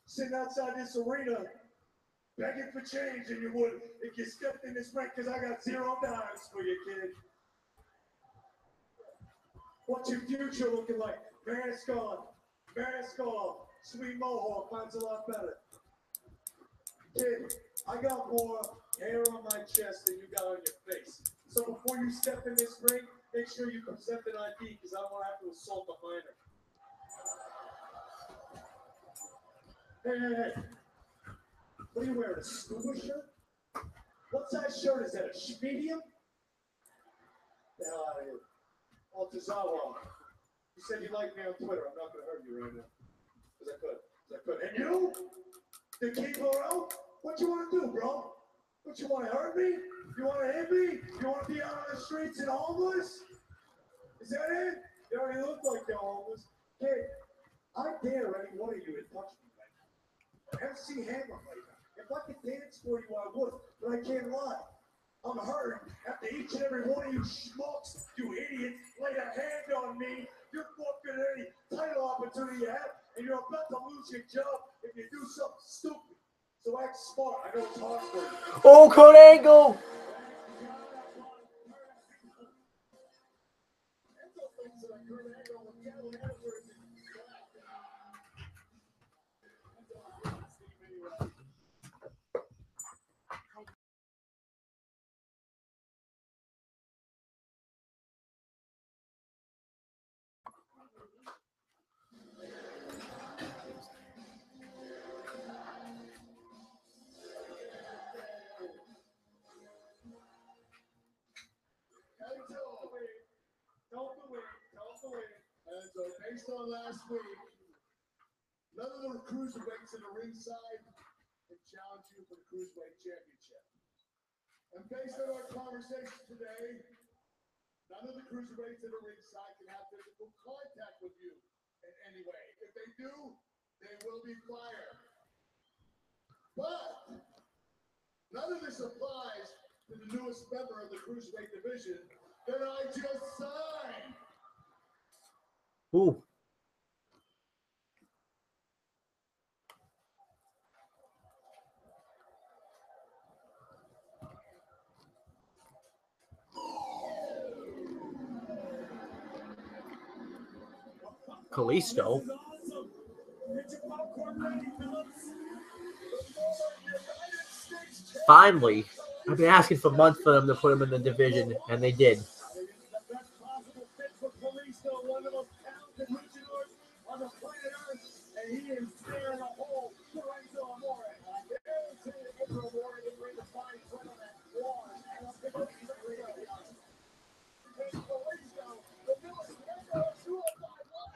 sitting outside this arena begging for change than you would if you stepped in this ring, because I got $0 for you, kid. What's your future looking like? Mask on, sweet mohawk, mine's a lot better. Kid, I got more hair on my chest than you got on your face. So before you step in this ring, make sure you present an ID, because I don't want to have to assault a minor. Hey. What are you wearing, a scuba shirt? What size shirt is that, a medium? The hell out of here. Altazawa, you said you liked me on Twitter. I'm not going to hurt you right now. Because I could. And you? The keeper out? What you want to do, bro? What, you want to hurt me? You want to hit me? You want to be out on the streets and homeless? Is that it? You already look like you're homeless. Kid, I dare any one of you to touch me right now. MC Hammer right now. If I could dance for you, I would. But I can't lie. I'm hurt after each and every one of you schmucks, you idiots, laid a hand on me. You're fucking any title opportunity you have, and you're about to lose your job if you do something stupid. So act smart. I know it's hard for you. Oh, Kurt Angle! Don't do it. And so based on last week, none of the cruiserweights in the ringside can challenge you for the Cruiserweight Championship. And based on our conversation today, none of the cruiserweights in the ringside can have physical contact with you in any way. If they do, they will be fired. But none of this applies to the newest member of the Cruiserweight division that I just signed. Ooh. Kalisto. Finally, I've been asking for months for them to put him in the division, and they did.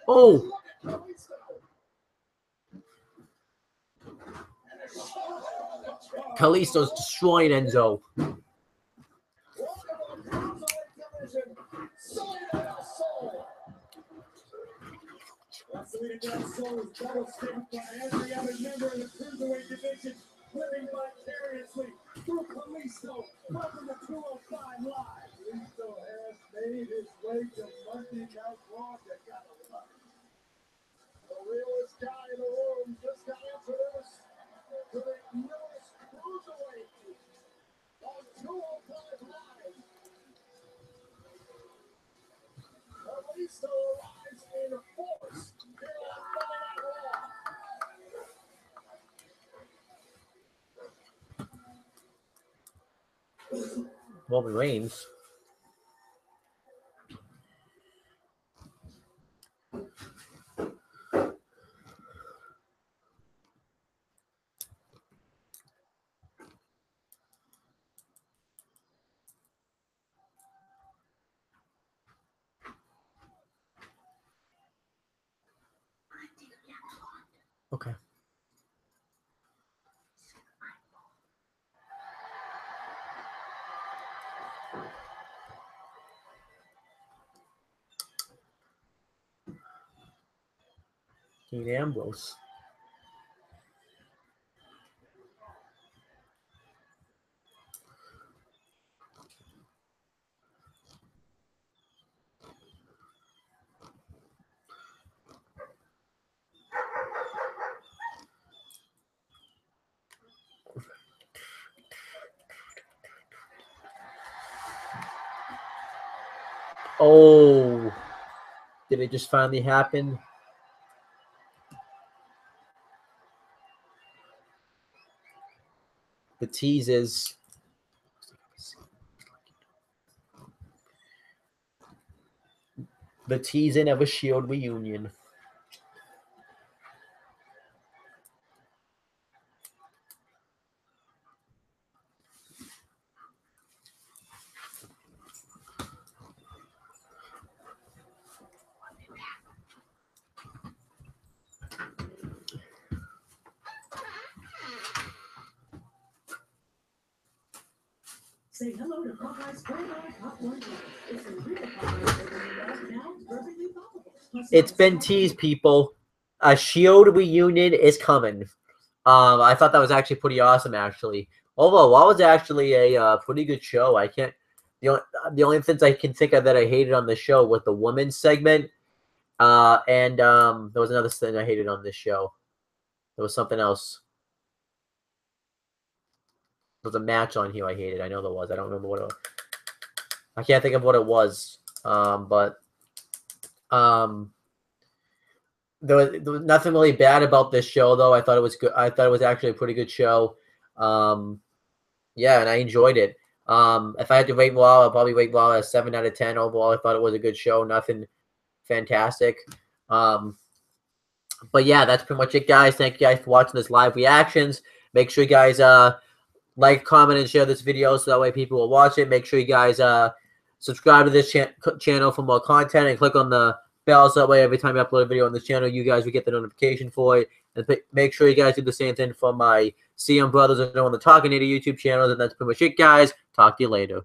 Oh! Kalisto's destroying Enzo. Every other member of the Cruiserweight division living vicariously through Kalisto. Welcome to 205 Live. Kalisto has made his way to Monday Night Raw. You gotta love it. The realest guy in the room just got introduced to the newest Cruiserweight on 205 Live. Kalisto arrives in force here on Monday Night Raw. Roman Reigns. Okay. Dean Ambrose. Oh, did it just finally happen? The tease is the teasing of a Shield reunion. Say hello to Popeye's $4 popcorn bucket. It's a real Popeye flavor you love, now perfectly poppable. It's been teased, people. A Shield reunion is coming. I thought that was actually pretty awesome, actually. Although Raw was actually a pretty good show. I can't. The only things I can think of that I hated on the show was the women's segment, and there was another thing I hated on this show. There was something else. There was a match on here I hated. I know there was. I don't remember what it was. I can't think of what it was. But there was nothing really bad about this show, though. I thought it was good. I thought it was actually a pretty good show. Yeah, and I enjoyed it. If I had to rate Raw, I'd probably rate Raw a 7 out of 10 overall. I thought it was a good show. Nothing fantastic. But yeah, that's pretty much it, guys. Thank you guys for watching this live reactions. Make sure you guys like, comment, and share this video so that way people will watch it. Make sure you guys subscribe to this channel for more content and click on the bell so that way every time I upload a video on this channel, you guys will get the notification for it. And make sure you guys do the same thing for my CM Brothers and on the Talking Nitty YouTube channels. And that's pretty much it, guys. Talk to you later.